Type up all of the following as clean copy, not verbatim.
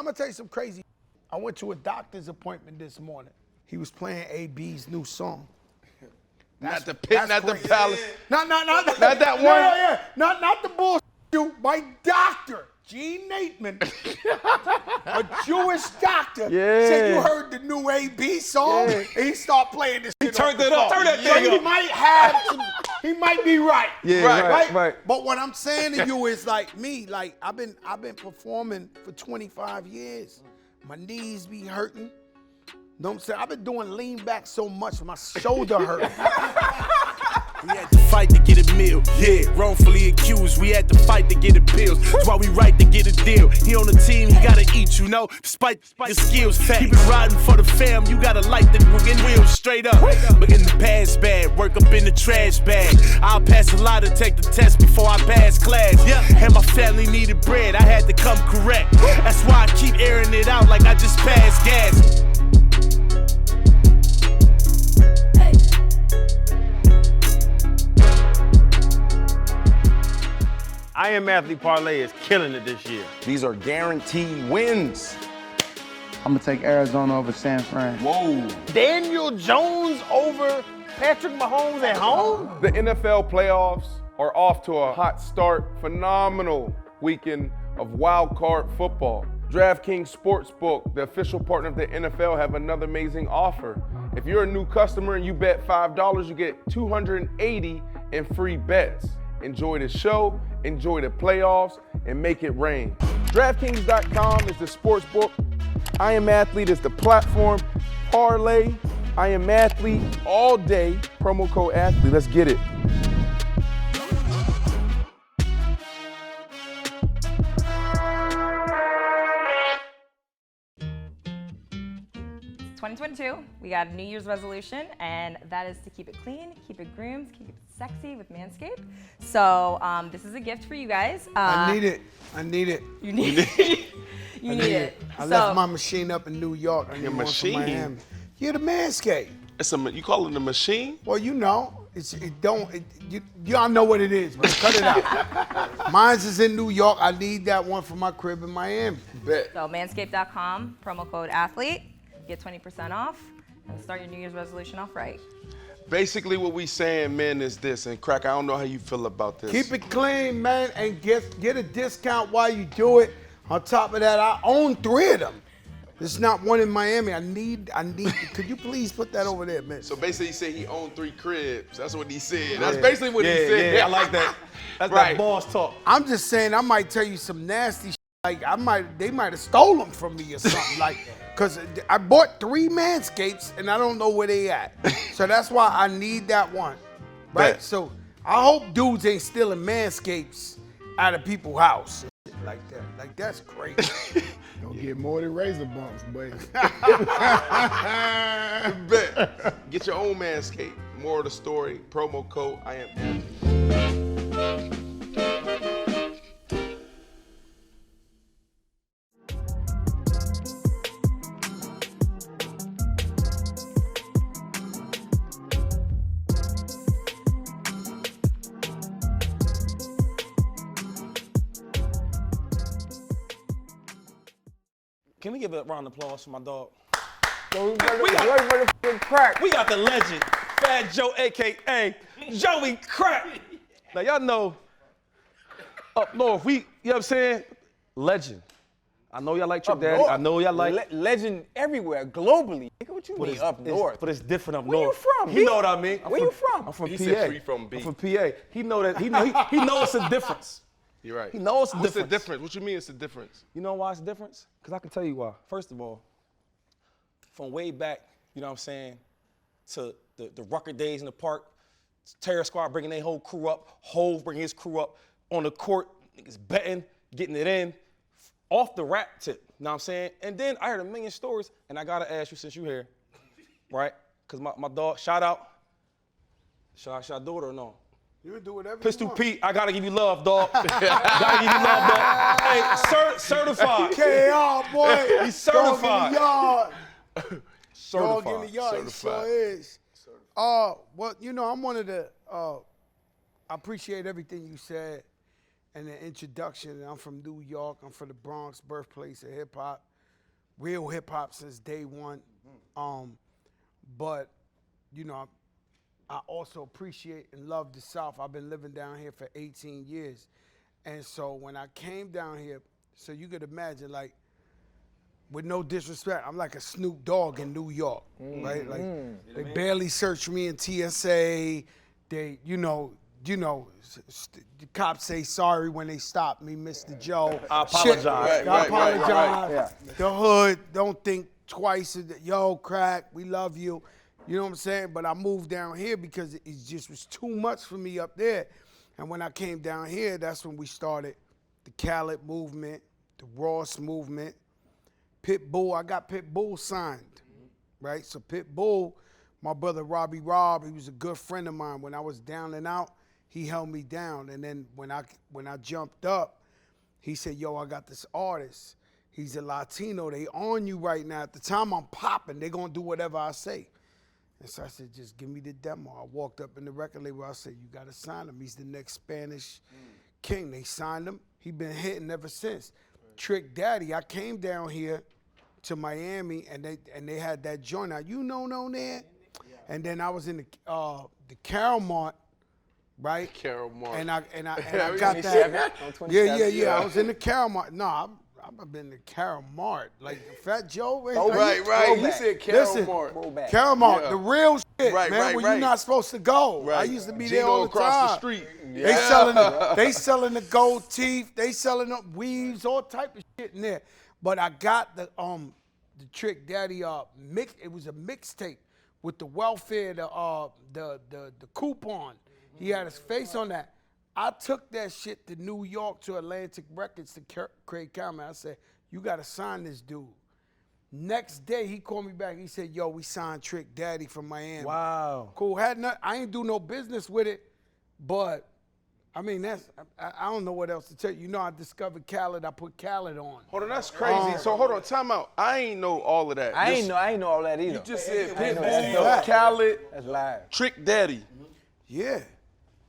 I'm gonna tell you some crazy. I went to a doctor's appointment this morning. He was playing AB's new song. Not the pit, not the palace. Not that one. Yeah. Not the bullshit. My doctor, Gene Nateman, a Jewish doctor, said you heard the new AB song, and he started playing this. He turned it up. Turn that thing up. He might have some. He might be right. Yeah, right. But what I'm saying to you is like me. Like I've been performing for 25 years. My knees be hurting. Know what I'm saying? I've been doing lean back so much, my shoulder hurt. We had to fight to get a meal, yeah. Wrongfully accused, we had to fight to get appeals. That's why we right to get a deal. He on the team, he gotta eat, you know. Despite the skills, keep it riding for the fam. You gotta light the wheels straight up. But in the past bad, work up in the trash bag. I'll pass a lot to take the test before I pass class. And my family needed bread, I had to come correct. That's why I keep airing it out like I just passed gas. I Am Athlete Parlay is killing it this year. These are guaranteed wins. I'm gonna take Arizona over San Fran. Whoa. Daniel Jones over Patrick Mahomes at home? The NFL playoffs are off to a hot start. Phenomenal weekend of wild card football. DraftKings Sportsbook, the official partner of the NFL, have another amazing offer. If you're a new customer and you bet $5, you get $280 in free bets. Enjoy the show, enjoy the playoffs, and make it rain. DraftKings.com is the sports book. I Am Athlete is the platform. Parlay, I Am Athlete all day. Promo code athlete. Let's get it. It's 2022. We got a New Year's resolution, and that is to keep it clean, keep it groomed, keep it sexy with Manscaped. So this is a gift for you guys. I need it. You need it. You need it. I left my machine up in New York. I need one from Miami. Yeah, the Manscaped. You call it a machine? Well, you know, y'all know what it is, but cut it out. Mine's is in New York. I need that one for my crib in Miami. Bet. So manscaped.com, promo code athlete, get 20% off, and start your New Year's resolution off right. Basically what we saying, men, is this, and Crack, I don't know how you feel about this. Keep it clean, man, and get a discount while you do it. On top of that, I own 3 of them. There's not one in Miami. I need. Could you please put that over there, man? So basically, he said he owned 3 cribs. That's what he said. That's basically what he said. Yeah, I like that. That's that boss talk. I'm just saying, I might tell you some nasty shit. Like they might have stolen them from me or something. Like, cause I bought 3 Manscapes and I don't know where they at. So that's why I need that one, right? So I hope dudes ain't stealing Manscapes out of people's house. Like that. Like, that's crazy. Don't get more than razor bumps, baby. Bet. Get your own Manscaped. More of the story. Promo code I Am. Can we give a round of applause for my dog? We got the legend, Fat Joe, AKA Joey Crack. Now y'all know, up north, you know what I'm saying? Legend. I know y'all like Trick Daddy. North. I know y'all like legend everywhere, globally. What you mean up north? But it's different up Where north. you from, He B? know what I mean. Where you from? I'm from He PA. said free from B. I'm from PA. He know that. He knows it's a difference. You're right. He knows it's a What's difference. the difference? What you mean it's a difference? You know why it's a difference? Because I can tell you why. First of all, from way back, you know what I'm saying, to the Rucker days in the park, Terror Squad bringing their whole crew up, Hove bringing his crew up on the court, niggas betting, getting it in, off the rap tip, you know what I'm saying? And then I heard a million stories, and I gotta ask you since you here, right? Because my dog, shout out, should I do it or no? You can do whatever Pistol you want. Pete, I gotta give you love, dog. Gotta give you love, dog. Hey, certified. KR, boy. He's certified. Dog in the yard. Certified. Dog in the yard. He Certified. sure is. Well, you know, I'm one of the, I appreciate everything you said and the introduction. I'm from New York. I'm from the Bronx, birthplace of hip hop. real hip hop since day one. But, you know, I also appreciate and love the South. I've been living down here for 18 years. And so when I came down here, so you could imagine, like, with no disrespect, I'm like a Snoop Dogg in New York, right? Like, they barely search me in TSA. They, you know, the cops say sorry when they stop me, Mr. Joe. I apologize. I apologize. Yeah. The hood don't think twice. Yo, crack, we love you. You know what I'm saying? But I moved down here because it just was too much for me up there. And when I came down here, that's when we started the Khaled movement, the Ross movement, Pitbull. I got Pitbull signed, right? So Pitbull, my brother Robbie Rob, he was a good friend of mine. When I was down and out, he held me down. And then when I jumped up, he said, yo, I got this artist. He's a Latino. They on you right now. At the time I'm popping, they gonna do whatever I say. And so I said, just give me the demo. I walked up in the record label. I said, you got to sign him. He's the next Spanish king. They signed him. He been hitting ever since. Trick Daddy, I came down here to Miami, and they had that joint out. You know there? And then I was in the Carol Mart, right? Carol Mart. And I got that. Yeah. I was in the Carol Mart. No, I've been to Carol Mart, like Fat Joe. Right. He said Carol Mart. Carol Mart, Yeah. the real shit, Right, man. right, Where right. you're not supposed to go. Right. I used to be Gino there all the across time. the street. They selling the gold teeth. They selling the weaves, all type of shit in there. But I got the Trick Daddy mix. It was a mixtape with the welfare, the coupon. He had his face on that. I took that shit to New York, to Atlantic Records, to Craig Cameron. I said, you got to sign this dude. Next day, he called me back. He said, yo, we signed Trick Daddy from Miami. Wow. Cool. I ain't do no business with it, but, I mean, I don't know what else to tell you. You know, I discovered Khaled. I put Khaled on. Hold on, that's crazy. So hold on, time out. I ain't know all of that. I ain't know all that either. You just said I ain't know Pitbull, that's Khaled, That's live. Trick Daddy. Yeah.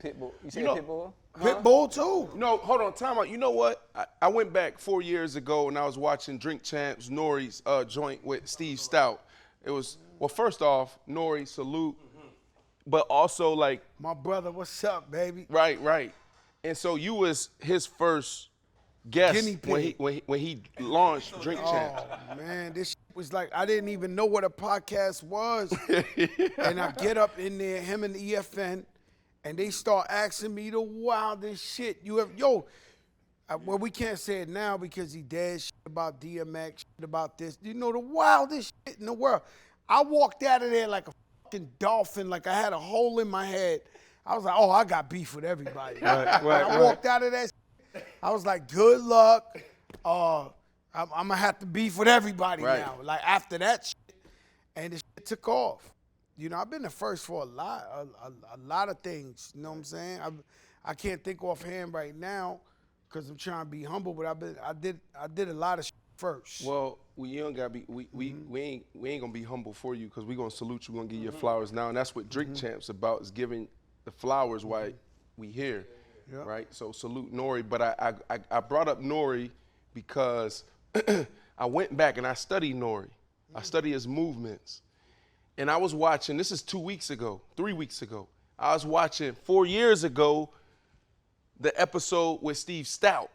Pitbull. You said know- Pitbull? Pitbull, too. No, hold on, time out. You know what? I went back 4 years ago and I was watching Drink Champs, Nori's joint with Steve Stout. It was, well, first off, Nori, salute. But also, like, My brother, what's up, baby? right. And so you was his first guest Guinea pig. when he launched Drink Champs. Oh, man, this shit was like, I didn't even know what a podcast was. And I get up in there, him and EFN, and they start asking me the wildest shit you have. Yo, well, we can't say it now because he dead, shit about DMX, shit about this. You know, the wildest shit in the world. I walked out of there like a fucking dolphin, like I had a hole in my head. I was like, oh, I got beef with everybody. I walked out of that shit. I was like, good luck. I'm going to have to beef with everybody now. Like, after that shit. And the shit took off. You know, I've been the first for a lot of things. You know what I'm saying? I can't think offhand right now because I'm trying to be humble, but I did a lot of shit first. Well, we ain't gotta be we ain't gonna be humble for you because we gonna salute you, we're gonna give you your flowers now, and that's what Drink Champs about, is giving the flowers while we here, right? So salute Nori, but I brought up Nori because I went back and I studied Nori. I studied his movements. And I was watching, this is 2 weeks ago, 3 weeks ago. I was watching 4 years ago the episode with Steve Stout.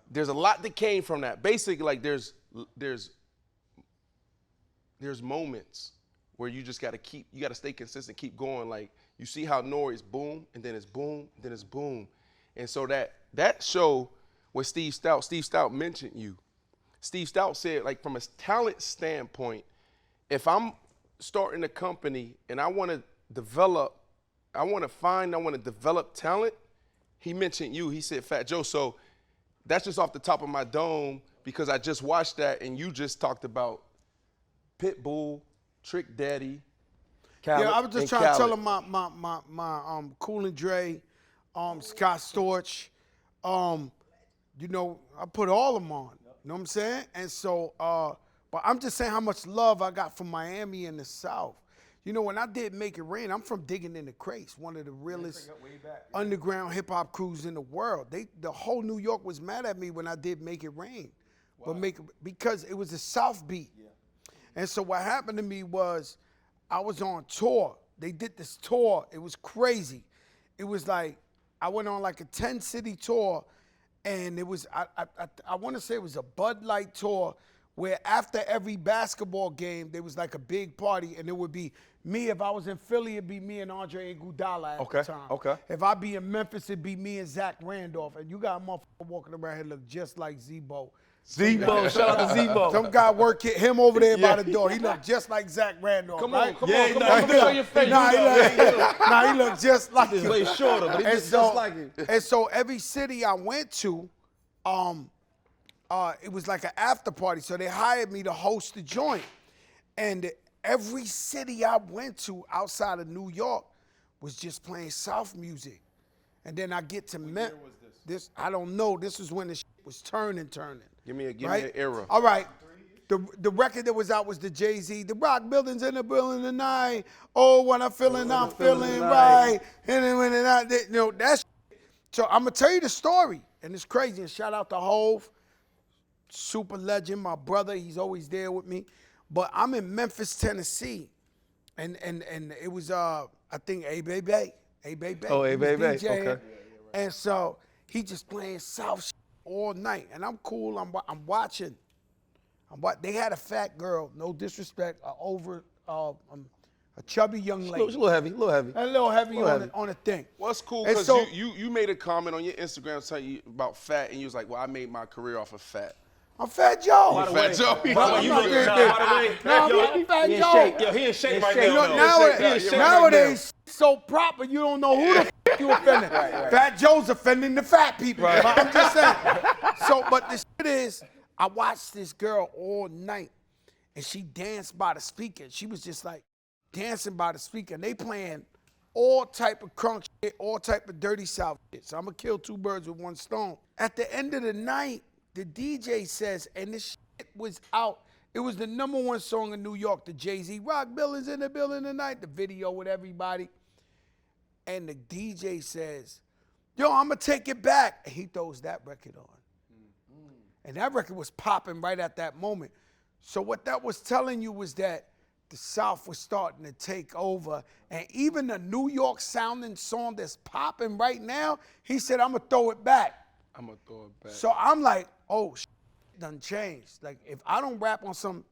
There's a lot that came from that. Basically, like there's moments where you just gotta stay consistent, keep going. Like you see how Nori's boom, and then it's boom, and then it's boom. And so that show with Steve Stout mentioned you. Steve Stout said, like, from a talent standpoint, if I'm starting a company and I want to develop talent, he mentioned you. He said, Fat Joe. So that's just off the top of my dome because I just watched that and you just talked about Pitbull, Trick Daddy. Yeah, I was just trying to tell him my Cool and Dre, Scott Storch, you know, I put all of them on. You know what I'm saying? And so, but I'm just saying how much love I got from Miami and the South. You know, when I did Make It Rain, I'm from Digging in the Crates, one of the realest underground hip hop crews in the world. The whole New York was mad at me when I did Make It Rain. but because it was a South beat. Yeah. And so what happened to me was I was on tour. They did this tour. It was crazy. It was like I went on like a 10-city tour, and it was I want to say it was a Bud Light tour where after every basketball game there was like a big party, and it would be me. If I was in Philly, it'd be me and Andre Iguodala at the time. Okay. If I be in Memphis, it'd be me and Zach Randolph. And you got a motherfucker walking around here look just like Zebo. Zebo, shout out to Zebo. Some guy work him over there by the door. He looked just like Zach Randolph. Come right? on, come on, let me show your face. Nah, he looked just like He's him. way shorter, but he looks just like him. And so every city I went to, it was like an after party. So they hired me to host the joint. And every city I went to outside of New York was just playing South music. And then I get to Memphis. What year was this? I don't know. This was when the shit was turning. Give me right? an era. All right. The record that was out was the Jay-Z. The rock buildings in the building tonight. Oh, when I'm feeling right. And then when that's so I'm gonna tell you the story, and it's crazy. And shout out to Hove, super legend, my brother. He's always there with me. But I'm in Memphis, Tennessee, and it was I think A-Baby. Oh, A-Baby. Okay. And so he just playing South shit all night, and I'm cool. I'm watching. They had a fat girl, no disrespect, a chubby young lady. A little heavy. A little heavy on the thing. Well, it's cool And because so, you made a comment on your Instagram telling you about fat, and you was like, well, I made my career off of fat. I'm Fat Joe. By the way, Fat Joe. I'm Fat Joe. Yo, he in shape right now. Nowadays, so proper, you don't know who the f you offending. Fat Joe's offending the fat people. Right. I'm just saying. So, but the shit is, I watched this girl all night, and she danced by the speaker. She was just like dancing by the speaker. And they playing all type of crunk shit, all type of dirty South shit. So I'm gonna kill two birds with one stone. At the end of the night, the DJ says, and this shit was out. It was the #1 song in New York, the Jay-Z rock buildings in the building tonight, the video with everybody. And the DJ says, yo, I'm gonna take it back. And he throws that record on. And that record was popping right at that moment. So what that was telling you was that the South was starting to take over. And even the New York sounding song that's popping right now, he said, I'm gonna throw it back. I'm gonna throw it back. So I'm like, oh, shit done changed. Like, if I don't rap on some,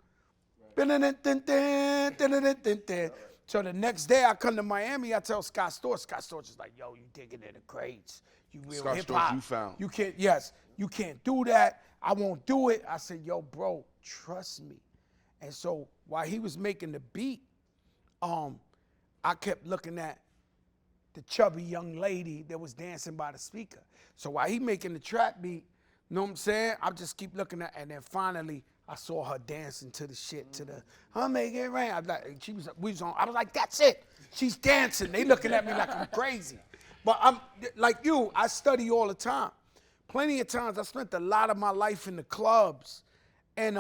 so the next day I come to Miami, I tell Scott Storch. Scott Storch is like, yo, you digging in the crates. You real hip hop. You found. You can't, you can't do that. I won't do it. I said, yo, bro, trust me. And so while he was making the beat, I kept looking at the chubby young lady that was dancing by the speaker. So while he making the trap beat, you know what I'm saying? I just keep looking at, and then finally I saw her dancing to the shit, to the, I'm making it rain. I was like, that's it. She's dancing. They looking at me like I'm crazy. But I'm like you, I study all the time. Plenty of times I spent a lot of my life in the clubs, and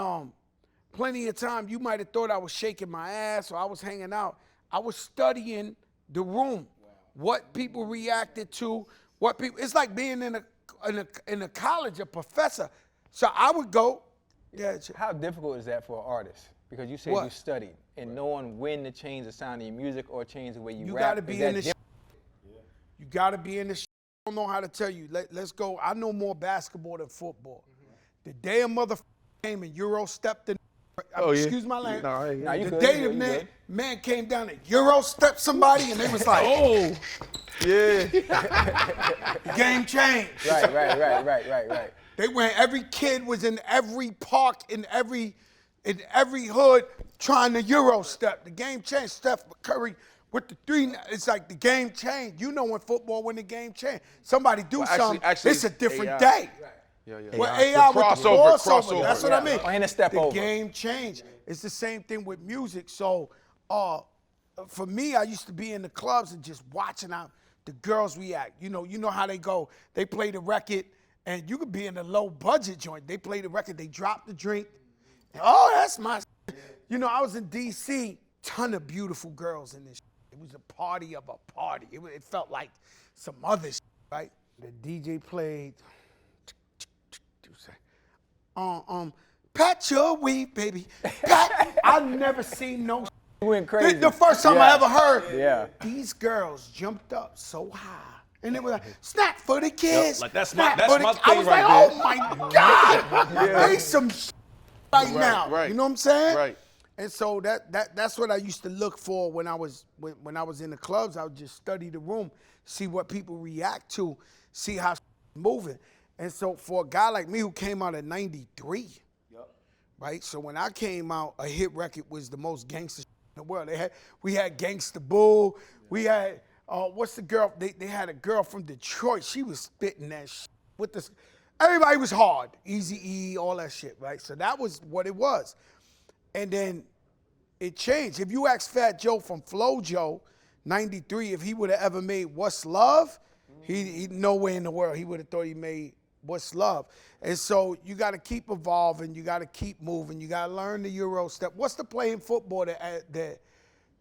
plenty of time you might have thought I was shaking my ass or I was hanging out. I was studying the room, what people reacted to, what people. It's like being in a college, a professor. So I would go. Yeah. How difficult is that for an artist? Because you said you studied and knowing when to change the sound of your music or change the way you rap. You gotta be in the. You gotta be in the. I don't know how to tell you. Let's go. I know more basketball than football. The day a motherfucker came and Euro stepped in. Excuse my language. The day the man came down and Euro stepped somebody and they was like, oh, yeah. The game changed. Right. They went. Every kid was in every park in every hood trying to Euro step. The game changed. Steph Curry with the three, it's like the game changed. You know when the game changed. Somebody do something, it's a different AI. day. Yeah. Well, AI with the crossover. That's what I mean. And a step over. The game changed. It's the same thing with music. So for me, I used to be in the clubs and just watching out the girls react. You know how they go. They play the record, and you could be in a low budget joint. They play the record, they drop the drink. Oh, that's my. You know, I was in D.C., ton of beautiful girls in this. It was a party of a party. It felt like some other shit, right? The DJ played. pat your weave, baby. Pat. I never seen no. You went crazy. The first time I ever heard. Yeah. These girls jumped up so high. And it was like, snap for the kids. Like, that's snap my for the-" thing I was right like, there. oh my God. They some right now. Right. You know what I'm saying? Right. And so that's what I used to look for when I was in the clubs. I would just study the room, see what people react to, see how moving. And so for a guy like me who came out in '93, right? So when I came out, a hit record was the most gangster in the world. We had Gangsta Bull. We had what's the girl? They had a girl from Detroit. She was spitting that shit with this. Everybody was hard. Eazy-E, all that shit, right? So that was what it was. And then it changed. If you ask Fat Joe from Flo Joe, '93, if he would have ever made What's Love, he nowhere in the world he would have thought he made What's Love. And so you got to keep evolving. You got to keep moving. You got to learn the Euro step. What's the play in football that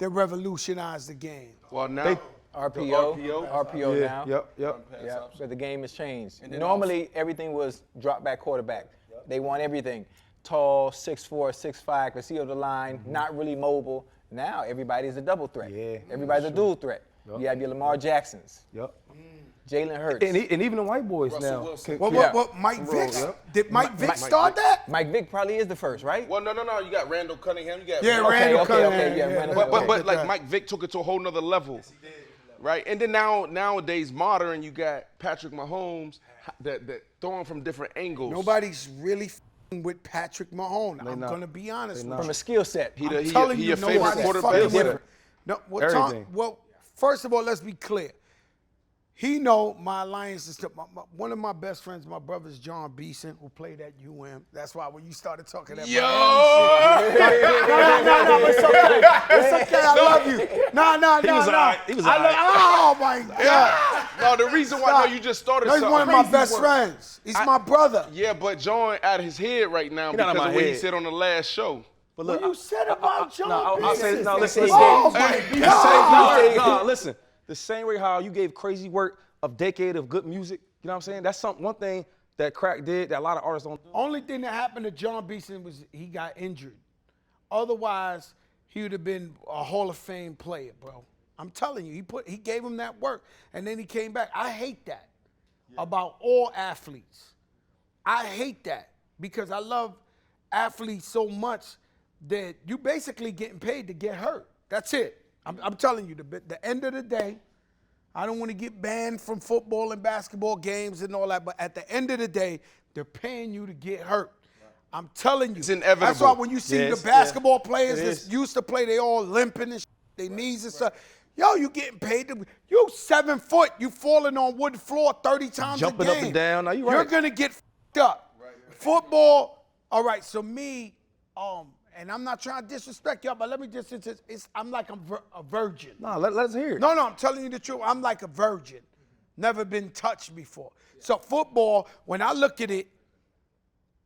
revolutionized the game? Well, now RPO now. Yep. But the game has changed. Normally, everything was drop back quarterback. They want everything. Tall, 6'4", 6'5", can see over the line, not really mobile. Now everybody's a double threat. Yeah. Everybody's a dual threat. Yep. You have your Lamar Jacksons. Yep. Jalen Hurts. And even the white boys now. What Mike Vick? Did Mike Vick start that? Mike Vick probably is the first, right? Well, no. You got Randall Cunningham. You got Randall Cunningham. Randall But like Mike Vick took it to a whole nother level. Yes, he did. Right? And then nowadays, modern, you got Patrick Mahomes that throwing from different angles. Nobody's really with Patrick Mahomes. I'm going to be honest with you. From a skill set. He your favorite quarterback? Well, first of all, let's be clear. He know my alliance is one of my best friends, my brother is John Beeson, who played at UM. That's why when you started talking that no, it's okay. It's okay. I love you. No. He was all right. Oh my God. No, the reason why you just started. No, he's one of my best friends. He's my brother. Yeah, but John out of his head right now because of what he said on the last show. But look, you said about John Beeson. Listen. Oh my God. No, listen. The same way how you gave Crazy Work a decade of good music, you know what I'm saying? That's one thing that Crack did that a lot of artists don't do. Only thing that happened to John Beeson was he got injured. Otherwise, he would have been a Hall of Fame player, bro. I'm telling you, he gave him that work, and then he came back. I hate that about all athletes. I hate that because I love athletes so much that you basically getting paid to get hurt. That's it. I'm telling you, the end of the day, I don't want to get banned from football and basketball games and all that, but at the end of the day, they're paying you to get hurt. I'm telling you. It's inevitable. That's why when you see the basketball players that used to play, they all limping and their knees and stuff. Yo, you getting paid to, you 7 foot, you falling on wood floor 30 times Jumping a game. up and down. Now you right. You're going to get f***ed up. Right. Football, all right, so me, and I'm not trying to disrespect y'all, but let me just, I'm like a virgin. No, let's hear it. No, I'm telling you the truth. I'm like a virgin. Never been touched before. So football, when I look at it,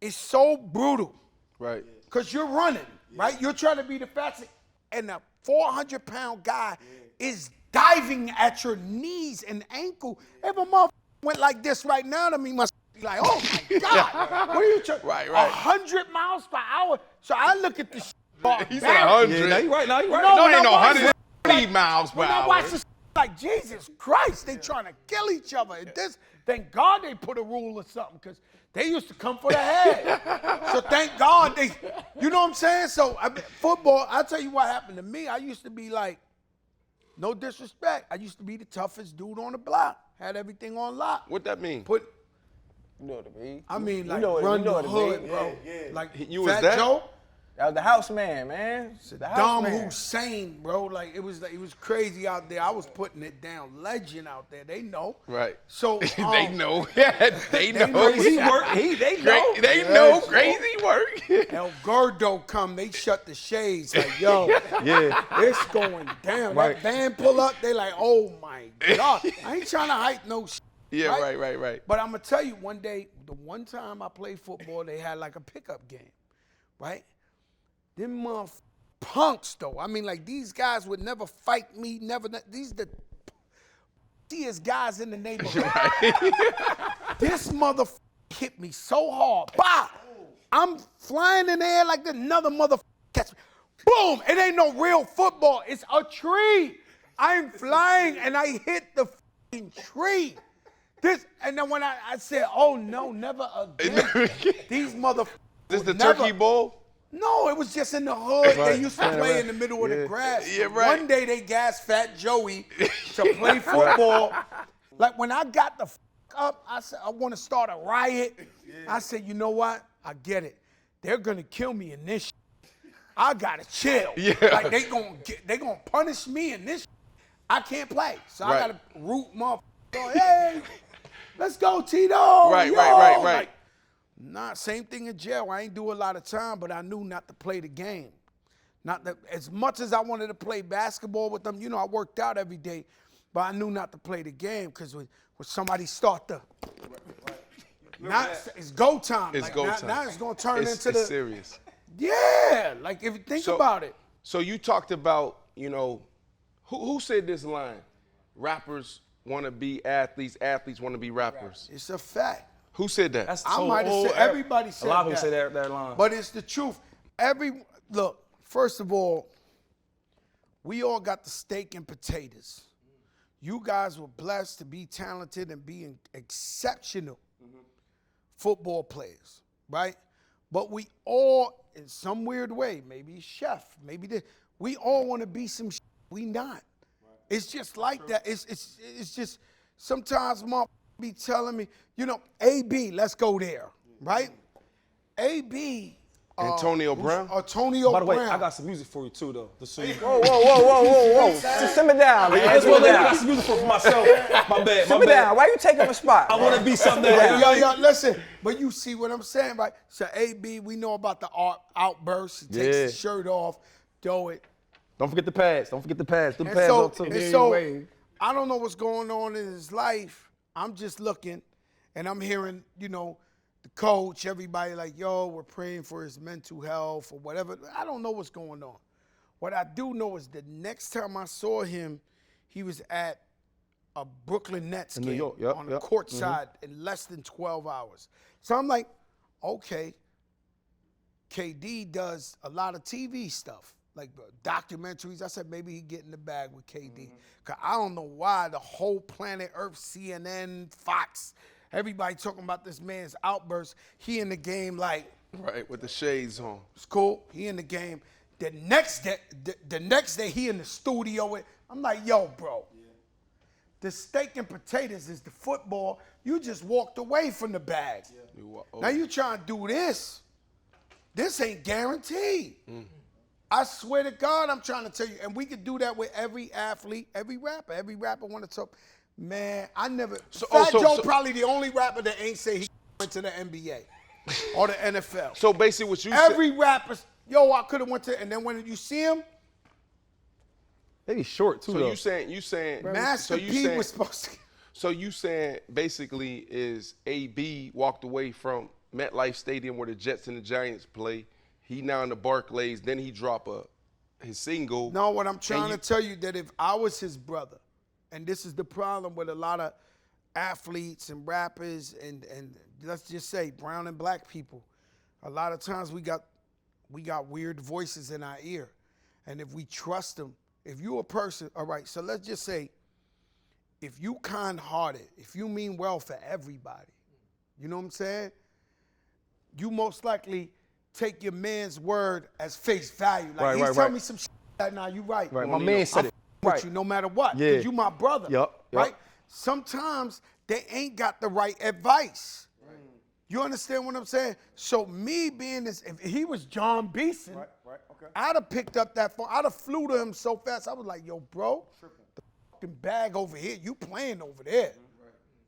it's so brutal. Right. Because you're running, right? You're trying to be the fastest. And a 400-pound guy is diving at your knees and ankle. If a motherfucker went like this right now to me, must be like, oh my God. What are you trying? Right. 100 miles per hour. So I look at this. He said 100. Yeah, now you right. No, ain't no 120 miles per when hour. I watch this, like, Jesus Christ, they trying to kill each other. And this, thank God they put a rule or something, because they used to come for the head. So thank God they, you know what I'm saying? So football, I'll tell you what happened to me. I used to be like, no disrespect, I used to be the toughest dude on the block. Had everything on lock. What that mean? You know what I mean? I mean, like, run the what it hood, mean. bro. Yeah. Like, You was Fat that? Joe. That was the house man, man. The house Dom man. Hussein, bro. Like, it was crazy out there. I was putting it down. Legend out there. They know. Right. So they know. Yeah, they know. Crazy work. They know. They know crazy work. El Gordo come, they shut the shades. Like, yo, it's going down. Right. That van pull up, they like, oh my God. I ain't trying to hype no shit. Yeah, right. But I'm going to tell you, one day, the one time I played football, they had like a pickup game, right? Them punks, though. I mean, like, these guys would never fight me, these the funkiest guys in the neighborhood. This motherfucker hit me so hard. Bah! I'm flying in the air like another motherfucker catch me. Boom! It ain't no real football. It's a tree. I'm flying and I hit the fucking tree. And then when I said, oh no, never again. These motherfuckers. This the turkey bowl? No, it was just in the hood. They used to play in the middle of the grass. Yeah, right. One day they gassed Fat Joey to play football. Like when I got the up, I said, I want to start a riot. I said, you know what? I get it. They're going to kill me in this shit. I got to chill. Yeah. Like they gonna punish me in this shit. I can't play. So I got to root motherfuckers. Hey, let's go, Tito. Right. Like, nah, same thing in jail. I ain't do a lot of time, but I knew not to play the game. As much as I wanted to play basketball with them, you know, I worked out every day, but I knew not to play the game because when somebody start the, now it's go time. It's go time. Now it's gonna turn into It's serious. Yeah, like if you think about it. So you talked about, you know, who said this line? Rappers want to be athletes, athletes want to be rappers. It's a fact. Who said that? I might have said, everybody said that. A lot of people say that line. But it's the truth. Look, first of all, we all got the steak and potatoes. You guys were blessed to be talented and be exceptional football players, right? But we all, in some weird way, maybe chef, maybe this, we all want to be some shit we not. Right. It's just like that. It's just, sometimes mom be telling me, you know, AB, let's go there, right? AB. Antonio Brown? Antonio Brown. By the way, I got some music for you too, though. Whoa. Just simmer down, man. I got some music for myself. My bad. Simmer down. Why you taking my spot? I want to be something that. Yo, listen. But you see what I'm saying, right? So AB, we know about the outburst. He takes his shirt off, throw it. Don't forget the pads. Them pads And up too. so I don't know what's going on in his life. I'm just looking, and I'm hearing, you know, the coach, everybody like, yo, we're praying for his mental health or whatever. I don't know what's going on. What I do know is the next time I saw him, he was at a Brooklyn Nets game on the court side in less than 12 hours. So I'm like, okay, KD does a lot of TV stuff, like documentaries. I said maybe he get in the bag with KD. Because I don't know why the whole planet Earth, CNN, Fox, everybody talking about this man's outburst. He in the game like. Right, with the shades on. It's cool. He in the game. The next day he in the studio. I'm like, yo, bro. The steak and potatoes is the football. You just walked away from the bag. Now you trying to do this. This ain't guaranteed. I swear to God, I'm trying to tell you, and we could do that with every athlete, every rapper. Every rapper want to talk. Man, I never. Fat Joe probably the only rapper that ain't say he went to the NBA or the NFL. So basically, what you every rapper, yo, I could have went to, and then when you see him, they be short too. So you saying, Master P was supposed to. So you saying basically is AB walked away from MetLife Stadium where the Jets and the Giants play. He now in the Barclays, then he drop his single. No, what I'm trying to tell you that if I was his brother, and this is the problem with a lot of athletes and rappers and let's just say brown and black people, a lot of times we got weird voices in our ear. And if we trust them, if you're a person, all right, so let's just say if you kind-hearted, if you mean well for everybody, you know what I'm saying? You most likely take your man's word as face value. Like he's telling me some shit that now you right. Right, my man said it. With you no matter what. Yeah. Because you my brother. Yep. Right? Sometimes they ain't got the right advice. Right. You understand what I'm saying? So me being this, if he was John Beeson, okay. I'd have picked up that phone. I'd have flew to him so fast. I was like, yo, bro, the fucking bag over here, you playing over there.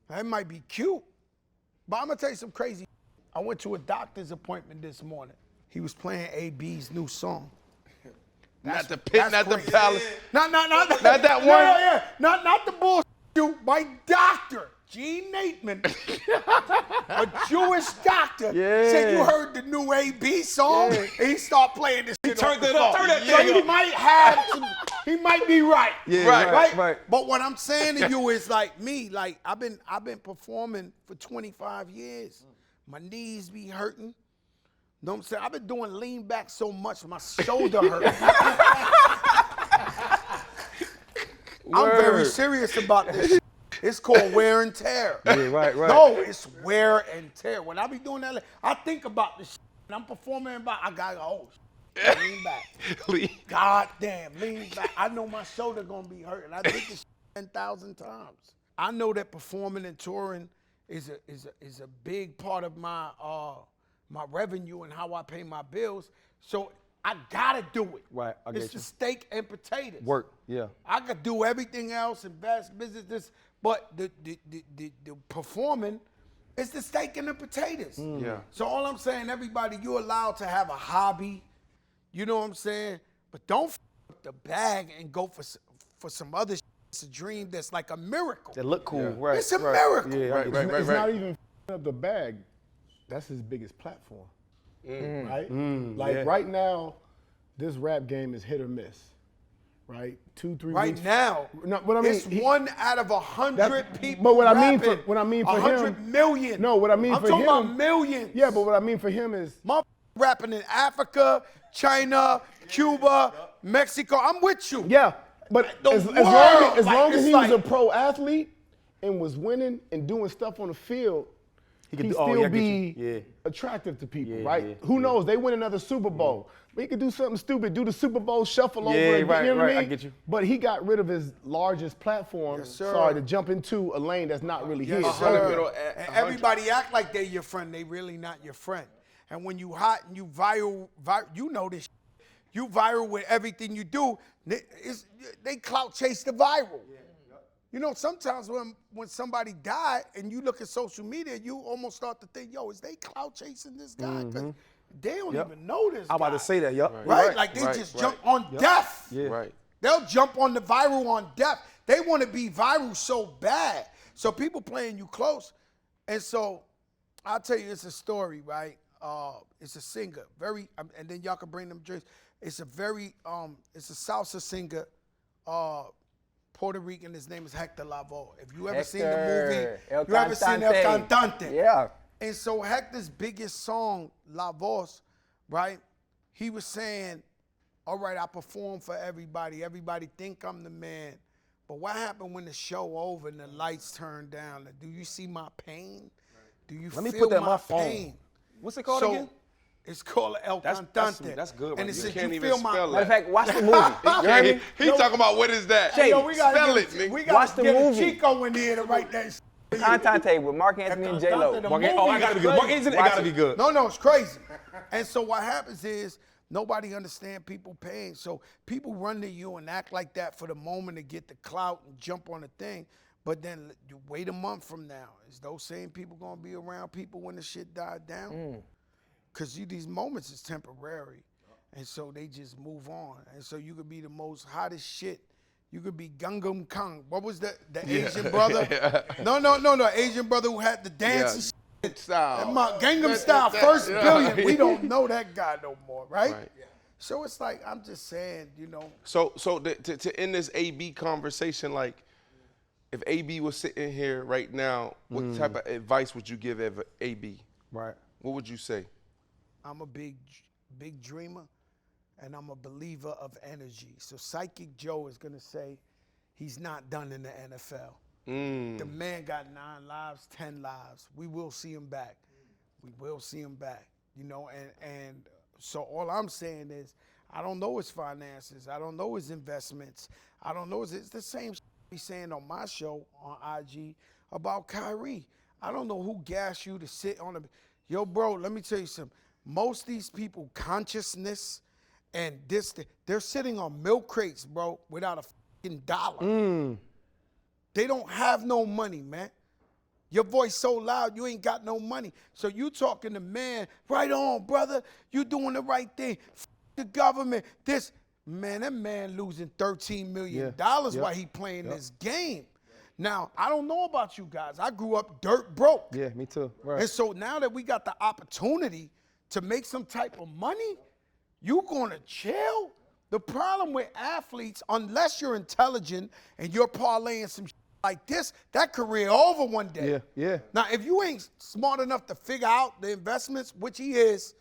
That might be cute. But I'm going to tell you some crazy. I went to a doctor's appointment this morning. He was playing AB's new song. Not the pit, not the palace. Not that one. Yeah. Not the bullshit. My doctor, Gene Nateman, a Jewish doctor, said you heard the new AB song, and he started playing this shit. Turned it up. Turn that so thing he up. might have some, he might be right. Yeah, right. But what I'm saying to you is like me, like I've been performing for 25 years. My knees be hurting. know what I'm saying? I've been doing lean back so much, my shoulder hurts. I'm very serious about this shit. It's called wear and tear. Yeah, right. No, it's wear and tear. When I be doing that, I think about this shit. And I'm performing about, I got lean back. God damn, lean back. I know my shoulder gonna be hurting. I did this shit 10,000 times. I know that performing and touring is a big part of my my revenue and how I pay my bills. So I gotta do it. Right, I get It's you. the steak and potatoes. Work, yeah. I could do everything else, invest, business, but the performing is the steak and the potatoes. Yeah. So all I'm saying, everybody, you're allowed to have a hobby. You know what I'm saying? But don't f up the bag and go for some other shit. It's a dream that's like a miracle. That look cool, right? It's a miracle. Yeah, Right, right, right, It's right. not even up the bag. That's his biggest platform, right? Like right now, this rap game is hit or miss, right? 2-3 Right weeks. now, No, what I mean, it's 1 out of 100 That's- people. but what I mean for- rapping. what I mean for 100 him- million. No, what I mean I'm for talking him- about millions. Yeah, but what I mean for him is Motherfuckers rapping in Africa, China, Cuba, Mexico. I'm with you. yeah. But The as world, long like, as it's he was a like- pro athlete and was winning and doing stuff on the field, could he'd do- oh, yeah, still I get you. be Yeah. attractive to people, Yeah, right? yeah, Who knows? They win another Super Bowl. But he could do something stupid, do the Super Bowl shuffle over Yeah, again, right, you know what right, I I mean? get you. But he got rid of his largest platform, sir. sorry, to jump into a lane that's not really his. Yes, hundred sir. middle, And everybody act like they're your friend. They really not your friend. And when you hot and you viral, you know this. You viral with everything you do. They clout chase the viral. You know, sometimes when somebody died and you look at social media, you almost start to think, yo, is they clout chasing this guy? Because they don't even know this I'm about to guy. say that, yup. Right? Like they right, just right. jump on death. Yeah. Right. They'll jump on the viral on death. They want to be viral so bad. So people playing you close. And so I'll tell you, it's a story, right? It's a singer, and then y'all can bring them drinks. It's a it's a salsa singer, Puerto Rican. His name is Hector Lavoe. If you ever seen the movie, El you ever seen El Cantante. Cantante? Yeah. And so Hector's biggest song, La Voz, right? He was saying, all right, I perform for everybody. Everybody think I'm the man. But what happened when the show over and the lights turned down? Do you see my pain? Do you Let me feel put that in my my phone. pain? What's it called So, again? it's called El Cantante. That's good right And it there. said, You can't you even feel my spell Matter of it. fact, watch the movie. You heard me? He talking about what is that? Shay, Yo, we gotta spell get, it, nigga. we Watch gotta the get movie. Chico in here to write that shit. Cantante with Mark Anthony and J Lo. The Oh, I movie gotta be is good. Mark crazy. Anthony, it gotta be good. No, it's crazy. And so what happens is nobody understand people pain. So people run to you and act like that for the moment to get the clout and jump on the thing. But then you wait a month from now. Is those same people gonna be around people when the shit died down? Because these moments is temporary. And so they just move on. And so you could be the most hottest shit. You could be Gangnam Kang. What was the Asian brother? No, Asian brother who had the dance and shit. Style. That my Gangnam Style, first billion. We don't know that guy no more, right? So it's like, I'm just saying, you know. So to end this AB conversation, like, if AB was sitting here right now, what type of advice would you give AB? Right. What would you say? I'm a big dreamer, and I'm a believer of energy. So Psychic Joe is going to say he's not done in the NFL. The man got 9 lives, 10 lives. We will see him back. We will see him back, you know, and so all I'm saying is I don't know his finances. I don't know his investments. I don't know. It's the same he's saying on my show on IG about Kyrie. I don't know who gassed you to sit on a – yo, bro, let me tell you something. Most of these people, consciousness and this, they're sitting on milk crates, bro, without a fucking dollar. They don't have no money, man. Your voice so loud, you ain't got no money. So you talking to man, right on, brother. You doing the right thing. The government, this. Man, that man losing $13 million while he playing this game. Now, I don't know about you guys. I grew up dirt broke. Yeah, me too. Right. And so now that we got the opportunity to make some type of money, you going to chill? The problem with athletes, unless you're intelligent and you're parlaying some like this, that career over one day. Yeah. Now, if you ain't smart enough to figure out the investments, which he is,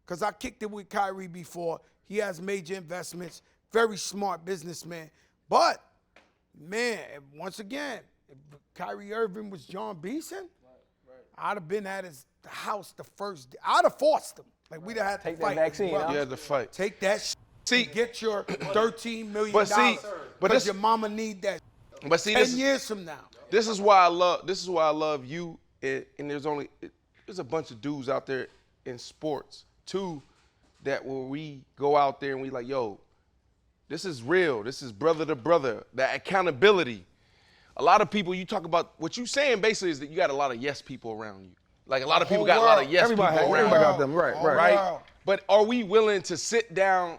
because I kicked it with Kyrie before. He has major investments, very smart businessman. But, man, once again, if Kyrie Irving was John Beeson, I'd have been at his house the first day. I'd have forced him. Like, we'd have had to Take fight. that vaccine, Brother, huh? You had to fight. take that shit. See, Get your $13 million. but see, but because this- your mama need that but see, 10 years from now. This is why I love you. And there's a bunch of dudes out there in sports too, that when we go out there and we like, yo, this is real. This is brother to brother. That accountability. A lot of people, you talk about what you saying basically is that you got a lot of yes people around you. Like a lot of people got a lot of yes people around. Everybody got them, right. Right? But are we willing to sit down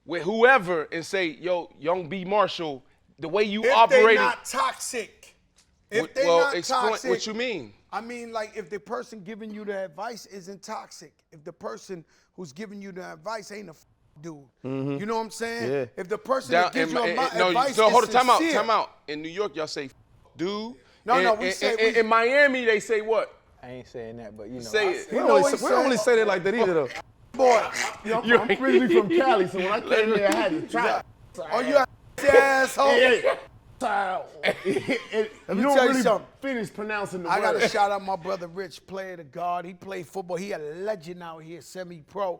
with whoever and say, yo, Young B. Marshall, the way you If operated. they're not toxic. If they're well, not explain toxic. what you mean. I mean, like, if the person giving you the advice isn't toxic, if the person who's giving you the advice ain't a dude, you know what I'm saying? Yeah. If the person that gives you advice no, is hold on, time sincere. out. In New York, y'all say dude. No, And- we and- say and- we- in Miami, they say what? I ain't saying that, but you know. Say it. We know don't what he only said? say that like that either, though. Boy, I'm originally from Cali, so when I came here, I had to try. oh, you asshole. You me don't tell you really something. finish pronouncing the I got to word. shout out my brother Rich, player to God. He played football. He a legend out here, semi-pro.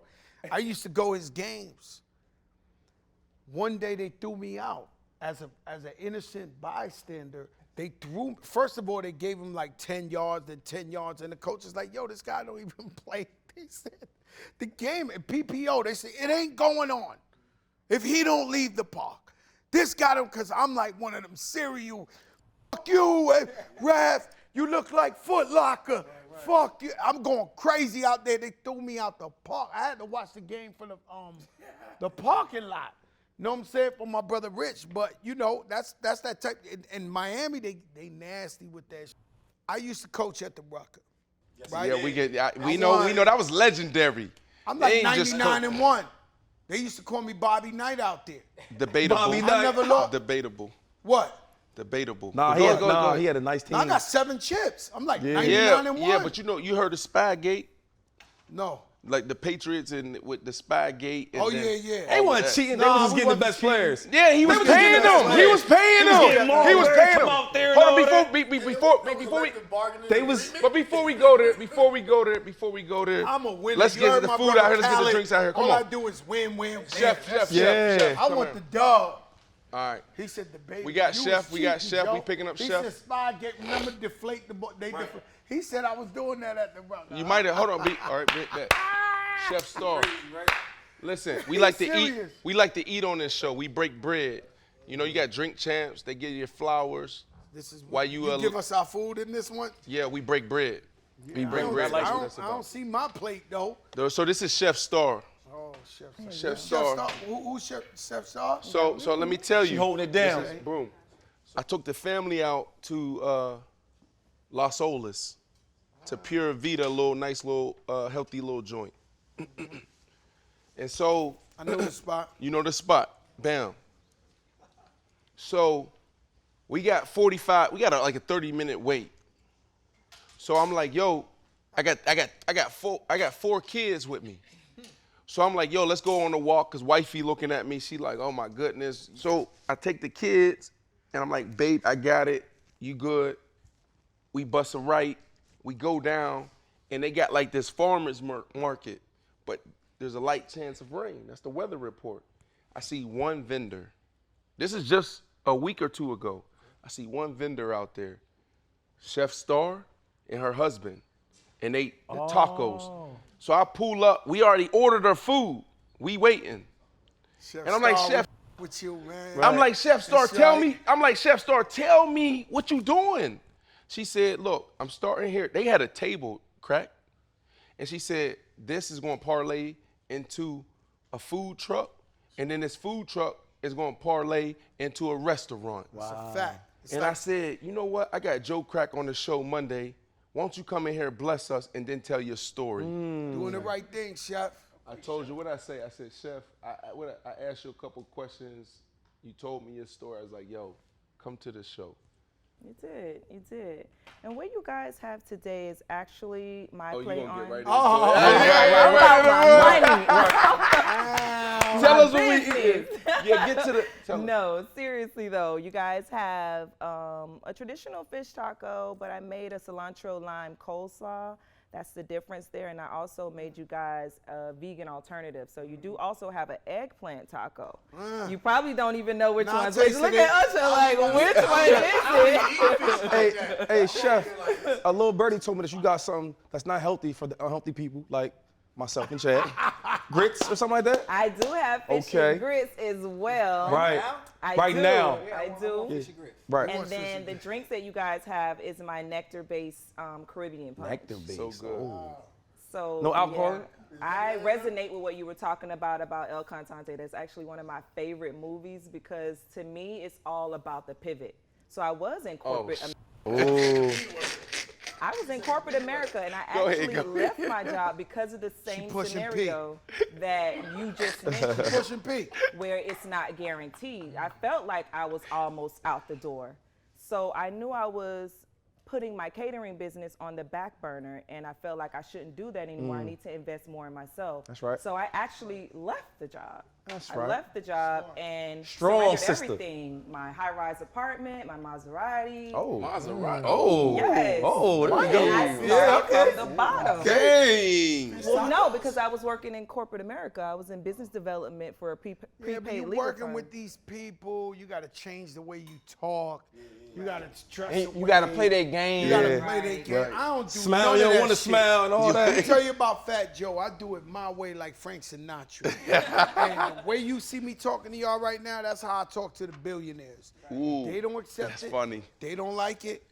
I used to go his games. One day they threw me out as an innocent bystander. They threw, first of all, they gave him like 10 yards, then 10 yards, and the coach is like, yo, this guy don't even play. They said, the game, at PPO, they said, it ain't going on if he don't leave the park. This got him, because I'm like one of them serial, fuck you, Raf, you look like Foot Locker. Fuck you. I'm going crazy out there. They threw me out the park. I had to watch the game from the parking lot. Know what I'm saying? For my brother Rich. But, you know, that's that type. In Miami, they nasty with that shit. I used to coach at the Rucker. Right? Yeah, we know that was legendary. I'm They like ain't just 99-1. They used to call me Bobby Knight out there. Debatable. Bobby I Knight. never lost. Debatable. What? Debatable. Nah, But he go ahead. had a nice team. I got 7 chips. I'm like 99-1. Yeah, but you heard the Spygate, No. like the Patriots and with the Spygate. And Oh, then yeah. They weren't cheating. They Nah, was just we getting the wasn't best cheating. players. Yeah, he was paying them. He was paying them. He was paying them. Out there Hold and on, all before we. They was. But before we go there, I'm a winner. let's You get heard the my food brother out here. Let's get the Khaled. drinks out here. Come All I on, do is win. Chef. I come want here. the dub. All right. He said the baby. We got you Chef, was we got cheating, Chef, Joe. we picking up he Chef. He said Spygate, remember deflate the ball. He said I was doing that at the Rucker. You might have. Hold on, all right, bet. Chef Starr. Listen, we like to eat. serious. We like to eat on this show. We break bread. You know, you got drink champs. They give you flowers. This is Why you you, give us our food in this one? Yeah, we break bread. We break bread. I That's what that's don't, I don't about. see my plate though. So this is Chef Starr. Oh, Chef. Chef Starr. Who's Chef Starr? So let me tell you. She holding it down. This is- boom. I took the family out to Las Olas, to Pura Vida, a little nice little healthy little joint. And so I know the spot. you know the spot. Bam. So we got 45. We got like a 30-minute wait. So I'm like, yo, I got 4 kids with me. So I'm like, yo, let's go on a walk, because wifey looking at me. She like, oh my goodness. So I take the kids and I'm like, babe, I got it. You good? We bust a right. We go down and they got like this farmer's market, but there's a light chance of rain. That's the weather report. I see one vendor. This is just a week or 2 ago. I see one vendor out there, Chef Starr and her husband, and they the tacos. So I pull up. We already ordered our food. We waiting. Chef And I'm like, Starr Chef. with you, man. I'm like, Chef Starr, That's tell right. me. I'm like, Chef Starr, tell me what you doing. She said, look, I'm starting here. They had a table, crack. And she said, this is going to parlay into a food truck. And then this food truck is going to parlay into a restaurant. It's a fact. It's And like, I said, you know what? I got Joe Crack on the show Monday. Why don't you come in here, bless us, and then tell your story? doing the right thing, Chef. I told you what I say. I said, Chef, I asked you a couple questions. You told me your story. I was like, yo, come to the show. You did, you did. And what you guys have today is actually my Oh, you play gonna on. get right into Oh, it? Tell us what we eat. Yeah, get to the. Tell us. No, seriously though, you guys have a traditional fish taco, but I made a cilantro lime coleslaw. That's the difference there. And I also made you guys a vegan alternative. So you do also have an eggplant taco. You probably don't even know which one. So you look at us and like, which one is it? Hey, chef, a little birdie told me that you got something that's not healthy for the unhealthy people, like myself and Chad. Grits or something like that? I do have fish and grits as well. Right. I do. Now. I do. Yeah. Right. And then the drinks that you guys have is my nectar-based Caribbean punch. Nectar-based. So good. Oh. So No alcohol? yeah, I resonate with what you were talking about El Cantante. That's actually one of my favorite movies because to me, it's all about the pivot. So I was in corporate. I was in corporate America, and I actually left my job because of the same scenario that you just mentioned, Pushing P. where it's not guaranteed. I felt like I was almost out the door. So I knew I was putting my catering business on the back burner, and I felt like I shouldn't do that anymore. I need to invest more in myself. That's right. So I actually left the job. That's I right. left the job and Strong surrendered sister. everything. My high-rise apartment, my Maserati. Oh. Maserati. Oh. Yes. Oh, there we And go. I started from the bottom. Dang. Well, no, because I was working in corporate America. I was in business development for a prepaid Yeah, but you're legal working firm. with these people. You got to change the way you talk. You got to stress. Hey, you got to play their game. You got to play their game. I don't do Smile, none you of don't that want to shit. smile and all Let me that. tell you about Fat Joe. I do it my way, like Frank Sinatra. And the way you see me talking to y'all right now, that's how I talk to the billionaires. Ooh, They don't accept that's it. funny. They don't like it.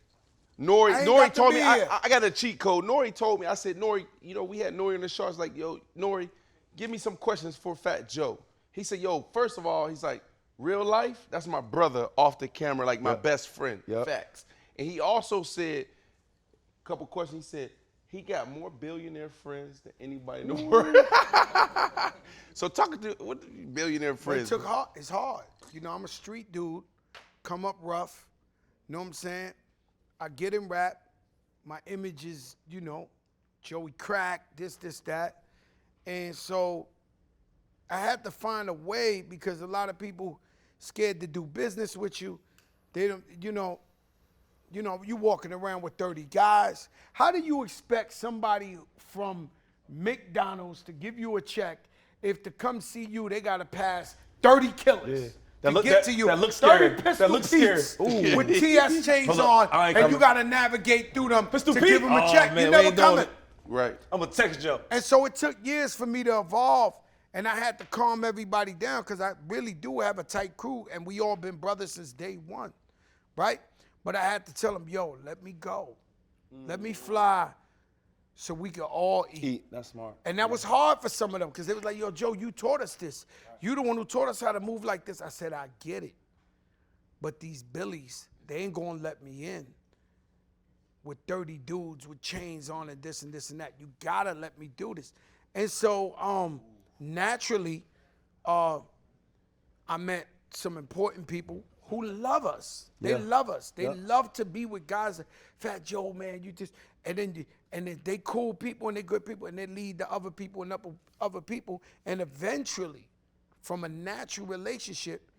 Nori I ain't Nori got to told be me, here. I got a cheat code. Nori told me, I said, Nori, you know, we had Nori on the show. I was like, yo, Nori, give me some questions for Fat Joe. He said, yo, first of all, he's like, real life, that's my brother off the camera, like my best friend. Yep. Facts. And he also said, a couple questions, he said, he got more billionaire friends than anybody in the world. So talking to what billionaire But friends? it's hard. You know, I'm a street dude, come up rough. You know what I'm saying? I get in rap. My image is, you know, Joey Crack, this, that. And so I had to find a way because a lot of people scared to do business with you. They don't, you know, you walking around with 30 guys. How do you expect somebody from McDonald's to give you a check if to come see you, they got to pass 30 killers to get to you? That looks scary. 30 Pistol That looks scary. Pete's with TS chains Hold up. on, I ain't and coming. you got to navigate through them Pistol to Pete? give them a Oh, check. man, You we never ain't doing coming. it. Right. I'm a text Joe. And so it took years for me to evolve, and I had to calm everybody down because I really do have a tight crew, and we all been brothers since day one, right? But I had to tell them, yo, let me go. Let me fly so we can all eat. That's smart. And that was hard for some of them because they was like, yo, Joe, you taught us this. You the one who taught us how to move like this. I said, I get it. But these billies, they ain't gonna let me in with 30 dudes with chains on and this and that. You gotta let me do this. And so naturally, I met some important people who love us. They love us. They love to be with guys. Fat Joe, man, you just and then they cool people and they good people and they lead the other people and other people and eventually, from a natural relationship,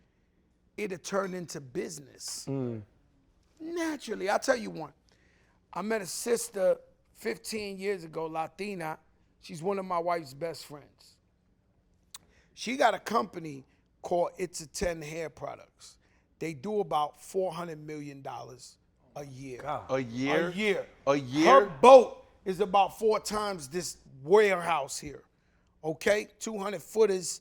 it'll turn into business. Naturally, I'll tell you one. I met a sister 15 years ago, Latina. She's one of my wife's best friends. She got a company called It's a 10 Hair Products. They do about $400 million a year. A year? A year. A year? Her boat is about 4 times this warehouse here. Okay? 200 footers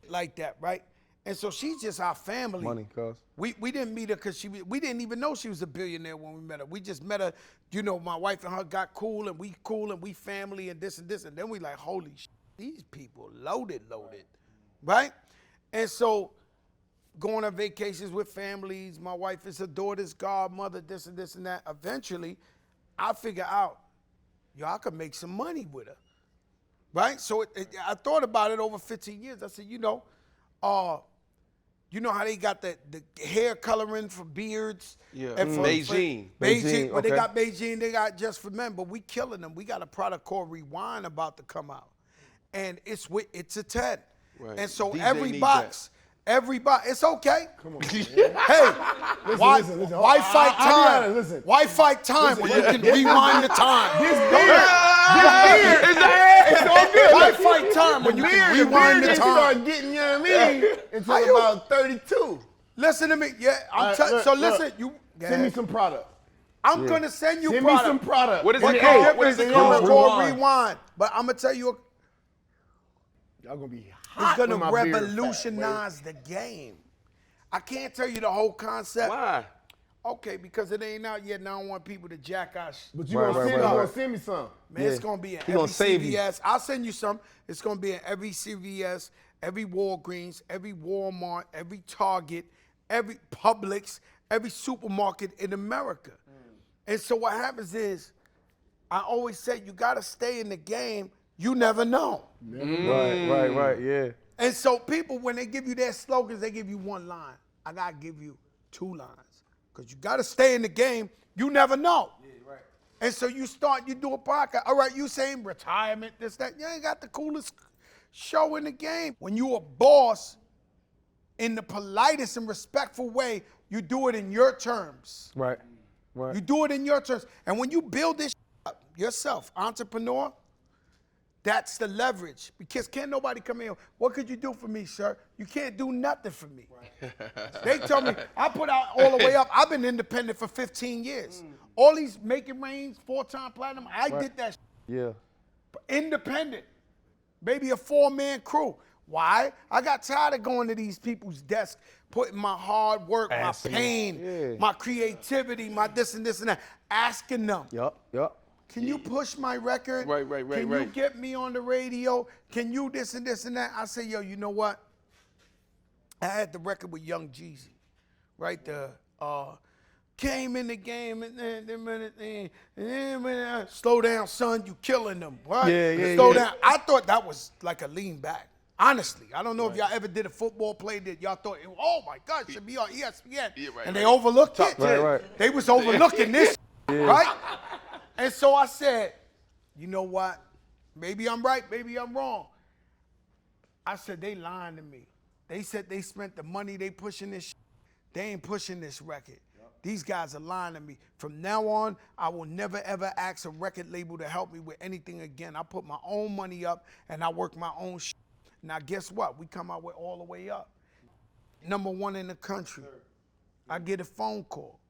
like that, right? And so she's just our family. Money, cuz. We didn't meet her because we didn't even know she was a billionaire when we met her. We just met her, you know, my wife and her got cool and we family and this. And then we like, holy shit, these people loaded, right? And so going on vacations with families, my wife is her daughter's godmother, this and that. Eventually, I figure out, yo, I could make some money with her, right? So I thought about it over 15 years. I said, you know, You know how they got the hair coloring for beards? Yeah, and Beijing. Beijing. But they okay. got Beijing, they got Just for Men, but we killing them. We got a product called Rewind about to come out. And it's a 10. Right. And so DJ every need box, it's okay. Come on. Hey, listen. why fight I'll be time? honest, listen. Why fight time when you can rewind the time? This beard, it's all good. Why fight time when you can rewind the didn't time? start getting, you know what I mean, until about 32. Listen to me. Yeah, listen. You Send me some product. I'm gonna send you Send product. me some product. What is But it the called? difference What is it is called? it's called Rewind. But I'm gonna tell you, Y'all gonna be it's hot gonna with my beard fat, revolutionize the game. I can't tell you the whole concept. Why? Okay, because it ain't out yet, and I don't want people to jack us. But you gonna send me some. Man, it's gonna be in He every gonna save you. CVS. I'll send you some. It's gonna be in every CVS, every Walgreens, every Walmart, every Target, every Publix, every supermarket in America. And so what happens is, I always say you gotta stay in the game. You never know. Right, yeah. And so people, when they give you their slogans, they give you one line. I gotta give you 2 lines. Because you gotta stay in the game. You never know. Yeah, right. And so you do a podcast. All right, you saying retirement, this, that. You ain't got the coolest show in the game. When you a boss, in the politest and respectful way, you do it in your terms. Right. You do it in your terms. And when you build this up yourself, entrepreneur, that's the leverage. Because can't nobody come in, what could you do for me, sir? You can't do nothing for me. Right. They tell me, I put out all the way up. I've been independent for 15 years. All these Make It Rains, 4-time platinum, I did that. Yeah. Independent. Maybe a 4-man crew. Why? I got tired of going to these people's desks, putting my hard work, my pain, my creativity, my this and that, asking them. Yup. Can you push my record? Right. Can you get me on the radio? Can you this and that? I say, yo, you know what? I had the record with Young Jeezy, right? Came in the game and slow down, son, you killing them, right? Yeah. Slow down. I thought that was like a lean back. Honestly, I don't know if y'all ever did a football play that y'all thought, oh my God, it should be on ESPN. And they overlooked it. Right. They was overlooking this, right? And so I said, you know what? Maybe I'm right, maybe I'm wrong. I said, they lying to me. They said they spent the money, they pushing this shit. They ain't pushing this record. These guys are lying to me. From now on, I will never, ever ask a record label to help me with anything again. I put my own money up, and I work my own shit. Now, guess what? We come out with All the Way Up. #1 in the country. I get a phone call,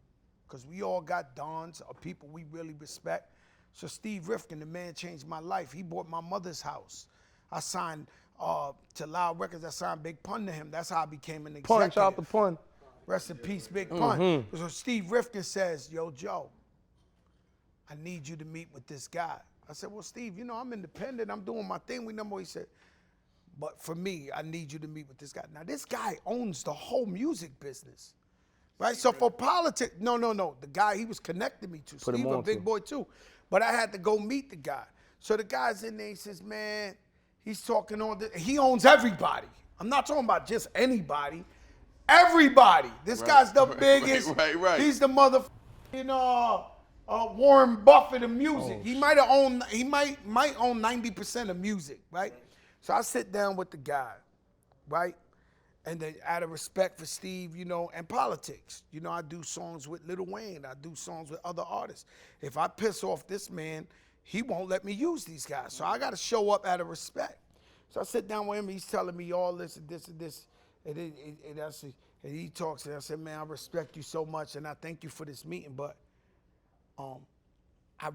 because we all got dons or people we really respect. So Steve Rifkin, the man changed my life. He bought my mother's house. I signed to Loud Records. I signed Big Pun to him. That's how I became an executive. Shout out to Pun. Rest in peace, Big Pun. So Steve Rifkin says, yo, Joe, I need you to meet with this guy. I said, well, Steve, you know, I'm independent. I'm doing my thing. We know. He said, but for me, I need you to meet with this guy. Now, this guy owns the whole music business, right? So for politics, no. The guy he was connecting me to, Steve, a big boy too. But I had to go meet the guy. So the guy's in there, he says, man, he's talking on this. He owns everybody. I'm not talking about just anybody. Everybody. This guy's the biggest. Right. He's the motherfucking Warren Buffett of music. He might own 90% of music, right? So I sit down with the guy, right? And then out of respect for Steve, you know, and politics, you know, I do songs with Lil Wayne. I do songs with other artists. If I piss off this man, he won't let me use these guys. So I got to show up out of respect. So I sit down with him. He's telling me all this and this and this. And he talks, and I said, man, I respect you so much, and I thank you for this meeting, but I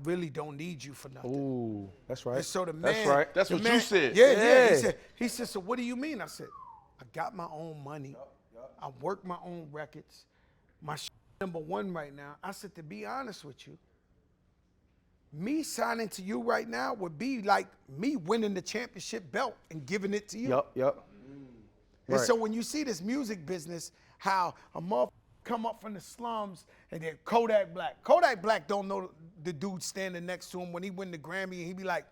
really don't need you for nothing. Ooh, that's right. And so the man, that's right. That's what you said. Yeah. He said, so what do you mean? I said, I got my own money. I work my own records. My #1 right now. I said, to be honest with you, me signing to you right now would be like me winning the championship belt and giving it to you. Yep. And so when you see this music business, how a motherfucker come up from the slums and then Kodak Black don't know the dude standing next to him when he win the Grammy, and he be like,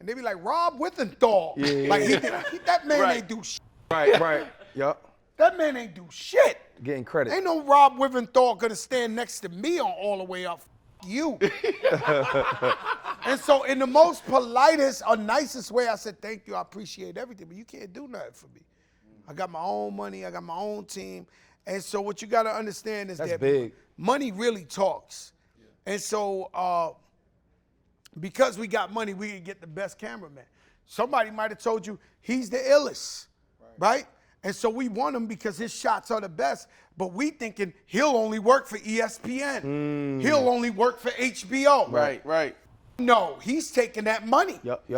and they be like, Rob Withenthal. Like that man ain't do shit. Right. Yep. That man ain't do shit. Getting credit. Ain't no Rob Wiventhal gonna stand next to me on all the way up. You. And so in the most politest or nicest way, I said, thank you, I appreciate everything, but you can't do nothing for me. I got my own money, I got my own team. And so what you gotta understand is that big. money really talks. And so because we got money, we can get the best cameraman. Somebody might have told you he's the illest, right? And so we want him because his shots are the best, but we thinking he'll only work for ESPN. He'll only work for HBO. Right. No, he's taking that money. Yep.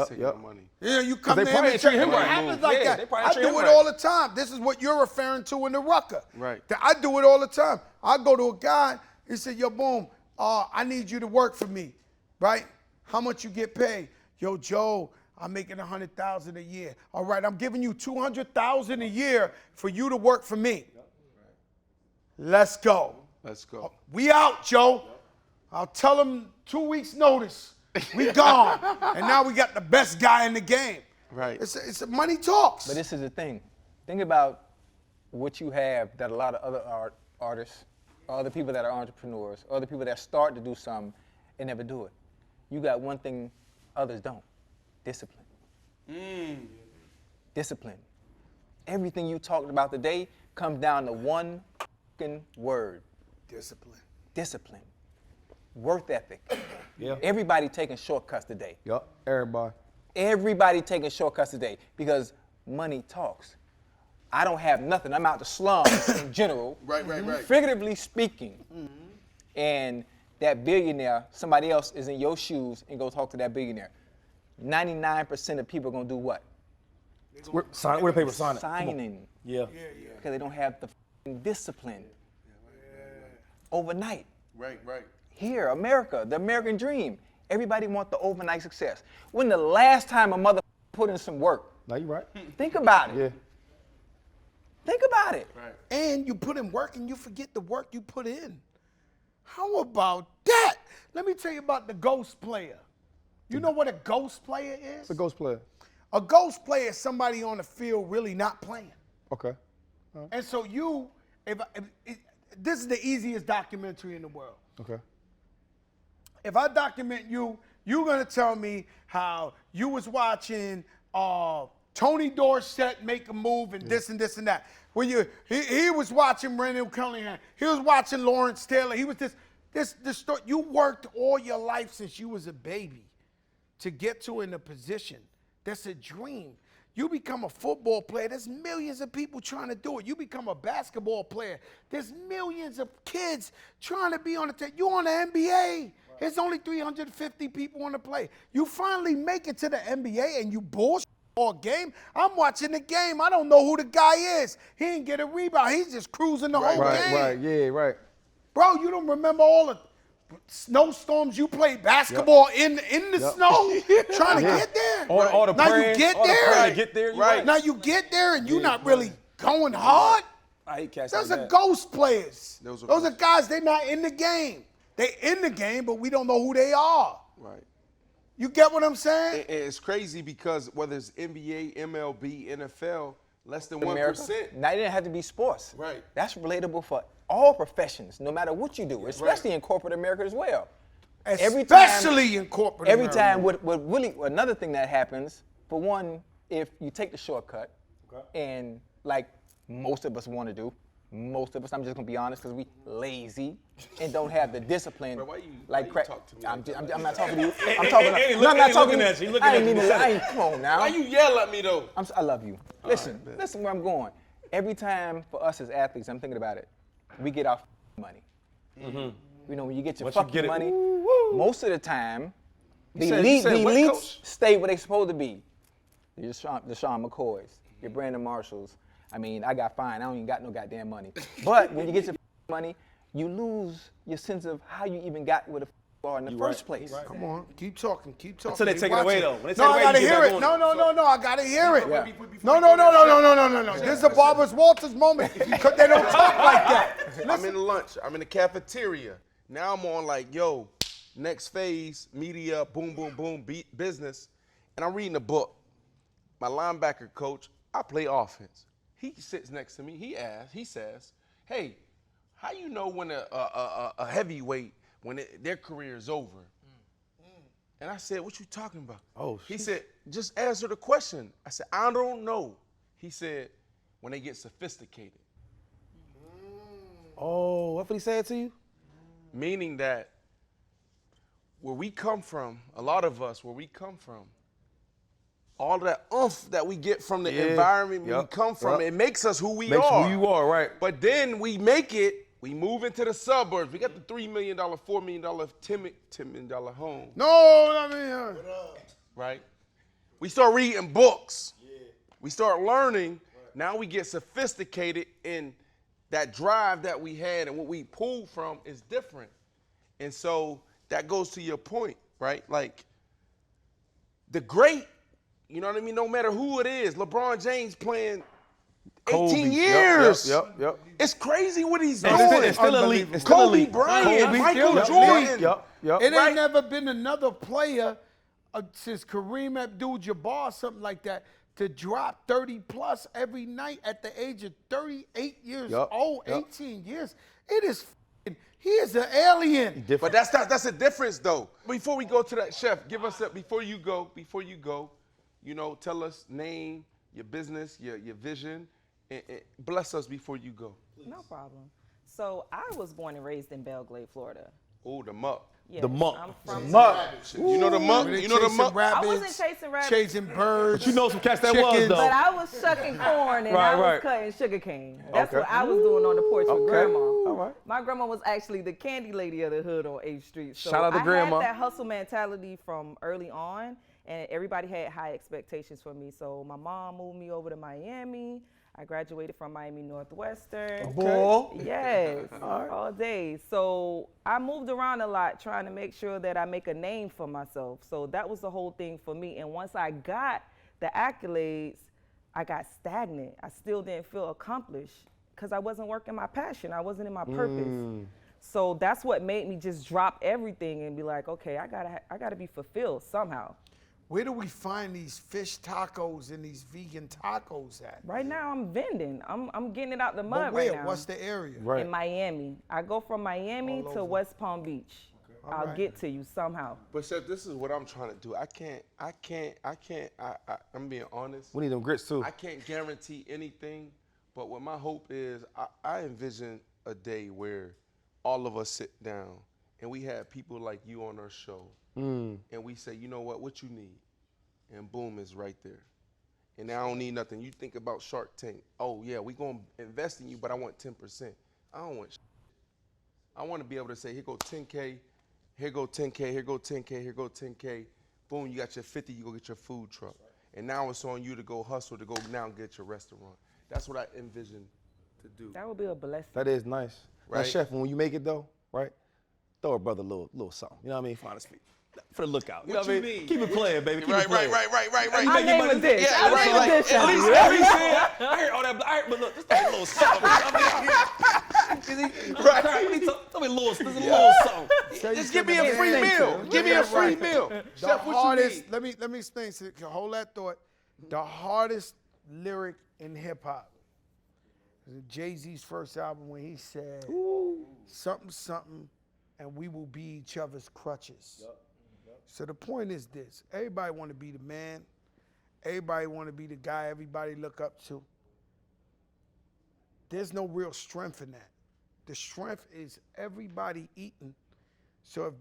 Money. Yeah, you come they to him probably and check. treat him It right. happens like Yeah, they that. probably I treat do him it right. all the time. This is what you're referring to in the Rucker. Right. That I do it all the time. I go to a guy, he said, yo, boom, I need you to work for me, right? How much you get paid? Yo, Joe, I'm making $100,000 a year. All right, I'm giving you $200,000 a year for you to work for me. Let's go. Let's go. We out, Joe. I'll tell him 2 weeks notice. We gone. And now we got the best guy in the game. Right. It's money talks. But this is the thing. Think about what you have that a lot of other artists, or other people that are entrepreneurs, or other people that start to do something and never do it. You got one thing others don't. Discipline. Discipline. Everything you talked about today comes down to one fucking word. Discipline. Discipline. Work ethic. Yeah. Everybody taking shortcuts today. Yup. Everybody. Everybody taking shortcuts today because money talks. I don't have nothing. I'm out the slums in general. Right. Figuratively speaking. And that billionaire, somebody else is in your shoes and go talk to that billionaire. 99% of people are gonna do what? Where the paper sign it? Signing. Yeah. Because they don't have the f***ing discipline. Overnight. Right. Here, America, the American dream. Everybody wants the overnight success. When the last time a mother put in some work? No, you right. Think about it. Yeah. Think about it. Right. And you put in work and you forget the work you put in. How about that? Let me tell you about the ghost player. You know what a ghost player is? It's a ghost player. A ghost player is somebody on the field really not playing. Okay. And so this is the easiest documentary in the world. Okay. If I document you, you're gonna tell me how you was watching Tony Dorsett make a move and this and this and that. When he was watching Brendan Cunningham, he was watching Lawrence Taylor. He was this story. You worked all your life since you was a baby to get to in a position. That's a dream. You become a football player, there's millions of people trying to do it. You become a basketball player, there's millions of kids trying to be on the team. You on the NBA, there's only 350 people on the play. You finally make it to the NBA and you bullshit all game. I'm watching the game, I don't know who the guy is. He didn't get a rebound, he's just cruising the whole game. Right, yeah, right. Bro, you don't remember all the snowstorms you played basketball in the snow trying to get there. All the now praying, you get all the there. praying to get there. Right. Now you get there and you're not really going hard. I hate cats Those like are that. ghost players. Those are Those are guys, they're not in the game. They in the game, but we don't know who they are. Right. You get what I'm saying? It's crazy because whether it's NBA, MLB, NFL, less than 1%. America, now it didn't have to be sports. Right. That's relatable for all professions, no matter what you do, especially in corporate America as well. Especially in corporate Every America. time, what really, another thing that happens, for one, if you take the shortcut, and like most of us want to do, most of us, I'm just gonna be honest, because we lazy and don't have the discipline. Bro, why you talk to me I'm like that? I'm not talking to you. I'm talking. Hey, No, I'm not talking looking to at you. you. Looking I at ain't you. mean to. I ain't. Come on now. Why you yell at me though? I love you. Listen where I'm going. Every time for us as athletes, I'm thinking about it, we get our money. You know, when you get your Once you fucking get it, money, most of the time, the said- you said what, elites coach? stay where they supposed to be. Your LeSean McCoys, your Brandon Marshalls. I mean, I got fined. I don't even got no goddamn money. But when you get your money, you lose your sense of how you even got where the are in the first place. Right. Come on, keep talking. Until they take it watch away, though. When they take No, it away, I gotta you get hear back it. on No, I gotta hear it. Yeah. No. This is a Barbara Walters moment because they don't talk like that. I'm in lunch. I'm in the cafeteria. Now I'm on like, yo, next phase, media, boom, boom, boom, business. And I'm reading a book. My linebacker coach, I play offense. He sits next to me. He says, "Hey, how you know when a heavyweight when their career is over?" And I said, "What you talking about?" Oh, he said, "Just answer the question." I said, "I don't know." He said, "When they get sophisticated." Oh, that's what he said to you? Meaning that where we come from, a lot of us, where we come from, all of that oomph that we get from the environment we come from, it makes us who we are. Who you are, right. But then we make it, we move into the suburbs. We got the $3 million, $4 million, $10 million home. No, not me. Right? We start reading books. We start learning. Now we get sophisticated, and that drive that we had and what we pulled from is different. And so that goes to your point, right? Like the great, you know what I mean? No matter who it is, LeBron James playing 18 years. Yep. It's crazy what he's It's doing. still elite. It's still Kobe elite. Bryant, Kobe, Michael yep, Jordan. Yep. It ain't never been another player since Kareem Abdul-Jabbar, something like that, to drop 30 plus every night at the age of 38 years old, 18 years. It is, he is an alien. But that's a difference though. Before we go to that, Chef, give us before you go, you know, tell us name, your business, your vision, and bless us before you go. No problem. So I was born and raised in Belgrade, Florida. Oh, the muck. Yes, The muck. I'm from You know the muck? You know the muck? I wasn't chasing rabbits. Chasing birds. But you know some cats that chickens. was, though. But I was shucking corn and I was cutting sugar cane. That's what I was doing on the porch with Grandma. All right. My grandma was actually the candy lady of the hood on 8th Street. So Shout out to Grandma. I had that hustle mentality from early on, and everybody had high expectations for me. So my mom moved me over to Miami. I graduated from Miami Northwestern. Boy. Yes, all day. So I moved around a lot trying to make sure that I make a name for myself. So that was the whole thing for me. And once I got the accolades, I got stagnant. I still didn't feel accomplished because I wasn't working my passion. I wasn't in my purpose. So that's what made me just drop everything and be like, okay, I gotta be fulfilled somehow. Where do we find these fish tacos and these vegan tacos at? Right now I'm vending. I'm getting it out the But mud where? right now. What's the area? Right. In Miami. I go from Miami to West Palm Beach. I'll get to you somehow. But Chef, this is what I'm trying to do. I'm being honest. We need them grits, too. I can't guarantee anything, but what my hope is, I envision a day where all of us sit down and we have people like you on our show, and we say, you know what you need? And boom, it's right there. And I don't need nothing. You think about Shark Tank. Oh yeah, we gonna invest in you, but I want 10%. I don't want. I want to be able to say, here go 10K, here go 10K, here go 10K, here go 10K. Boom, you got your 50. You go get your food truck, and now it's on you to go hustle to go now get your restaurant. That's what I envision to do. That would be a blessing. That is nice. Now, Right. Chef, when you make it, though, right, throw a brother a little something. You know what I mean? For honest speak. For the lookout. You know what I mean? Keep it playing, baby. Keep it playing. Right. I name a dish. Yeah, I name a dish. At least I heard all that. I heard, but look, just a little something. Tell me a little something. Just give me a free meal. Give me a free meal. The Chef, what hardest, you need? let me explain, so you can hold that thought. The hardest lyric in hip hop is Jay-Z's first album when he said, something, and we will be each other's crutches. So the point is this, everybody want to be the man. Everybody want to be the guy everybody look up to. There's no real strength in that. The strength is everybody eating. So if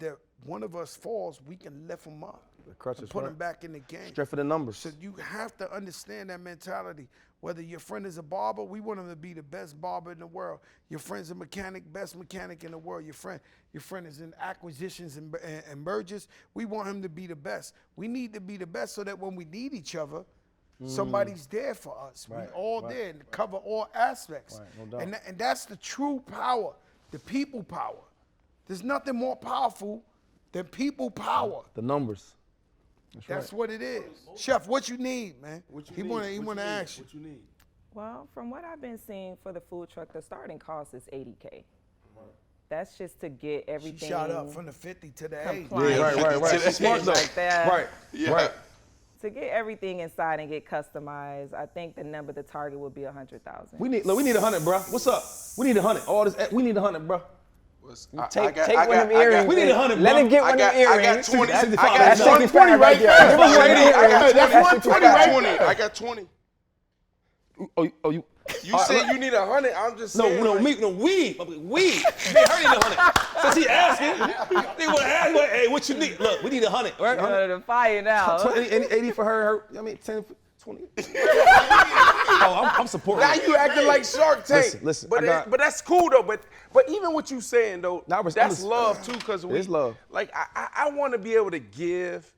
one of us falls, we can lift them up and put them back in the game. Strength for the numbers. So you have to understand that mentality. Whether your friend is a barber, we want him to be the best barber in the world. Your friend's a mechanic, best mechanic in the world. Your friend is in acquisitions and mergers. We want him to be the best. We need to be the best so that when we need each other, somebody's there for us. We all there and cover all aspects. Right, no doubt. And that's the true power, the people power. There's nothing more powerful than people power. The numbers. That's what it is. Chef, what you need, man? He want to ask you. What you need? Well, from what I've been seeing for the food truck, the starting cost is $80K. That's just to get everything. She shot up from the 50 to the 80. compliant. Right. She's smart though. Like that. Right. to get everything inside and get customized, I think the target would be 100,000. We need 100, bro. What's up? We need 100. All this, we need 100, bro. Take one of them earrings. We need 100, bro. Let him get one of them earrings. I got 20. That's 120 right there. I got 20. Oh, you. You said you need 100. I'm just saying. We. They heard you need 100. Since he asking, they want to ask, hey, what you need? Look, we need 100, right? The fire now. 80 for her. I mean, 10, 20. I'm supporting. Now you acting like Shark Tank. Listen. But that's cool though. But even what you saying though, that's love too. Because it's love. Like I want to be able to give.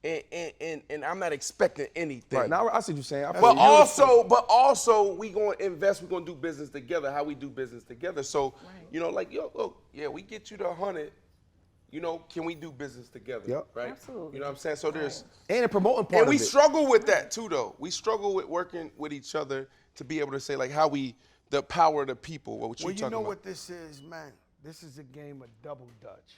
And I'm not expecting anything. Right, now I see what you're saying. But also, we gonna invest. We gonna do business together. How we do business together. So, like look, we get you the 100. Can we do business together? Yep. Right. Absolutely. You know what I'm saying? So there's and the promoting part. And we struggle with that too, though. We struggle with working with each other to be able to say like how the power of the people. What you talking about? What this is, man? This is a game of double dutch.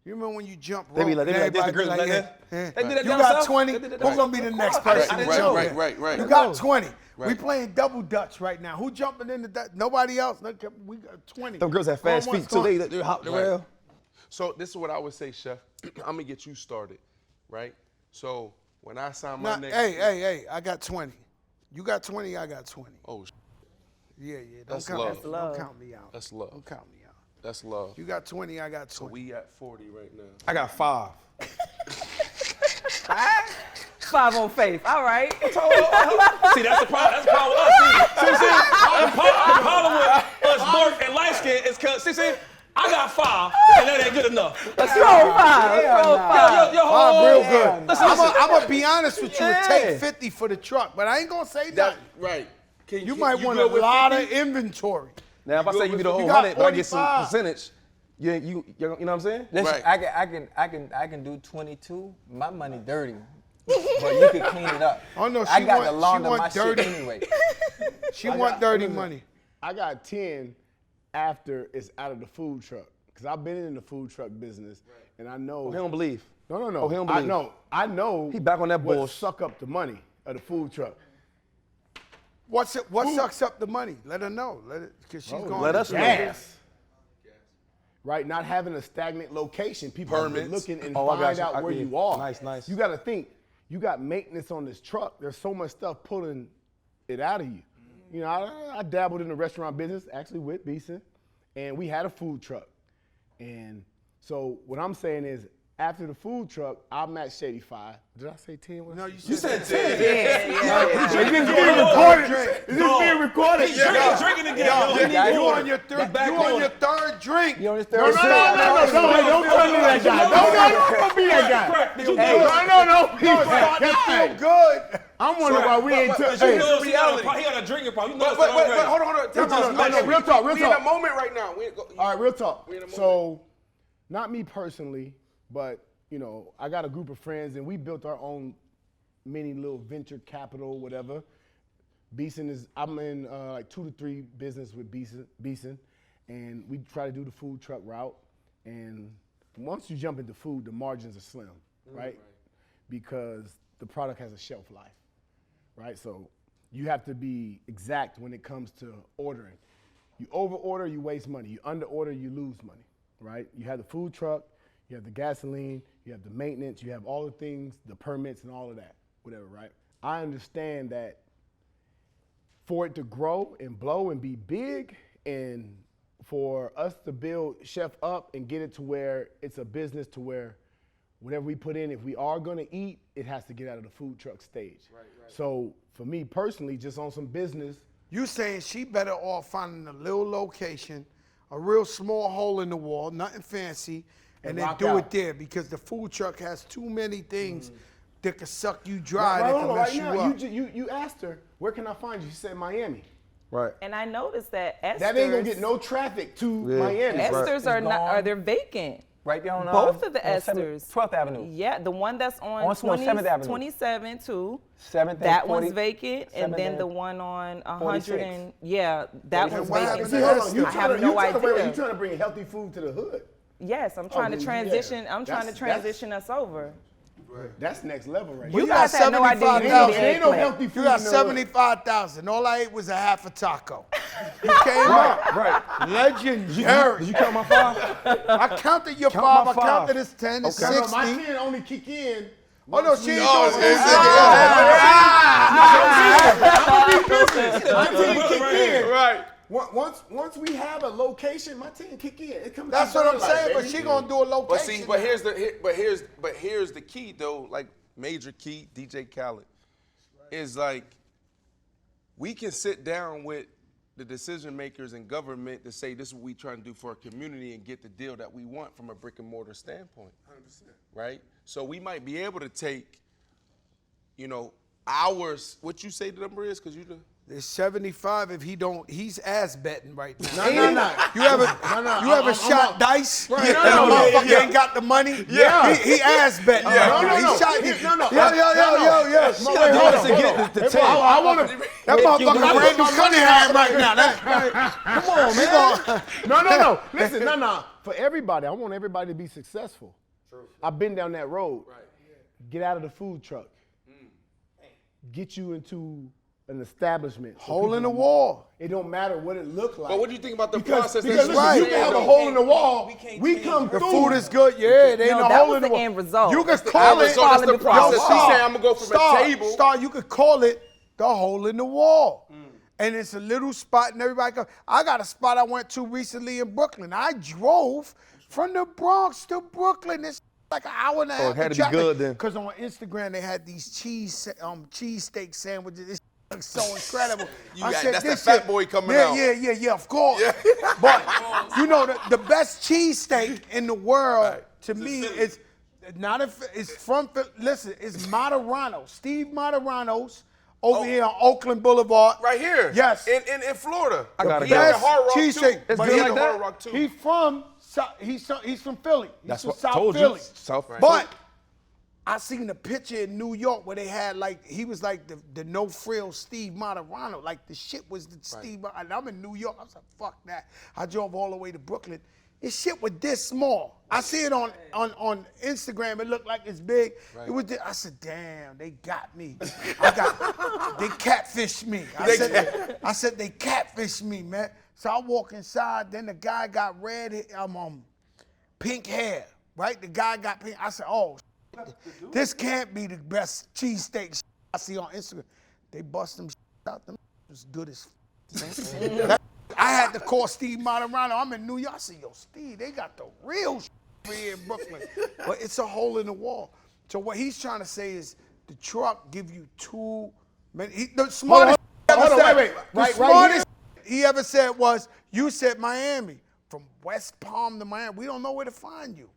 You remember when you jump rope? They be like this, the girls like that. They do that you down got south? 20. Who's gonna be the next person to jump? Right. You got 20. Right. We playing double dutch right now. Who jumping into that? Nobody else. We got 20. Them girls have fast feet too. They hop the rail. So this is what I would say, Chef. I'm gonna get you started, right? So when I sign my next, hey, I got 20. You got 20. I got 20. Oh, yeah. That's Don't love. count me out. That's love. Don't count me out. That's love. You got 20. I got 20. So we at 40 right now. I got 5. 5 on faith. All right. See, that's the problem. That's the problem with us. See what I'm saying? The problem with us dark and light skin is because, see, I got 5, and that ain't good enough. Let's roll 5. Real good. I'm going to be honest with you and take 50 for the truck, but I ain't going to say that. Right. You might want a lot of inventory. Now, if I say you the whole 100, but I get some percentage, you know what I'm saying? Listen, I can do 22. My money dirty, but you can clean it up. Oh no, I got to launder my shit anyway. She want dirty money. I got 10 after it's out of the food truck, because I've been in the food truck business, and I know. He don't believe. No. Oh, he don't believe. I know. He back on that what bullshit. Suck up the money of the food truck. What sucks up the money? Let her know. Because she's going. Let us know. Gas. Right, not having a stagnant location. People are looking and find out where you are. Nice. You got to think. You got maintenance on this truck. There's so much stuff pulling it out of you. I dabbled in the restaurant business, actually with Beeson, and we had a food truck. And so what I'm saying is, after the food truck, I'll match 85. Did I say 10? No, you said 10. Yeah. It's being recorded. It's just being recorded. He's drinking again. You on your third drink. You on your third drink? No, don't call me that guy. Don't be that guy. That feel good. I'm wondering why we ain't took. He got a drinking problem. You know But hold on. Real talk. We in a moment right now. All right, real talk. So, not me personally, but I got a group of friends, and we built our own mini little venture capital, whatever. I'm in like 2 to 3 business with Beeson, and we try to do the food truck route. And once you jump into food, the margins are slim, right? Because the product has a shelf life, right? So you have to be exact when it comes to ordering. You over order, you waste money. You under order, you lose money, right? You have the food truck, you have the gasoline, you have the maintenance, you have all the things, the permits and all of that, whatever, right? I understand that for it to grow and blow and be big, and for us to build Chef up and get it to where it's a business to where whatever we put in, if we are gonna eat, it has to get out of the food truck stage. Right. So for me personally, just on some business. You saying she better off finding a little location, a real small hole in the wall, nothing fancy, and then do it there, because the food truck has too many things that can suck you dry, that can mess you up. You asked her, where can I find you? She said Miami. Right. And I noticed that Esther's. That ain't gonna get no traffic to Miami. Esther's they're vacant. Right there on both of the Esther's. 12th Avenue. Yeah, the one that's on 7th Avenue. 27 too. 7th. That one's vacant, and then the one on 100 and that one's vacant. See, hold on. I have no idea. You trying to bring healthy food to the hood? Yes, I'm trying to transition. I'm trying to transition us over. That's next level right You there. guys had no idea you needed 75,000. Ain't no eggplant. healthy food You got in the hood. 75,000. All I ate was a half a taco. You came up. Right. Legendary. Did you count my 5? I counted your Count 5. my I 5. counted his 10, his No, 60. my 10 only kick in. Oh, no, she ain't Oh, doing it's- I'm gonna be business. My 10 kick in. Right. Once we have a location, my 10 kick in. It comes. That's what I'm saying, but she gonna do a location. But see, but here's the key though. Like major key, DJ Khaled, is like we can sit down with the decision makers in government to say this is what we trying to do for our community and get the deal that we want from a brick and mortar standpoint. 100%. Right. So we might be able to take, hours. What you say the number is? Cause you do. It's 75 if he don't. He's ass betting right now. No. You ever shot dice? Right. And No, the motherfucker yeah. ain't got the money? Yeah. He ass betting. Yeah. right now. No. He shot. Yo. Wait, hold on. The tape. I want to. That motherfucker Randall Cunningham right now. Come on, man. No. Listen, no. For everybody, I want everybody to be successful. True. I've been down that road. Right. Get out of the food truck. Get you into an establishment. Hole in the wall. It don't matter what it look like. But what do you think about the Because process? listen, you can have a hole in the wall. We come The through. food is good. Yeah, it ain't No, a that hole was in the the wall. end result. You can That's the call end it. result. That's the process. She's saying I'm gonna go from a table. Star, you could call it the hole in the wall. And it's a little spot and everybody goes. I got a spot I went to recently in Brooklyn. I drove from the Bronx to Brooklyn. It's like an hour and a half. it had to be good then. Because on Instagram they had these cheesesteak sandwiches. This looks so incredible. That's that fat boy coming out. Yeah, of course. But the best cheesesteak in the world to me is not it's from listen, it's Moderano. Steve Moderano's over here on Oakland Boulevard. Right here. Yes. In Florida. I gotta He had go. the Hard Rock Cheesesteak. too. But He he had the like Hard that? Rock too. He's from Philly. That's He's what from I South told Philly. you. South. But I seen a picture in New York where they had he was like the no frill Steve Moderano. Like the shit was the Steve. And I'm in New York. I was like, fuck that. I drove all the way to Brooklyn. This shit was this small. I see it on Instagram. It looked like it's big. Right. It was. I said, damn, they got me. They catfished me. I said they catfished me, man. So I walk inside. Then the guy got pink hair. Right? The guy got pink. I said, oh. This can't be the best cheesesteak I see on Instagram. They bust them out. Them as good as I had to call Steve Moderano. I'm in New York. I said, yo, Steve, they got the real here in Brooklyn. But it's a hole in the wall. So what he's trying to say is the truck give you too many. The smartest he ever said was, you said Miami. From West Palm to Miami, we don't know where to find you.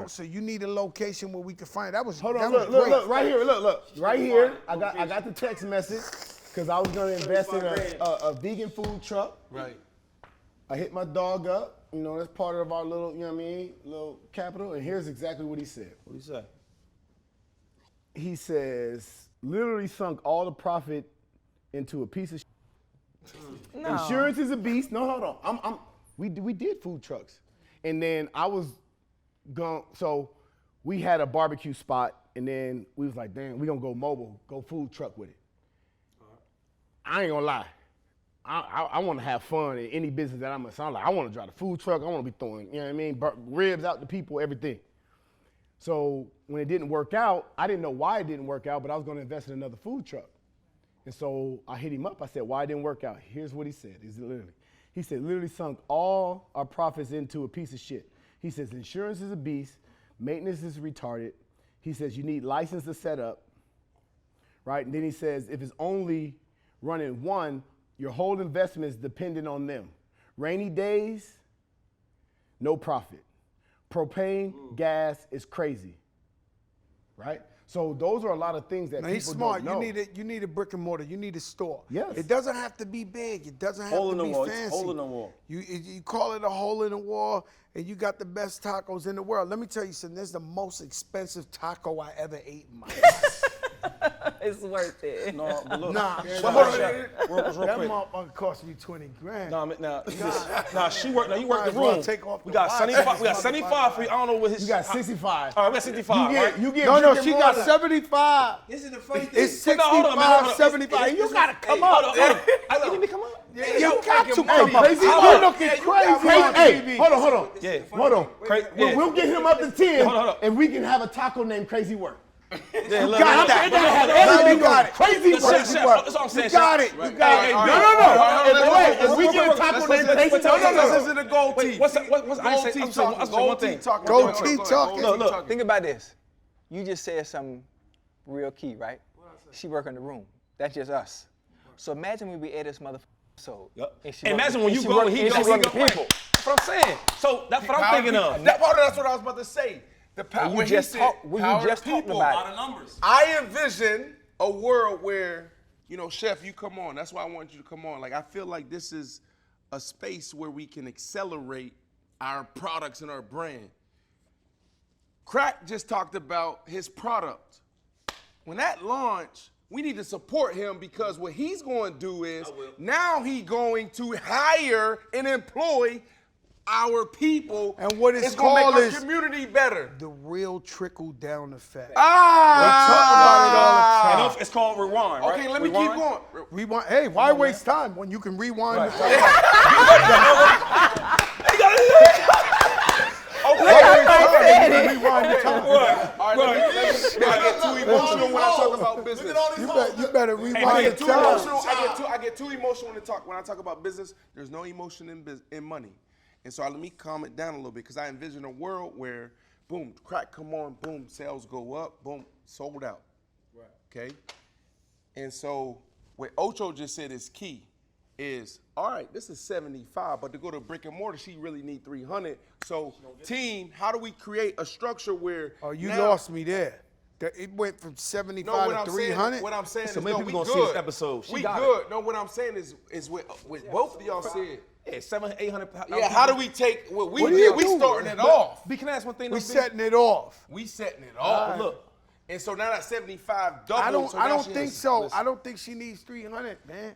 So you need a location where we can find it. That was Hold on, that was look, great. right here, look. Right here, I got the text message because I was gonna invest in a vegan food truck. Right. I hit my dog up. That's part of our little, little capital. And here's exactly what he said. What he say? He says, literally sunk all the profit into a piece of shit. No. Insurance is a beast. No, hold on. We did food trucks. And then I was so we had a barbecue spot, and then we was like, damn, we gonna go mobile, go food truck with it. I ain't gonna lie. I want to have fun in any business that I'm in. So I'm like, I want to drive the food truck. I want to be throwing, ribs out to people, everything. So when it didn't work out, I didn't know why it didn't work out, but I was going to invest in another food truck. And so I hit him up. I said, why it didn't work out? Here's what he said. He said, literally sunk all our profits into a piece of shit. He says, insurance is a beast. Maintenance is retarded. He says, you need license to set up, right? And then he says, if it's only running one, your whole investment is dependent on them. Rainy days, no profit. Propane, gas is crazy, right? So those are a lot of things that people he's smart. don't know. You need a brick and mortar. You need a store. Yes. It doesn't have to be big. It doesn't have Hole in to the be wall. fancy. Hole in the wall. You call it a hole in the wall, and you got the best tacos in the world. Let me tell you something. This is the most expensive taco I ever ate in my life. It's worth it. No, but look. Nah, But hold on, Chef. Real that quick. motherfucker cost me 20 grand. Nah, she worked. Now you work Might the as well room. take off We the got watch. 75. We got 75 for you. I don't know what his. You got 65. All right, we got 65. right? You get No, drinking she more got than- 75. This is the funny thing. It's 65, No, hold on, man, hold on. 75. You gotta come Hold up. on, hold on. You need me to come up? You got to Hey, come up. crazy. You looking crazy Crazy. on Hey, TV. hold on. Yeah. Hold on. Yeah. We'll get him up to 10, Hold on. and we can have a taco named Crazy Work. Yeah, look, God, look, I'm look, gonna have look, everything you got on it. Crazy look, Work. Chef, that's all I'm saying. You got Chef. it. You got it. No. If we get a taco named Crazy, This is the gold Wait, teeth. what's I say? I'm saying one thing. Gold teeth talking. Look. Think about this. You just said something real key, right? She work in the room. That's just us. So imagine when we add this motherfucker episode. Yep. and she Imagine work- when and you she go work- and he and goes, she he work goes. with people. That's what I'm saying. So that's what I'm thinking of. That's what I was about to say. The power. You just talked about it. Numbers. I envision a world where, Chef, you come on. That's why I want you to come on. Like, I feel like this is a space where we can accelerate our products and our brand. Crack just talked about his product. When that launch, we need to support him because what he's going to do is now he's going to hire and employ our people, And what it's it's going to called make is our community better. the real trickle-down effect. Ah! We talk about it all the time. It's called rewind, right? Okay, let me Rewind. keep going. Rewind. Hey, why waste time when you can rewind? Right. the time? Rewind the time. All right, I get too emotional when I talk about business. You better I rewind the get too time. emotional. I get too emotional when I talk about business. There's no emotion in money, and so let me calm it down a little bit because I envision a world where, boom, crack come on, boom, sales go up, boom, sold out. Right. Okay. And so what Ocho just said is key. Is all right. This is 75, but to go to brick and mortar, she really need 300. So, team, how do we create a structure where? Oh, you now- lost me there. It went from 75 to 300. What I'm saying So is, many no, people we gonna good. see this episode. She We got good. No, what I'm saying is with both of y'all said. Yeah, 700-800 pounds. Yeah, how do we take what we What do did? you We do? starting it off. B, can I ask one thing? We though, B? setting it off. We setting it off. Look. And so now that 75 doubled. I now don't she think has- so. I don't think she needs 300, man.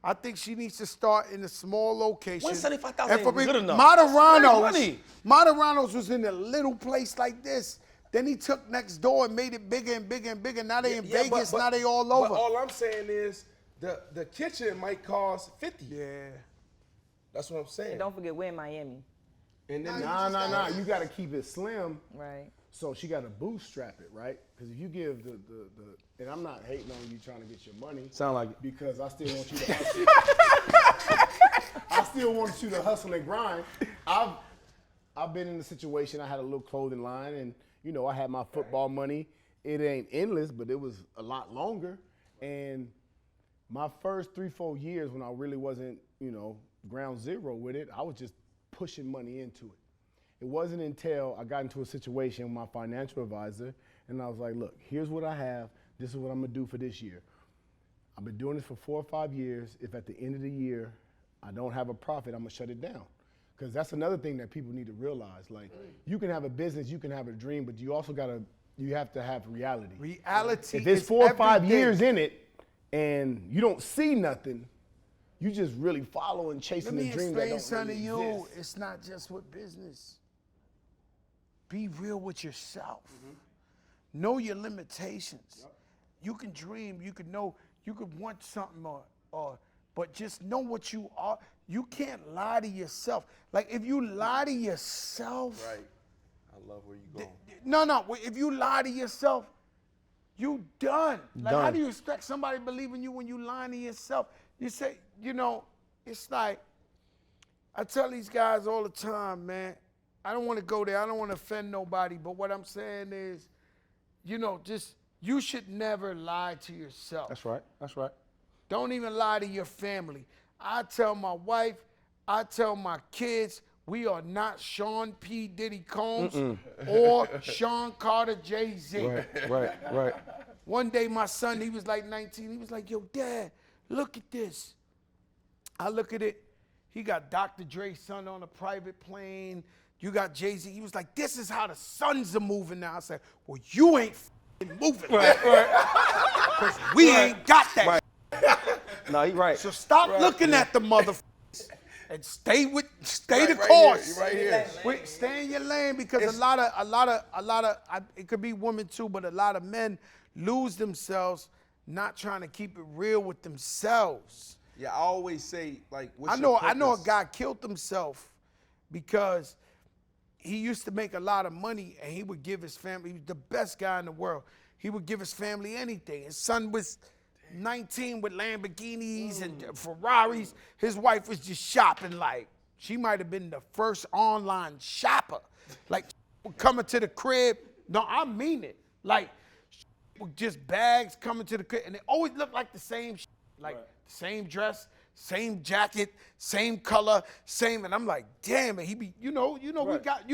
I think she needs to start in a small location. 175,000 And for ain't good enough. Moderanos, Money. Moderanos was in a little place like this. Then he took next door and made it bigger and bigger and bigger. Now they in Yeah, Vegas. but- Now they all over. But all I'm saying is the kitchen might cost 50. Yeah. That's what I'm saying. Don't forget we're in Miami. And then Nah. You got to keep it slim. Right. So she got to bootstrap it, right? Because if you give the and I'm not hating on you trying to get your money. Sound like it. Because I still want you to hustle. I still want you to hustle and grind. I've been in a situation. I had a little clothing line, and I had my football money. It ain't endless, but it was a lot longer. And my first 3-4 years, when I really wasn't, ground zero with it, I was just pushing money into it. It wasn't until I got into a situation with my financial advisor, and I was like, look, here's what I have. This is what I'm gonna do for this year. I've been doing this for 4 or 5 years. If at the end of the year I don't have a profit, I'm gonna shut it down. Because that's another thing that people need to realize. Like, you can have a business, you can have a dream, but you also you have to have reality. Reality. If there's is 4 or 5 everything. years in it and you don't see nothing, you just really following, chasing Let me the dream that explain don't something really to you. exist. It's not just with business. Be real with yourself. Know your limitations. You can dream, you can know, you could want something but just know what you are. You can't lie to yourself. Like, if you lie to yourself. Right. I love where you going. No. If you lie to yourself, you done. Like, how Done. do you expect somebody to believe in you when you lying to yourself? You say, it's like, I tell these guys all the time, man, I don't want to go there. I don't want to offend nobody. But what I'm saying is, you should never lie to yourself. That's right. That's right. Don't even lie to your family. I tell my wife, I tell my kids, we are not Sean P. Diddy Combs or Sean Carter Jay-Z. Right. One day my son, he was like 19, he was like, yo, Dad, look at this. I look at it. He got Dr. Dre's son on a private plane. You got Jay-Z. He was like, this is how the sons are moving now. I said, well, you ain't moving. Right. Because we ain't got that. No, he right. So stop looking at the motherfuckers and stay the Right course. here, right here. Stay in your lane because a lot of it could be women too, but a lot of men lose themselves not trying to keep it real with themselves. Yeah, I always say, like, what's I know a purpose? guy killed himself because he used to make a lot of money and he would give his family, he was the best guy in the world. He would give his family anything. His son was 19 with Lamborghinis and Ferraris. His wife was just shopping like, she might have been the first online shopper. Like, coming to the crib. No, I mean it. Like, with just bags coming to the crib. And they always look like the same shit. Like, the same dress, same jacket, same color, same. And I'm like, damn it. He be, we got,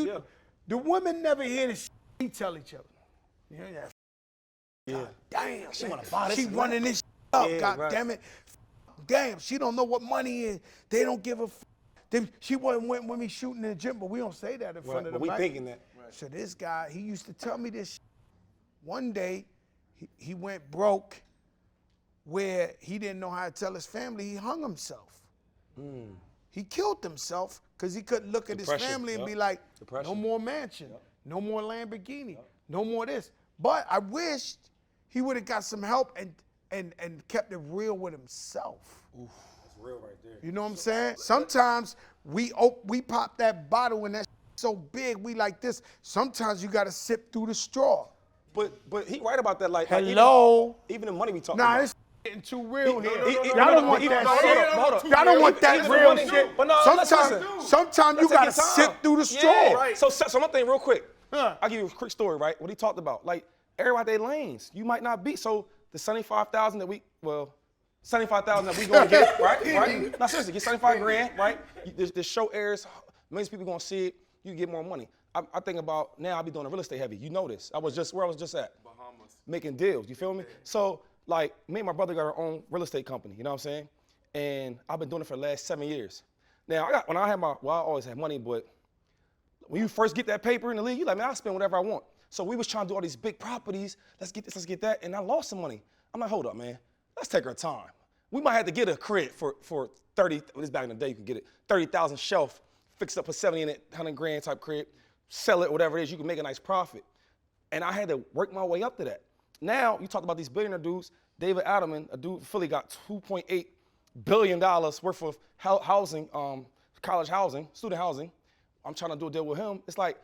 the women never hear the shit we tell each other. You hear that? God damn, she wanna buy this. She running this up. God damn it. Damn, she don't know what money is. They don't give a. She wasn't went with me shooting in the gym, but we don't say that in front of the But we mic. thinking that. So this guy, he used to tell me this. One day, he went broke, where he didn't know how to tell his family. He hung himself. He killed himself because he couldn't look at his family and be like, no more mansion, no more Lamborghini, no more this. But I wished he would have got some help and kept it real with himself. Oof, that's real right there. You know what I'm saying? Sometimes we pop that bottle and that's so big, we like this. Sometimes you gotta sip through the straw. But he right about that. Like, hello. Even the money we talking Nah, about. it's getting too real here. Y'all don't want that shit. Y'all don't want that real shit. But no, sometimes you gotta sip through the straw. Yeah. Right. So one thing real quick. I'll give you a quick story, right? What he talked about. Like, everybody their lanes. You might not be. So the 75,000 that we gonna get, right? Now seriously, get 75 grand, right? This show airs, millions of people gonna see it, you get more money. I think about now I be doing a real estate heavy. You know this. Where I was just at. Bahamas. Making deals, you feel me? So like me and my brother got our own real estate company, you know what I'm saying? And I've been doing it for the last 7 years. Now I always had money, but when you first get that paper in the league, you like, man, I'll spend whatever I want. So we was trying to do all these big properties. Let's get this, let's get that. And I lost some money. I'm like, hold up, man. Let's take our time. We might have to get a crib for 30, this back in the day, you can get it, 30,000 shelf, fix it up for 70 in it, 100 grand type crib, sell it, whatever it is, you can make a nice profit. And I had to work my way up to that. Now, you talk about these billionaire dudes, David Adelman, a dude in Philly got $2.8 billion worth of housing, college housing, student housing. I'm trying to do a deal with him. It's like,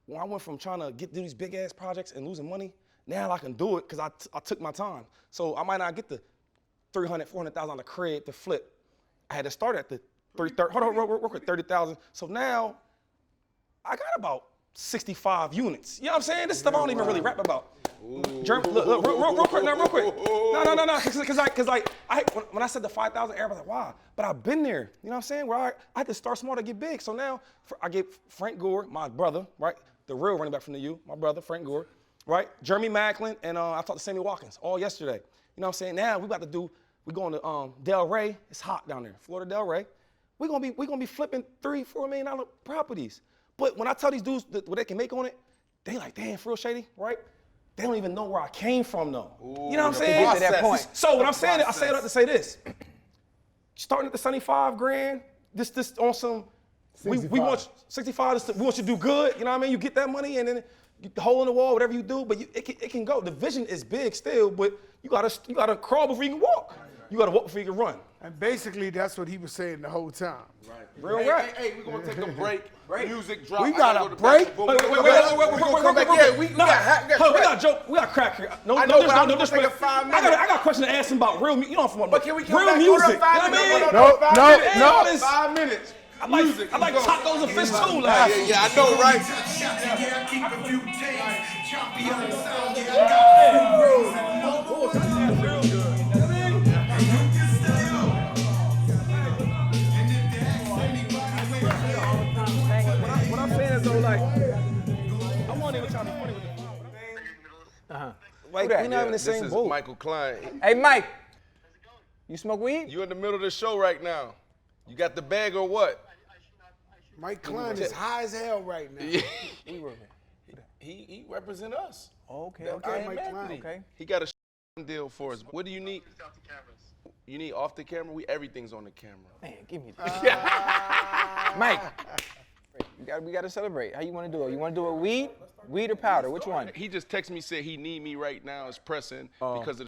when I went from trying to do these big ass projects and losing money, now I can do it because I took my time. So I might not get the $300,000, $400,000 crib to flip. I had to start at the 30,000. So now I got about 65 units. You know what I'm saying? This stuff I don't even really rap about. Look, real quick. No. Because when I said the 5,000, everybody's like, wow. But I've been there. You know what I'm saying? Where I had to start small to get big. So now I get Frank Gore, my brother, right? The real running back from the U, my brother, Frank Gore, right? Jeremy Macklin, and I talked to Sammy Watkins all yesterday. You know what I'm saying? Now we're going to Del Rey. It's hot down there, Florida Del Rey. We're gonna be flipping $3-4 million properties. But when I tell these dudes what they can make on it, they like, damn, for real shady, right? They don't even know where I came from though. You know what I'm saying? Get to that point. So when I'm saying it, I say it to say this. Starting at the 75 grand, this on some, we want 65, we want you to do good, you know what I mean? You get that money and then the hole in the wall, whatever you do, but it can go. The vision is big still, but you gotta crawl before you can walk. You gotta walk before you can run. And basically, that's what he was saying the whole time. Right. Real rap. Hey, we're gonna take a break. Music drop. We got a break? Wait, we got a joke. We got crack here. No, I got a question to ask him about real music. You know I'm from But can we come real back? music. You know what I mean? No. 5 minutes. I like tacos and fish too. Yeah, I know, right? What I'm saying is though, like, I wasn't even trying to be funny with the phone. Like, we're not in the same This boat. is Michael Klein. Hey, Mike. You smoke weed? You in the middle of the show right now. You got the bag or what? Mike Klein is high as hell right now. He represent us. Okay, Okay, Mike Klein. okay. He got a deal for us. What do you need? You need off the camera? Everything's on the camera. Man, give me that. Mike, we got to celebrate. How you want to do it? You want to do it weed or powder? Which one? He just texted me, said he need me right now. It's pressing because of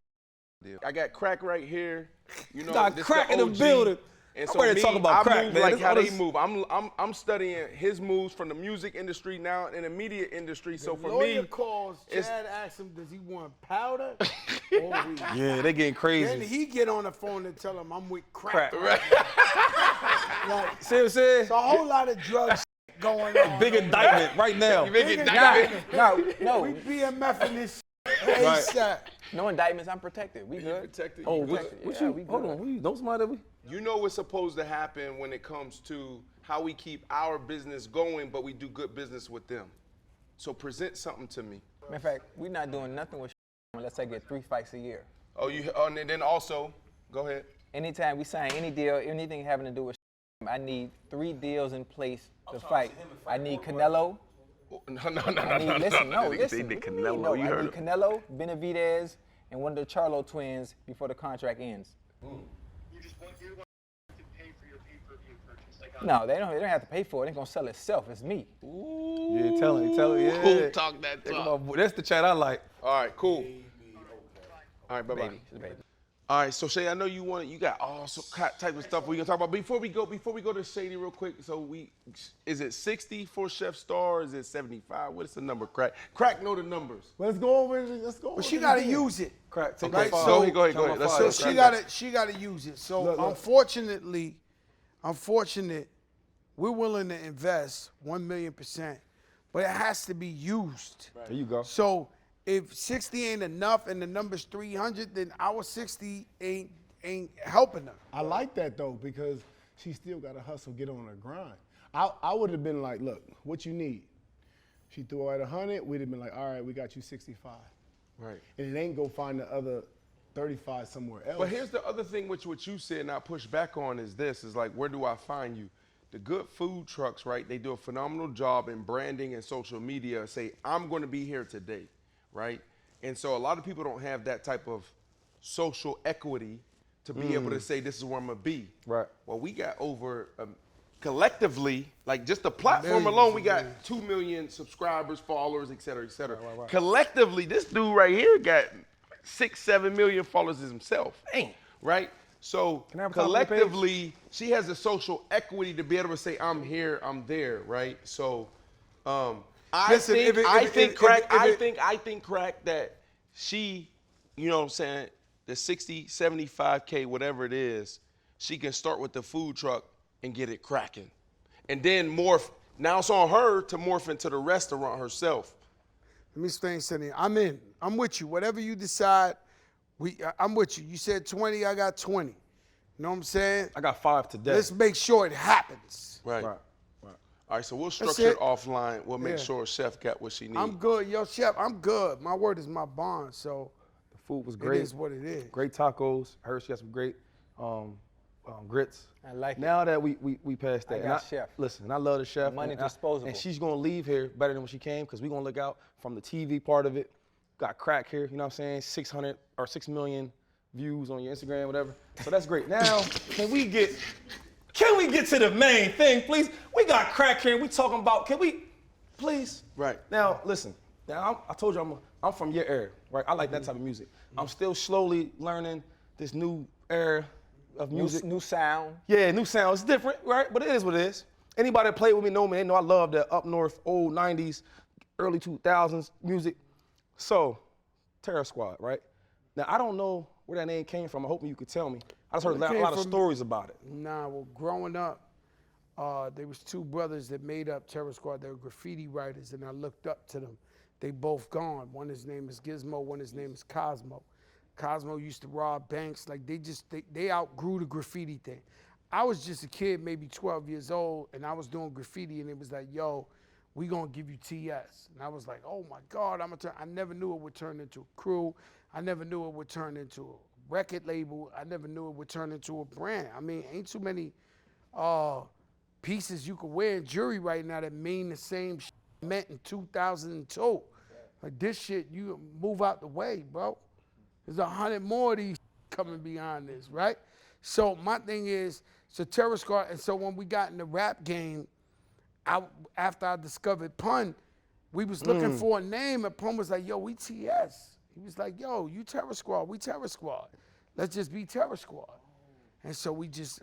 the deal. I got crack right here. You know, got crack in the building. And I'm so ready to talk about crack, move man. like That's how all they this- move. I'm studying his moves from the music industry now in the media industry. So for Lawyer me, calls, it's- Chad asks him, does he want powder or weed? Yeah, they getting Then crazy. he get on the phone and tell him, I'm with crack. Crack. Like, See what I'm saying? it's a whole lot of drugs going on. Big indictment right now. Big No. We BMFing this shit ASAP. No indictments. I'm protected. We good. protected. Oh, You what, good. what Yeah, you? we Hold good. on, who you know somebody that we? You know what's supposed to happen when it comes to how we keep our business going, but we do good business with them. So present something to me. Matter of fact, we're not doing nothing with unless I get 3 fights a year. Oh, and then also, go ahead. Anytime we sign any deal, anything having to do with I need 3 deals in place to fight. I need Canelo. No. I need, listen. They What did you mean? Canelo. No, You I heard need him. Canelo, Benavidez, and one of the Charlo twins before the contract ends. No, they don't have to pay for it. They're gonna sell itself. It's me. Yeah, tell him, yeah. Ooh, talk that Think talk. about- That's the chat I like. All right, cool. All right, bye-bye. Baby, she's a baby. All right, so Shay, I know you got all type of stuff we're gonna talk about. Before we go to Shady real quick, so is it 60 for Chef Starr? Is it 75? What is the number? Crack know the numbers. Let's go over it. Let's go. But she got to use it. Crack. Take Right, my so- file. go ahead. Take my Let's file. So she got to use it. So Look. unfortunately, we're willing to invest 1,000,000%, but it has to be used. There you go. So if 60 ain't enough and the number's 300, then our 60 ain't helping her. I like that though because she still got to hustle, get on her grind. I would have been like, look, what you need? She threw out 100. We'd have been like, all right, we got you 65. Right. And it ain't go find the other 35 somewhere else. But here's the other thing, which what you said and I push back on is this, is like, where do I find you? The good food trucks, right, they do a phenomenal job in branding and social media, say, I'm gonna be here today, right? And so a lot of people don't have that type of social equity to be able to say, this is where I'm gonna be. Right. Well, we got over, collectively, like just the platform alone, we got 2 million subscribers, followers, et cetera, et cetera. Right. Collectively, this dude right here got 6-7 million followers himself. Damn. Right? So Can I have a copy of the page? collectively, she has the social equity to be able to say, I'm here, I'm there, right? So I Listen, think crack that she, you know what I'm saying, the 60, 75K, whatever it is, she can start with the food truck and get it cracking. And then morph, now it's on her to morph into the restaurant herself. Let me explain something. I'm in. I'm with you. Whatever you decide, I'm with you. You said 20, I got 20. You know what I'm saying? I got 5 today. Let's make sure it happens. Right. Right. All right, so we'll That's structure it it. offline. We'll make Yeah. sure Chef got what she needs. I'm good. Yo, Chef, I'm good. My word is my bond, so The food was great. it is what it is. Great tacos. I heard she had some great grits. I like it. Now that we passed that. I and got Chef. Listen, and I love the chef. Money and disposable. And she's gonna leave here better than when she came because we're gonna look out from the TV part of it. Got crack here, you know what I'm saying? 600 or 6 million views on your Instagram, whatever. So that's great. Now, can we get to the main thing, please? We got crack here. We talking about, can we, please? Right. Now, listen. Now, I told you I'm from your era, right? I like that type of music. I'm still slowly learning this new era of music. New sound. Yeah, new sound. It's different, right? But it is what it is. Anybody that played with me know me. They know I love the up north, old 90s, early 2000s music. So, Terror Squad, right? Now, I don't know where that name came from. I'm hoping you could tell me. I just heard a lot of stories about it. Nah, well, growing up, there was 2 brothers that made up Terror Squad. They were graffiti writers, and I looked up to them. They both gone. One, his name is Gizmo. One, his name is Cosmo. Cosmo used to rob banks. Like, they outgrew the graffiti thing. I was just a kid, maybe 12 years old, and I was doing graffiti, and it was like, yo, we gonna give you TS. And I was like, oh my God, I never knew it would turn into a crew. I never knew it would turn into a record label. I never knew it would turn into a brand. I mean, ain't too many pieces you could wear in jewelry right now that mean the same shit meant in 2002. Like this shit, you move out the way, bro. There's 100 more of these coming behind this, right? So my thing is, so Terror Squad, and so when we got in the rap game, after I discovered Pun, we was looking for a name, and Pun was like, yo, we TS. He was like, yo, you Terror Squad, we Terror Squad. Let's just be Terror Squad. And so we just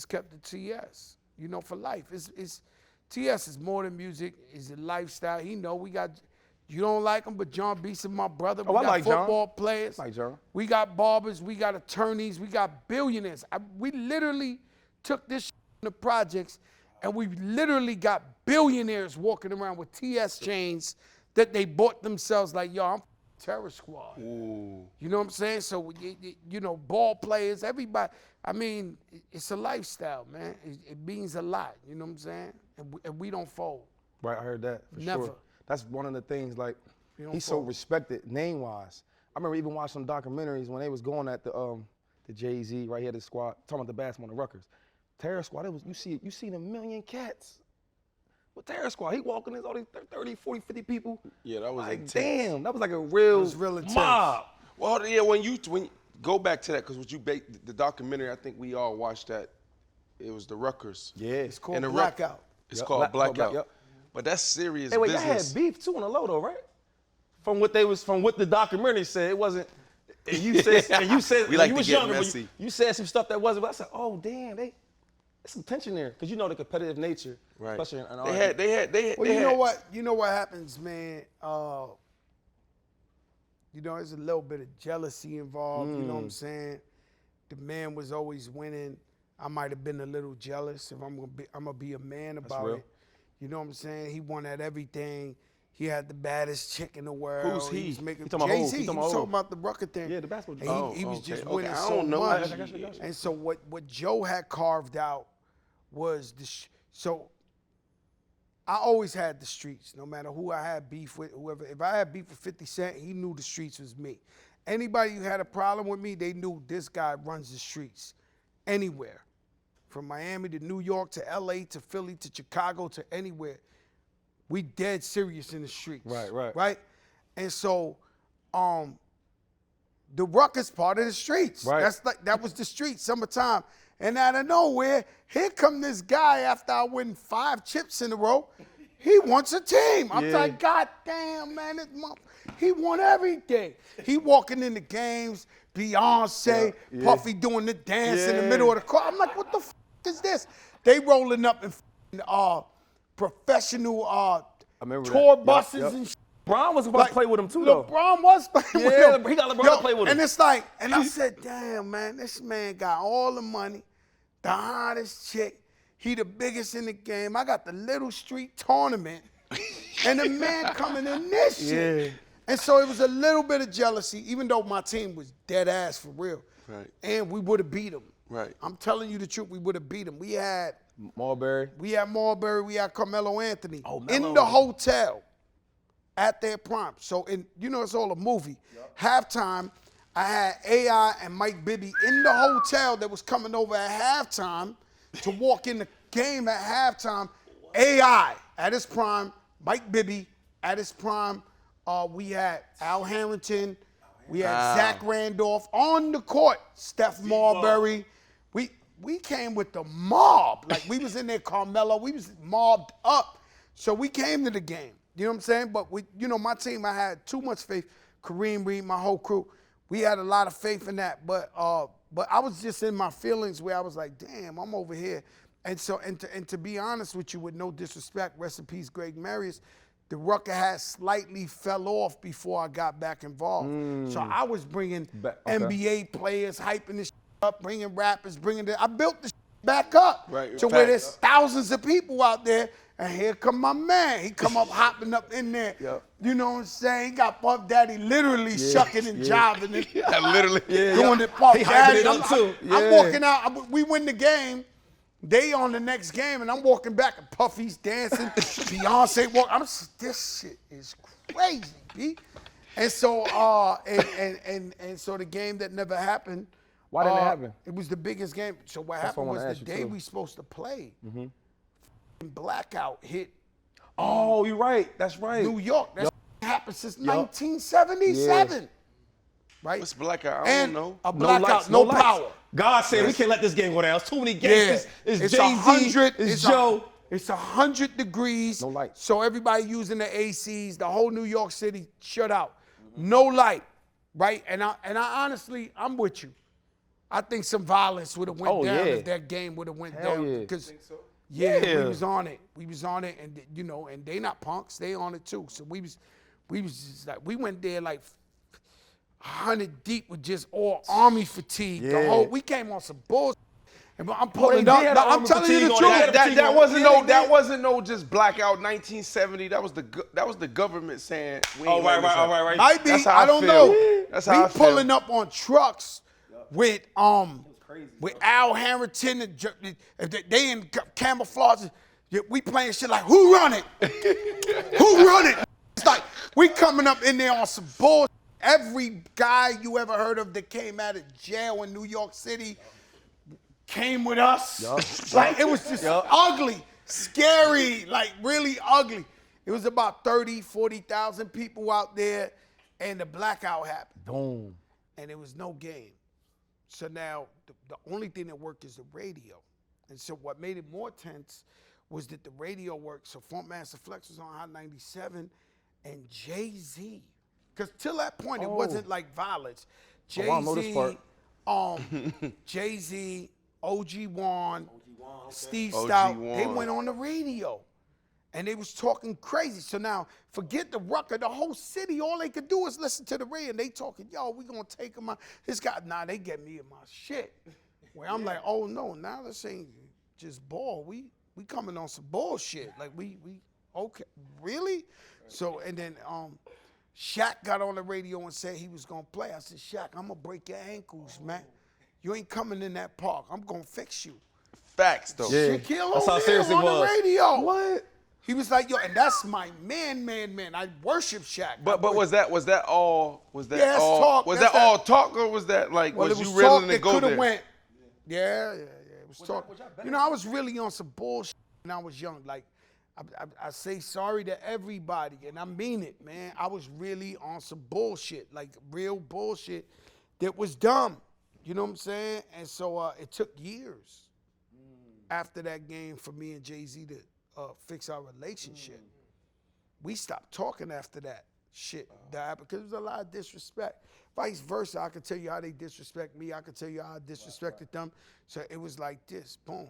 kept the TS, you know, for life. TS is more than music, it's a lifestyle. He know we got, you don't like him, but John Beeson, my brother. We got like John. football players. I like John. We got barbers, we got attorneys, we got billionaires. We literally took this in the projects, and we literally got billionaires walking around with TS chains that they bought themselves like, yo, I'm Terror Squad. Ooh. You know what I'm saying? So, you know, ball players, everybody. I mean, it's a lifestyle, man. It means a lot, you know what I'm saying? And we don't fold. Right, I heard that for Never. sure. That's one of the things, like, he's so fold. respected name-wise. I remember even watching some documentaries when they was going at the Jay-Z right here, the squad, talking about the basketball, the Ruckers. Terror Squad, you see a million cats. With Terror Squad, he walking in all these 30, 40, 50 people. Yeah, that was like, intense. damn, that was like a real, intense. mob. Well, yeah, when you go back to that, because the documentary, I think we all watched that. It was the Ruckers. Yeah. It's called And the Blackout. It's called Blackout. Yep. But that's serious Hey, wait, business. y'all had beef too on the low though, right? From what the documentary said, it wasn't. And you said, We like you to was get younger, messy. but you said some stuff that wasn't. But I said, oh damn, there's some tension there, because you know the competitive nature, Right. especially in They had. Well, you know what happens, man? You know, there's a little bit of jealousy involved, you know what I'm saying? The man was always winning. I might have been a little jealous. If I'm gonna be a man about real. it. You know what I'm saying? He won at everything. He had the baddest chick in the world. Who's he? was making He talking about Jay-Z. Hov. He was talking about the Rucker thing. Yeah, the basketball. And Oh, he was okay, just okay. winning I so don't know. much. I got you. And so what Joe had carved out was so I always had the streets, no matter who I had beef with, whoever. If I had beef with 50 Cent, he knew the streets was me. Anybody who had a problem with me, they knew this guy runs the streets anywhere. From Miami to New York to LA to Philly to Chicago to anywhere. We dead serious in the streets. Right? And so the Rucker's part of the streets. Right. That was the street, summertime. And out of nowhere, here come this guy after I win 5 chips in a row. He wants a team. I'm like, God damn, man, he won everything. He walking in the games, Beyonce, Puffy doing the dance in the middle of the court. I'm like, what the f is this? They rolling up in professional tour buses and shit. Bron was about to play with him too, though. LeBron was playing with him. He got LeBron to play with him. And it's like, and I said, damn, man, this man got all the money, the hottest chick. He the biggest in the game. I got the little street tournament, and the man coming in this shit. And so it was a little bit of jealousy, even though my team was dead ass for real. Right. And we would have beat him. Right. I'm telling you the truth, we would have beat him. We had Marbury. we had Carmelo Anthony Melo. in the hotel at their prime. So, you know, it's all a movie. Halftime, I had AI and Mike Bibby in the hotel that was coming over at halftime to walk in the game at halftime. AI at his prime, Mike Bibby at his prime. We had Al Harrington. We had Zach Randolph on the court. Steph Marbury. We came with the mob. Like, we was in there, Carmelo. We was mobbed up. So we came to the game. You know what I'm saying? But my team, I had too much faith. Kareem Reed, my whole crew, we had a lot of faith in that. But I was just in my feelings where I was like, damn, I'm over here. And so, and to be honest with you, with no disrespect, rest in peace, Greg Marius, the Rucker had slightly fell off before I got back involved. So I was bringing NBA players, hyping this up, bringing rappers, I built this back up to where there's thousands of people out there. And here come my man. He come up hopping up in there. You know what I'm saying? He got Puff Daddy literally shucking and jiving and doing it Puff Daddy. I'm walking out. We win the game. They on the next game, and I'm walking back, and Puffy's dancing. Beyonce walk. This shit is crazy, B. And so, and so the game that never happened. Why didn't it happen? It was the biggest game. So what happened was the day we supposed to play. Blackout hit. Oh, you're right. That's right. New York. That's happened since 1977. right? What's blackout? I And don't know. a blackout, no lights. power. God said we can't let this game go down. It's too many Yeah, gangsters. It's Jay-Z. It's Joe. It's 100 degrees. No light. So everybody using the ACs, the whole New York City shut out. No light, right? And I honestly, I'm with you. I think some violence would have went down if that game would have went down. yeah. Because we was on it. We was on it, and you know, and they not punks. They on it too. So we was just like, we went there like 100 deep with just all army fatigue. The whole, we came on some bullshit. And I'm pulling up. I'm telling you the truth. That wasn't no just blackout 1970. That was the government saying. We ain't Right. Might be. That's how I don't feel. know. That's how I feel. pulling up on trucks with Al Harrington and they in camouflage. We playing shit like, who run it? Who run it? It's like we coming up in there on some bullshit. Every guy you ever heard of that came out of jail in New York City came with us. Like it was just ugly, scary, like really ugly. It was about 30, 40,000 people out there, and the blackout happened. Boom. And there was no game. So now the only thing that worked is the radio. And so what made it more tense was that the radio worked. So Funkmaster Flex was on Hot 97 and Jay-Z. Because till that point, it wasn't like violence. Jay-Z, I know this part. Jay-Z, OG Wan, Steve OG Stout, Wan. they went on the radio. And they was talking crazy. So now, forget the Rucker, the whole city, all they could do is listen to the radio. And they talking, yo, we gonna take him out. This guy, nah, they get me in my shit. Where I'm like, oh no, now this ain't just ball. We coming on some bullshit. Like we okay, really? So, and then Shaq got on the radio and said he was gonna play. I said, Shaq, I'm gonna break your ankles, man. You ain't coming in that park. I'm gonna fix you. Facts though. Yeah. Shaquille That's how serious it O'Neal on was. the radio. What? He was like, yo, and that's my man. I worship Shaq. But was that all that's all talk. was That's that all talk or was that like Well, was it you was willing talk to that go coulda there? went. Yeah. It was talk. You know, I was really on some bullshit when I was young. Like, I say sorry to everybody, and I mean it, man. I was really on some bullshit, like real bullshit that was dumb. You know what I'm saying? And so it took years after that game for me and Jay-Z to fix our relationship. We stopped talking after that shit died because there was a lot of disrespect. Vice versa, I could tell you how they disrespect me. I could tell you how I disrespected them. So it was like this, boom.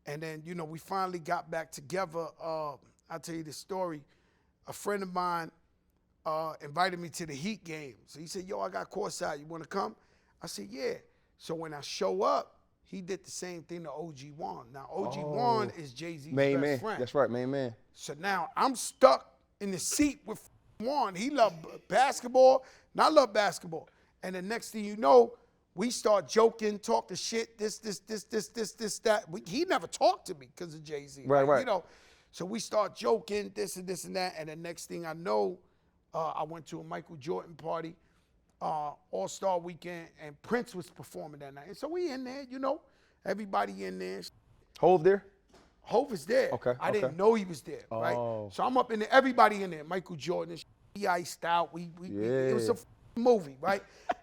And then, you know, we finally got back together. I'll tell you the story. A friend of mine invited me to the Heat game. So he said, yo, I got courtside. You want to come? I said, yeah. So when I show up, he did the same thing to OG Wan. Now, OG Wan is Jay-Z's Main best man. friend. That's right, main man. So now I'm stuck in the seat with Wan. He loved basketball, and I love basketball. And the next thing you know, we start joking, talking shit, this, that. He never talked to me because of Jay-Z. Right. You know, so we start joking, this and that. And the next thing I know, I went to a Michael Jordan party, All-Star Weekend, and Prince was performing that night. And so we in there, you know, everybody in there. Hold there? Hov is there. Okay. I didn't know he was there, right? So I'm up in there, everybody in there, Michael Jordan, he iced out. It was a movie, right?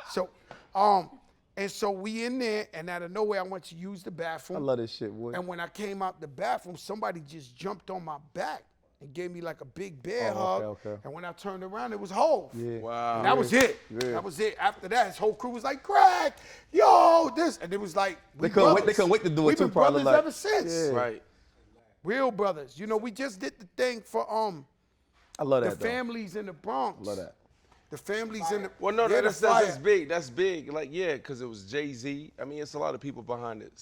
So, and so we in there, and out of nowhere, I went to use the bathroom. I love this shit, boy. And when I came out the bathroom, somebody just jumped on my back and gave me like a big bear hug. Okay. And when I turned around, it was Hov. Yeah. Wow. And that was it. Yeah. That was it. After that, his whole crew was like, Craig, yo, this. And it was like, They couldn't wait to do it We've too, been probably. brothers Like, ever since. Yeah. Right. Real brothers. You know, we just did the thing for I love the that, though. families in the Bronx. Love that. The families in the Well, no, yeah, that's the fire. big. That's big. Like, yeah, because it was Jay-Z. I mean, it's a lot of people behind it.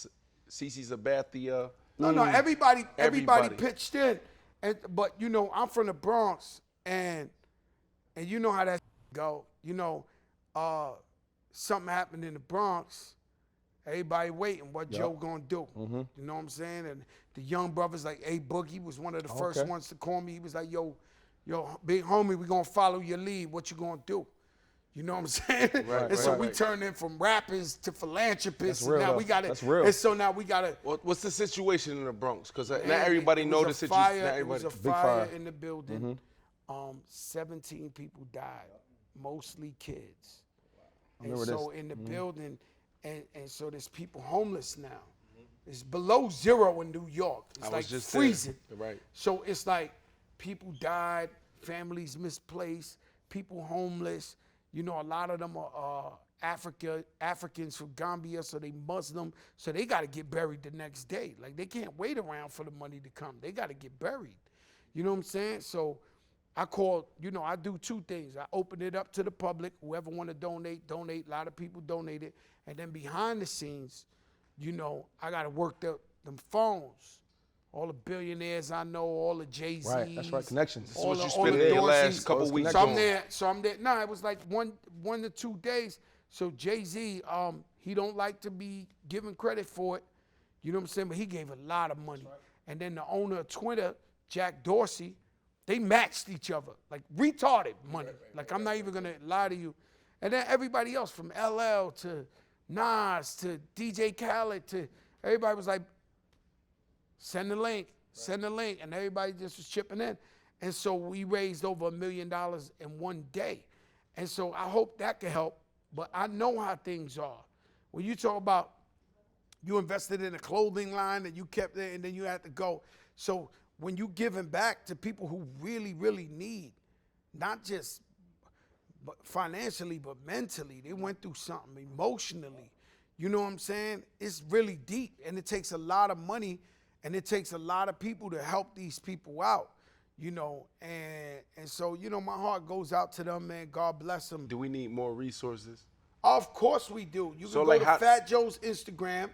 CeCe Sabathia. No, everybody Everybody. pitched in. But you know, I'm from the Bronx, and you know how that go. You know, something happened in the Bronx. Everybody waiting what Joe gonna do. You know what I'm saying? And the young brothers like A Boogie was one of the first ones to call me. He was like, yo, big homie, we gonna follow your lead. What you gonna do? You know what I'm saying? Right, and so right, we right. turned in from rappers to philanthropists. That's real, and now though. we got it. That's real. And so now we got to. What's the situation in the Bronx? Because not Man, everybody it know was the a situation. fire. Not It was everybody. a fire fire. in the building. 17 people died, mostly kids. And so in the building, and so there's people homeless now. It's below 0 in New York. It's like just freezing. there. Right. So it's like people died, families misplaced, people homeless. You know, a lot of them are Africans from Gambia, so they Muslim, so they got to get buried the next day. Like, they can't wait around for the money to come. They got to get buried. You know what I'm saying? So I I do 2 things. I open it up to the public. Whoever want to donate. A lot of people donated. And then behind the scenes, I got to work them phones. All the billionaires I know, all the Jay-Z's. Right, that's right, connections. This is what you spent your last couple weeks on. So I'm there. No, it was like one to 2 days. So Jay-Z, he don't like to be given credit for it. You know what I'm saying? But he gave a lot of money. Right. And then the owner of Twitter, Jack Dorsey, they matched each other, like retarded money. I'm not even gonna lie to you. And then everybody else, from LL to Nas to DJ Khaled to everybody was like, send the link, and everybody just was chipping in. And so we raised over $1 million in one day. And so I hope that can help, but I know how things are. When you talk about you invested in a clothing line and you kept it and then you had to go. So when you giving back to people who really, really need, not just financially, but mentally, they went through something emotionally. You know what I'm saying? It's really deep, and it takes a lot of money, and it takes a lot of people to help these people out, and so, my heart goes out to them, man. God bless them. Do we need more resources? Of course we do. You can go to Fat Joe's Instagram,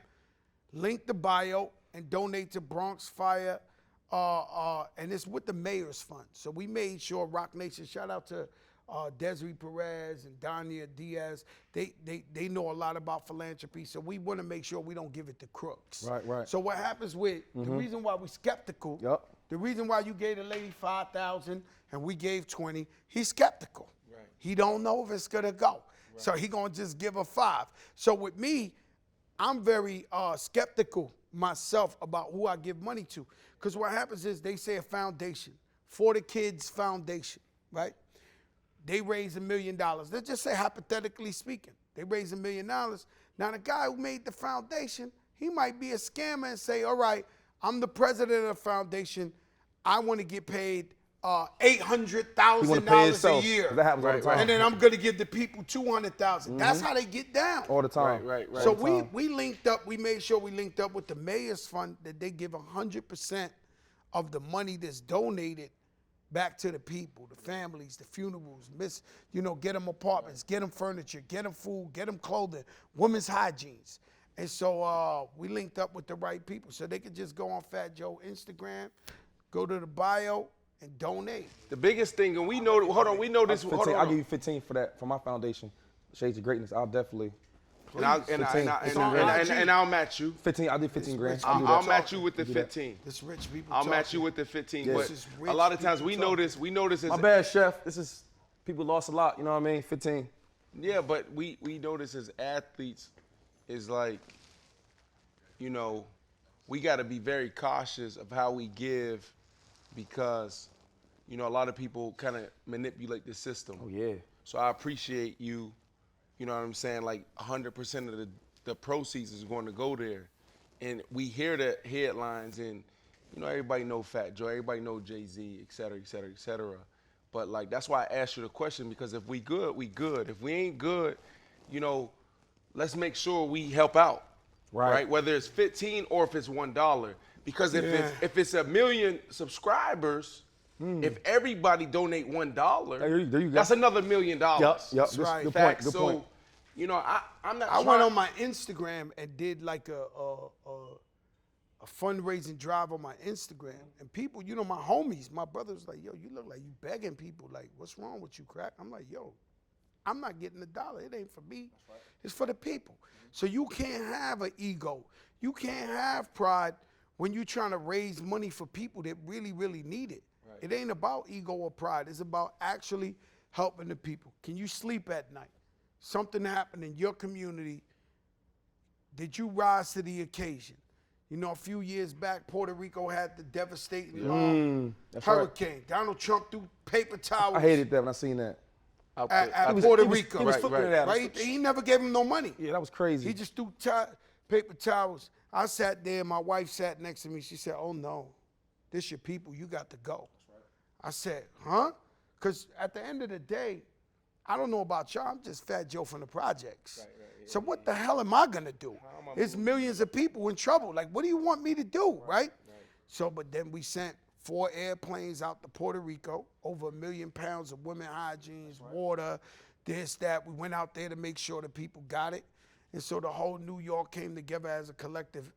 link the bio, and donate to Bronx Fire, and it's with the Mayor's Fund. So we made sure Rock Nation, shout out to Desiree Perez and Dania Diaz, they know a lot about philanthropy, so we want to make sure we don't give it to crooks. Right. So what happens with the reason why we're skeptical, the reason why you gave the lady $5,000 and we gave $20, he's skeptical. Right. He don't know if it's gonna go, so he gonna just give her $5. So with me, I'm very skeptical myself about who I give money to, because what happens is they say a foundation, For the Kids Foundation, right? They raise $1 million. Let's just say, hypothetically speaking, they raise $1 million. Now, the guy who made the foundation, he might be a scammer and say, all right, I'm the president of the foundation. I want to get paid $800,000 a year. That happens all the time. And then I'm going to give the people $200,000. That's how they get down. All the time. Right. So we linked up. We made sure we linked up with the Mayor's Fund, that they give 100% of the money that's donated back to the people, the families, the funerals, get them apartments, get them furniture, get them food, get them clothing, women's hygienes. And so we linked up with the right people, so they could just go on Fat Joe Instagram, go to the bio, and donate. The biggest thing, and we know, we know this. I'll give you 15 for that, for my foundation, Shades of Greatness. I'll definitely. And I'll match you. 15. I'll do 15 grand. I'll match you with the 15. This rich people. I'll match you with the 15. But a lot of times we know this. As my bad, Chef. People lost a lot. You know what I mean? 15. Yeah, but we know this as athletes. Is like, we got to be very cautious of how we give, because, a lot of people kind of manipulate the system. Oh yeah. So I appreciate you. You know what I'm saying? Like 100% of the proceeds is going to go there. And we hear the headlines, and, everybody know Fat Joe, everybody know Jay-Z, et cetera, et cetera, et cetera. But, like, that's why I asked you the question, because if we good, we good. If we ain't good, let's make sure we help out, right? Whether it's 15 or if it's $1. Because if it's 1 million subscribers, if everybody donate $1, there you go. that's another $1 million. Yep. That's right. Good point. Good point. I'm not. I went on my Instagram and did like a fundraising drive on my Instagram, and people, my homies, my brothers, like, yo, you look like you begging people. Like, what's wrong with you, crack? I'm like, yo, I'm not getting $1. It ain't for me. Right. It's for the people. So you can't have an ego. You can't have pride when you're trying to raise money for people that really, really need it. Right. It ain't about ego or pride. It's about actually helping the people. Can you sleep at night? Something happened in your community. Did you rise to the occasion? A few years back, Puerto Rico had the devastating hurricane. Right. Donald Trump threw paper towels. I hated that when I seen that. at Puerto he was, Rico. He was flipping it at us. Right? He never gave him no money. Yeah, that was crazy. He just threw paper towels. I sat there, my wife sat next to me. She said, "Oh no, this your people, you got to go." I said, "Huh?" Because at the end of the day, I don't know about y'all, I'm just Fat Joe from the projects. So what the hell am I gonna do? There's millions of people in trouble. Like, what do you want me to do, right? So, but then we sent 4 airplanes out to Puerto Rico, over 1 million pounds of women hygienes, water, this, that. We went out there to make sure the people got it. And so the whole New York came together as a collective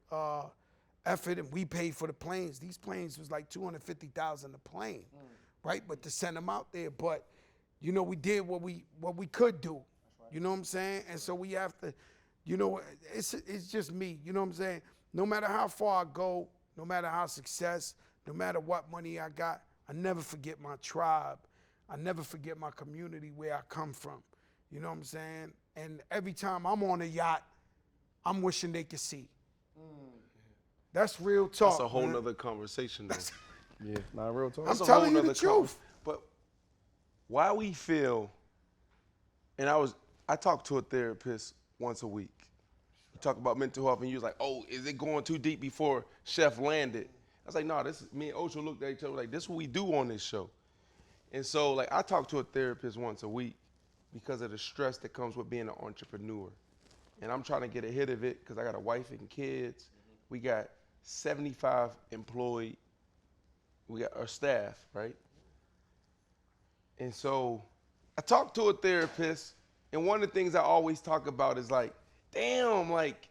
effort, and we paid for the planes. These planes was like $250,000 a plane, right? But to send them out there, but you know, we did what we could do. You know what I'm saying? And so we have to, you know, it's just me. You know what I'm saying? No matter how far I go, no matter how success, no matter what money I got, I never forget my tribe. I never forget my community where I come from. You know what I'm saying? And every time I'm on a yacht, I'm wishing they could see. That's real talk. That's a whole nother conversation, though. Yeah, not real talk. I'm telling you the truth. But why we feel, and I talk to a therapist once a week. We talk about mental health, and you was like, "Oh, is it going too deep before Chef landed?" I was like, "No, this is me and Ocho looked at each other like, this is what we do on this show." And so, like, I talk to a therapist once a week because of the stress that comes with being an entrepreneur. And I'm trying to get ahead of it because I got a wife and kids. We got 75 employed. We got our staff, right? And so I talk to a therapist, and one of the things I always talk about is like, damn, like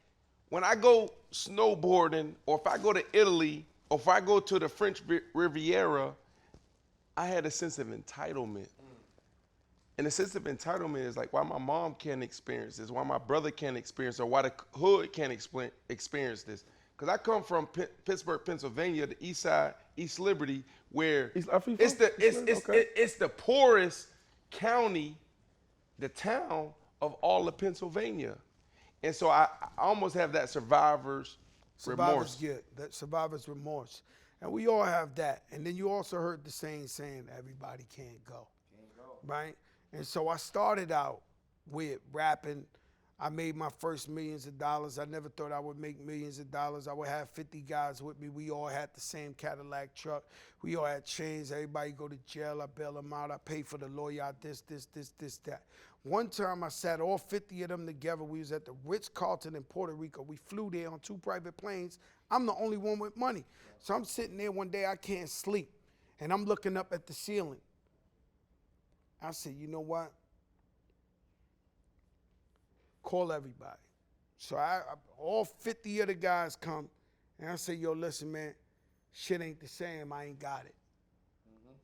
when I go snowboarding, or if I go to Italy, or if I go to the French Riviera, I had a sense of entitlement. And the sense of entitlement is like why my mom can't experience this, why my brother can't experience it, or why the hood can't experience this. Because I come from Pittsburgh, Pennsylvania, the east side, East Liberty, where it's the poorest county, the town of all of Pennsylvania. And so I almost have that survivor's remorse. That survivor's remorse. And we all have that. And then you also heard the saying everybody can't go. Right? And so I started out with rapping. I made my first millions of dollars. I never thought I would make millions of dollars. I would have 50 guys with me. We all had the same Cadillac truck. We all had chains. Everybody go to jail. I bail them out. I pay for the lawyer. I this, that. One time I sat all 50 of them together. We was at the Ritz-Carlton in Puerto Rico. We flew there on 2 private planes. I'm the only one with money. So I'm sitting there one day, I can't sleep. And I'm looking up at the ceiling. I said, you know what? Call everybody. So all 50 of the guys come, and I say, yo, listen, man, shit ain't the same. I ain't got it.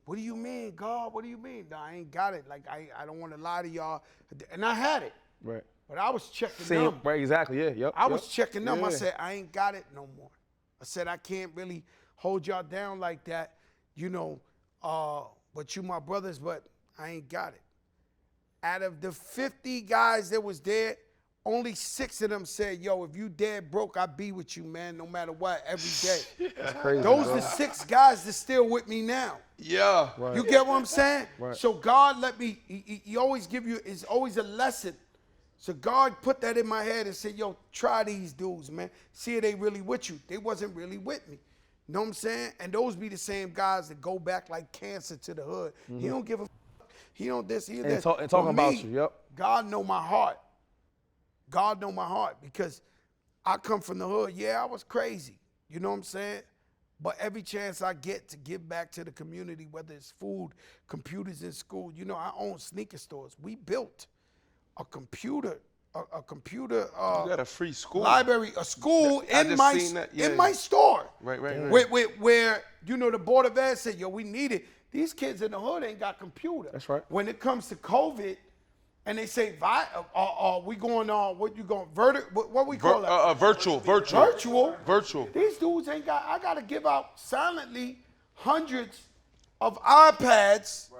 What do you mean, God? What do you mean? No, I ain't got it. Like, I don't want to lie to y'all. And I had it. Right. But I was checking them. Right, exactly, yeah, yep. I was checking them. Yeah. I said, I ain't got it no more. I said, I can't really hold y'all down like that, you know, but you my brothers, but I ain't got it. Out of the 50 guys that was there, only 6 of them said, yo, if you dead broke, I'll be with you, man, no matter what, every day. That's crazy, Those bro. are the 6 guys that's still with me now. Yeah. Right. You get what I'm saying? Right. So God let me, he always give you, it's always a lesson. So God put that in my head and said, yo, try these dudes, man. See if they really with you. They wasn't really with me. You know what I'm saying? And those be the same guys that go back like cancer to the hood. He don't give a he don't this, he that. And talking about you, yep. God know my heart. God know my heart because I come from the hood. Yeah, I was crazy. You know what I'm saying? But every chance I get to give back to the community, whether it's food, computers in school, you know, I own sneaker stores. We built a computer, you got a free school library, a school in my store. Right. Where you know the Board of Ed said, yo, we need it. These kids in the hood ain't got computer. That's right. When it comes to COVID, and they say, we going on, what you going, what we call that? Virtual. Virtual. These dudes ain't got, I got to give out silently hundreds of iPads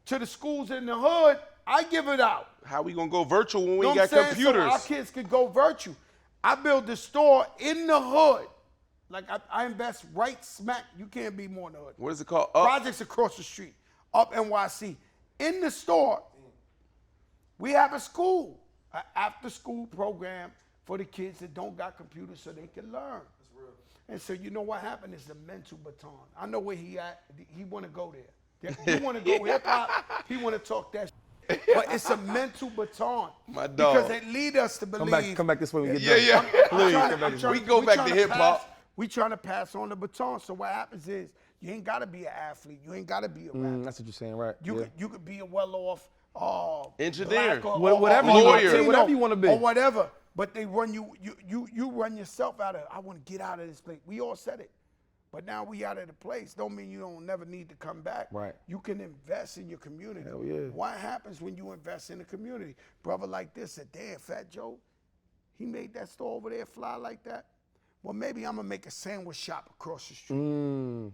to the schools in the hood. I give it out. How we going to go virtual when we know got computers? So our kids could go virtual. I build the store in the hood. Like I invest right smack. You can't be more in the hood. What is it called? Projects across the street. Up NYC. In the store. We have a school, an after-school program for the kids that don't got computers so they can learn. That's real. And so you know what happened is the mental baton. I know where he at. He want to go there. He want to go hip-hop. He want to talk that shit. But it's a mental baton. My dog. Because it lead us to believe. Come back this way when we get Yeah, done. yeah. Please, trying- come back I'm this trying- way. We go back trying to to hip-hop. We trying to pass on the baton. So what happens is you ain't got to be an athlete. You ain't got to be a rapper. That's what you're saying, right? You could be a well-off Engineer. black or Whatever or you want- Latino whatever you wanna be. or whatever. But they run you run yourself out of. I want to get out of this place. We all said it, but now we out of the place. Don't mean you don't never need to come back. Right. You can invest in your community. Hell yeah. What happens when you invest in the community? Brother like this said, "Damn, Fat Joe, he made that store over there fly like that. Well, maybe I'm gonna make a sandwich shop across the street." And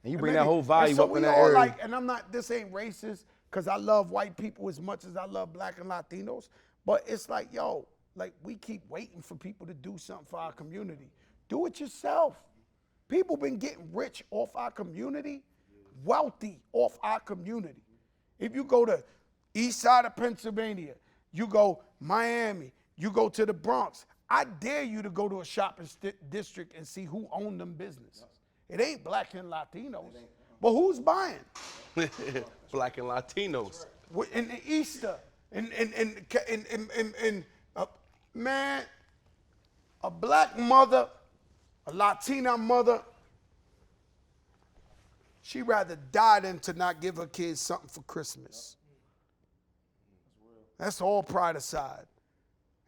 you bring Maybe- that whole value and so up in we that all area. like, and I'm not, this ain't racist, because I love white people as much as I love black and Latinos, but it's like, yo, like we keep waiting for people to do something for our community. Do it yourself. People been getting rich off our community, wealthy off our community. If you go to east side of Pennsylvania, you go Miami, you go to the Bronx, I dare you to go to a shopping district and see who owned them business. It ain't black and Latinos, but who's buying? Black and Latinos. In the Easter, man, a black mother, a Latina mother, she rather die than to not give her kids something for Christmas. That's all pride aside.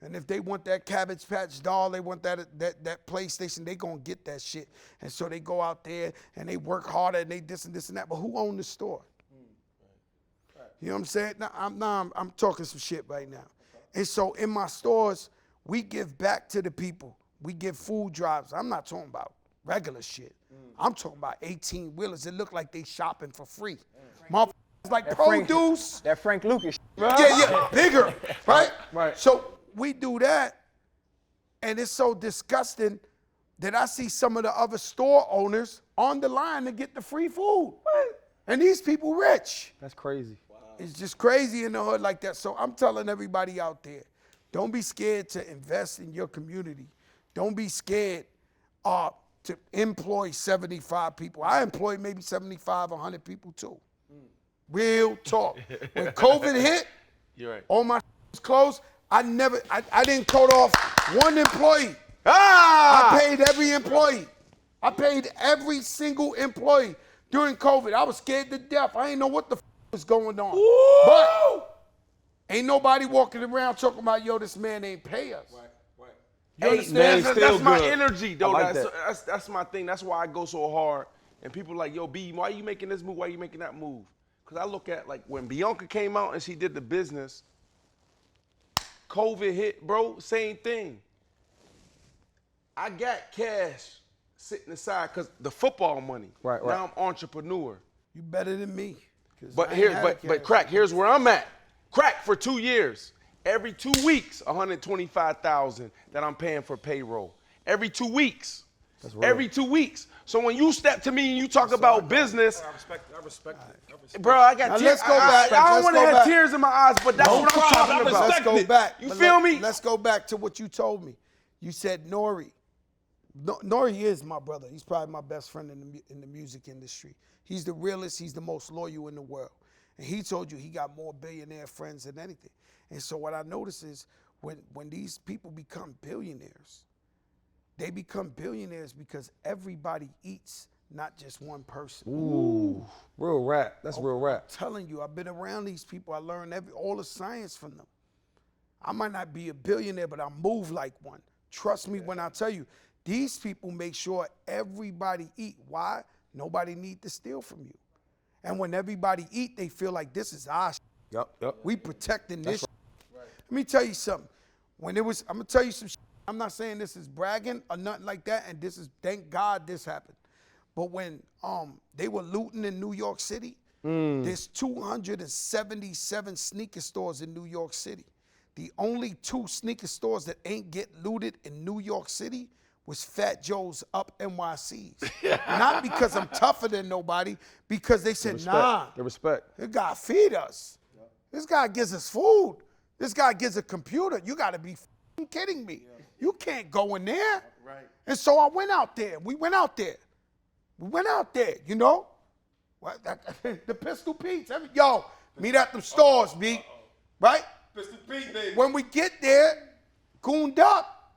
And if they want that Cabbage Patch doll, they want that PlayStation, they gonna get that shit. And so they go out there and they work harder and they this and that. But who owned the store? You know what I'm saying? I'm talking some shit right now. And so in my stores, we give back to the people. We give food drives. I'm not talking about regular shit. I'm talking about 18-wheelers. It look like they shopping for free. Motherfuckers like produce. That Frank Lucas. Yeah, bigger, right? Right. So we do that, and it's so disgusting that I see some of the other store owners on the line to get the free food. And these people rich. That's crazy. It's just crazy in the hood like that. So I'm telling everybody out there, don't be scared to invest in your community. Don't be scared to employ 75 people. I employ maybe 75, 100 people too. Real talk. When COVID hit, You're right. all my was closed. I didn't cut off one employee. Ah! I paid every employee. I paid every single employee during COVID. I was scared to death. I didn't know what the was going on. Woo! But ain't nobody walking around talking about, yo, this man ain't pay us. Right. You Hey, understand? that's my good. energy, though. I like That's my thing. That's why I go so hard. And people like, yo, B, why you making this move? Why you making that move? Because I look at, like, when Bianca came out and she did the business, COVID hit, bro, same thing. I got cash sitting aside because the football money. Right. Now I'm entrepreneur. You better than me. 'Cause But I ain't had but cash. crack, here's where I'm at. Crack for 2 years. Every 2 weeks, $125,000 that I'm paying for payroll. Every 2 weeks. Every 2 weeks. So when you step to me and you talk about business, I respect it. bro, I got Now tears. let's go back. I don't Let's want to go have back. tears in my eyes, but that's what I'm talking about. Let's go back. You But feel me? Let's go back to what you told me. You said Nori. Nori is my brother. He's probably my best friend in the music industry. He's the realest. He's the most loyal in the world. And he told you he got more billionaire friends than anything. And so what I notice is when these people become billionaires, they become billionaires because everybody eats, not just one person. Ooh, real rap. That's real rap. I'm telling you, I've been around these people. I learned all the science from them. I might not be a billionaire, but I move like one. Trust me when I tell you, these people make sure everybody eat. Why? Nobody need to steal from you. And when everybody eat, they feel like this is our shit. Yep. We protecting this shit. Let me tell you something. I'm gonna tell you some shit. I'm not saying this is bragging or nothing like that, and this is, thank God this happened. But when they were looting in New York City, there's 277 sneaker stores in New York City. The only 2 sneaker stores that ain't get looted in New York City was Fat Joe's Up NYC's. Not because I'm tougher than nobody, because they said, nah, The respect. this guy feed us. This guy gives us food. This guy gives a computer. You got to be f***ing kidding me. You can't go in there. Right. And so I went out there. We went out there. You know? The Pistol Pete's. Yo, meet at them stores, B. Right? Pistol Pete, baby. When we get there, gooned up,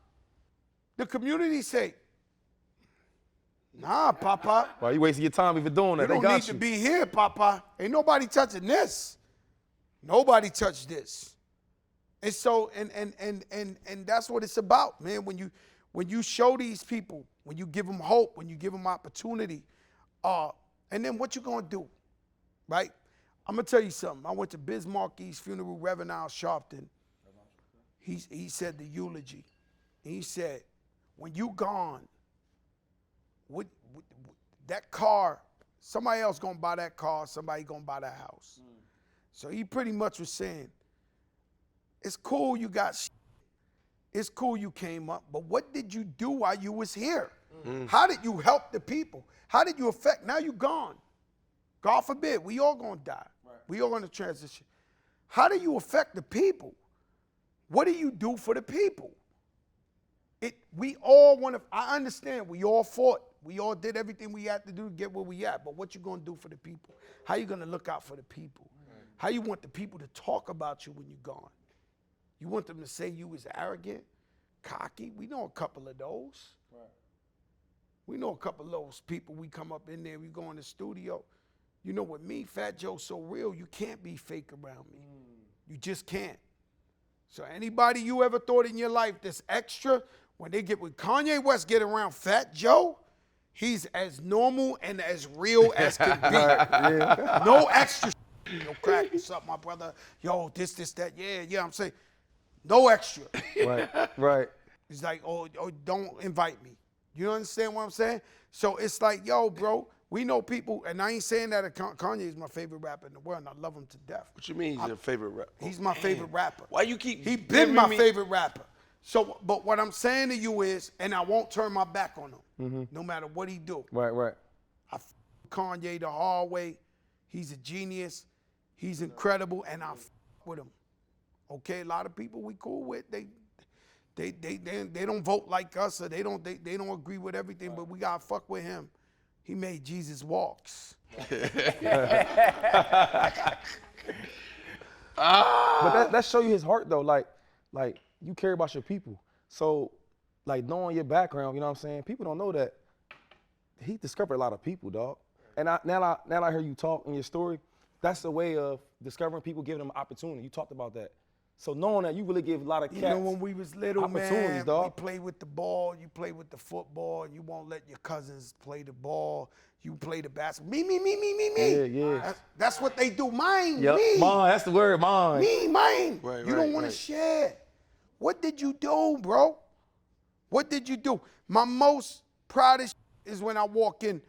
the community say, nah, Papa. Why you wasting your time even doing that? You They don't got need you. to be here, Papa. Ain't nobody touching this. Nobody touched this. And so, and that's what it's about, man. When you show these people, when you give them hope, when you give them opportunity, and then what you gonna do, right? I'm gonna tell you something. I went to Biz Markie's funeral, Reverend Al Sharpton. He said the eulogy. He said, when you gone, that car, somebody else gonna buy that car, somebody gonna buy that house. So he pretty much was saying, it's cool you got shit. It's cool you came up, but what did you do while you was here? How did you help the people? How did you affect? Now you gone. God forbid, we all gonna die. Right. We all gonna transition. How do you affect the people? What do you do for the people? We all want to, I understand, we all fought. We all did everything we had to do to get where we at, but what you gonna do for the people? How you gonna look out for the people? Right. How you want the people to talk about you when you're gone? You want them to say you was arrogant, cocky? We know a couple of those. Right. We know a couple of those people. We come up in there, we go in the studio. You know, with me, Fat Joe's so real, you can't be fake around me. You just can't. So anybody you ever thought in your life that's extra, when Kanye West get around Fat Joe, he's as normal and as real as can be. No extra Yo, crack, what's up, my brother? Yo, this, that. Yeah, I'm saying, no extra. Right. He's like, oh, don't invite me. You understand what I'm saying? So it's like, yo, bro, we know people, and I ain't saying that Kanye is my favorite rapper in the world, and I love him to death. What you mean he's your favorite rapper? He's my favorite rapper. Why you keep He been my favorite rapper. So, but what I'm saying to you is, and I won't turn my back on him, no matter what he do. Right. I Kanye the hard way. He's a genius. He's incredible, and I with him. Okay, a lot of people we cool with, they don't vote like us, or they don't agree with everything, but we gotta fuck with him. He made Jesus walks. But that show you his heart though. Like you care about your people. So like knowing your background, you know what I'm saying? People don't know that he discovered a lot of people, dog. And now I hear you talk in your story. That's the way of discovering people, giving them an opportunity. You talked about that. So knowing that you really give a lot of cats You know, when we was little, opportunities, man, dog. we played with the ball, you play with the football, and you won't let your cousins play the ball. You play the basketball. Me. Yeah. That's what they do. Mine, Yep. me. Mine, that's the word, mine. Me, mine. Right, you don't want to share. What did you do, bro? What did you do? My most proudest is when I walk in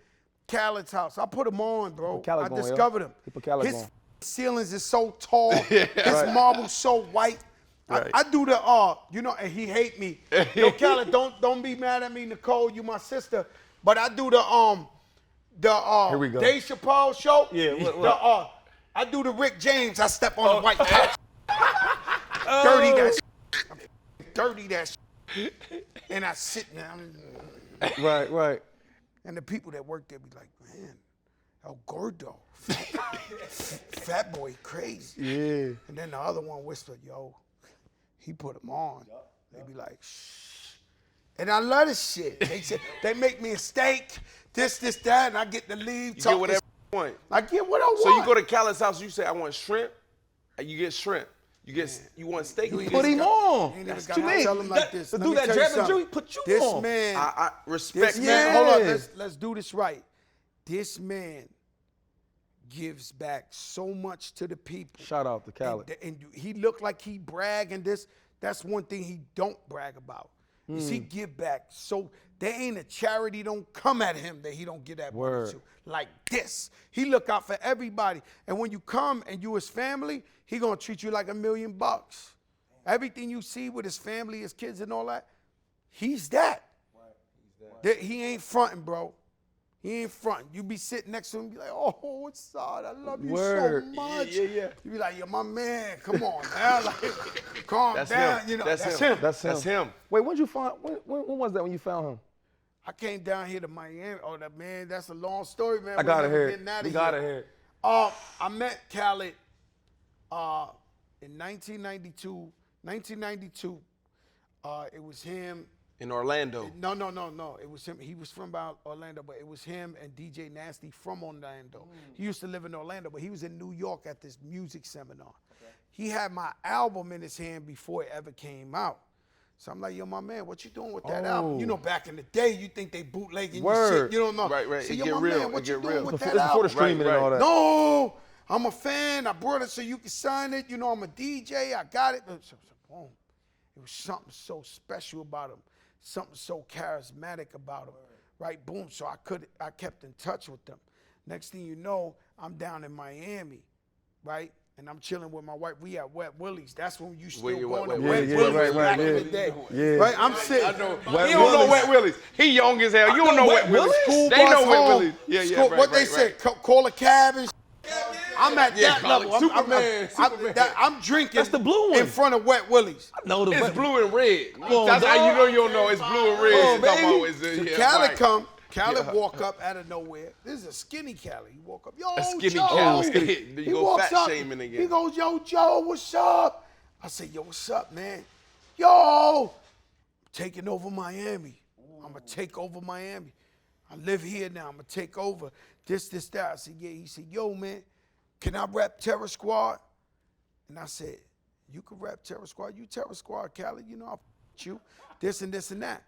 Khaled's house. I put him on, bro. I discovered him. He put Khaled His on. ceilings is so tall. His marble's so white. Right. I do the and he hate me. Yo, Khaled, don't be mad at me, Nicole. You my sister. But I do the Here we go. Dave Chappelle show. Yeah, what? I do the Rick James. I step on the white couch. Dirty that shit. And I sit there. Right. And the people that work there be like, man, El Gordo, fat boy, crazy. Yeah. And then the other one whispered, yo, he put him on. They be like, shh. And I love this shit. They say, they make me a steak, this, that, and I get to leave. You get whatever you want. I get what I want. So you go to Khaled's house, you say, I want shrimp, and you get shrimp. You want steak? You Put him on. You ain't even That's gotta what you mean. tell him like this. The Let dude me that tell you draft the something. Jew, he put you This on. man, I respect this that. man, hold Yeah. on, let's do this right. This man gives back so much to the people. Shout out to Khaled. And he looked like he brag and this. That's one thing he don't brag about. Is he give back. So there ain't a charity don't come at him that he don't get that money to. Like this. He look out for everybody. And when you come and you his family, he gonna treat you like $1 million. Everything you see with his family, his kids and all that, he's that. He ain't fronting, bro. He ain't front. You be sitting next to him and be like, oh, what's up? I love you Word. so much. Yeah. You be like, yo, my man, come on, man. Like, calm down. Him. You know, That's him. That's him. Wait, when was that when you found him? I came down here to Miami. Oh, that man, that's a long story, man. I gotta We're never hear getting it. out of We here. gotta hear it. I met Khaled in 1992. 1992, it was him. In Orlando. No. It was him. He was from about Orlando, but it was him and DJ Nasty from Orlando. He used to live in Orlando, but he was in New York at this music seminar. Okay. He had my album in his hand before it ever came out. So I'm like, yo, my man, what you doing with that album? You know, back in the day, you think they bootlegging your shit. You don't know. Right. So, It yo, get my real. man, what It you get doing real. with It's that before album? the streaming and all that. No, I'm a fan. I brought it so you can sign it. You know, I'm a DJ. I got it. So, boom. It was something so special about him, something so charismatic about him, right? Boom. So I kept in touch with them. Next thing you know, I'm down in Miami, right? And I'm chilling with my wife. We at Wet Willie's. That's when you still going to Wet Willie's back in the day. Yeah. Right? I'm sitting. I know. He don't know Wet Willie's. He young as hell. You don't know Wet Willie's. School They bus know Wet home. Willie's. Yeah, School, right, what they right, say, right. call a cab and I'm at that call it level. Superman. I'm drinking That's the blue one. in front of Wet Willie's. No, the It's blue and red. on, That's how you dog. know you don't know. It's blue and red. Oh, Talking about baby. it's, Khaled right. come. Khaled walk up out of nowhere. This is a skinny Khaled. He walk up. Yo, A skinny Joe. Khaled. Then He you go walks fat up. shaming again. He goes, yo, Joe, what's up? I say, yo, what's up, man? Yo, taking over Miami. I'm going to take over Miami. I live here now. I'm going to take over this, that. I said, yeah. He said, yo, man, can I rep Terror Squad? And I said, you can rep Terror Squad. You Terror Squad, Khaled. You know, I'll you. This and this and that.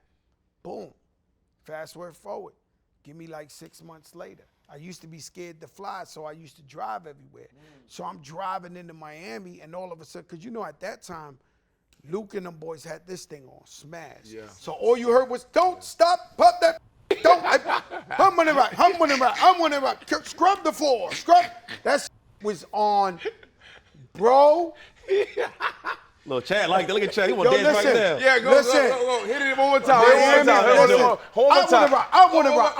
Boom. Fast forward. Give me like 6 months later. I used to be scared to fly, so I used to drive everywhere. So I'm driving into Miami, and all of a sudden, because you know at that time, Luke and them boys had this thing on, Smash. Yeah. So all you heard was, don't stop, pop that, don't, I'm on it right, scrub the floor, scrub. That was on, bro. Little Chad like that. Look at Chad. He want Yo, to dance right listen. now. Yeah, go. Hit it one more time. Miami, Hold on time. I want to rock.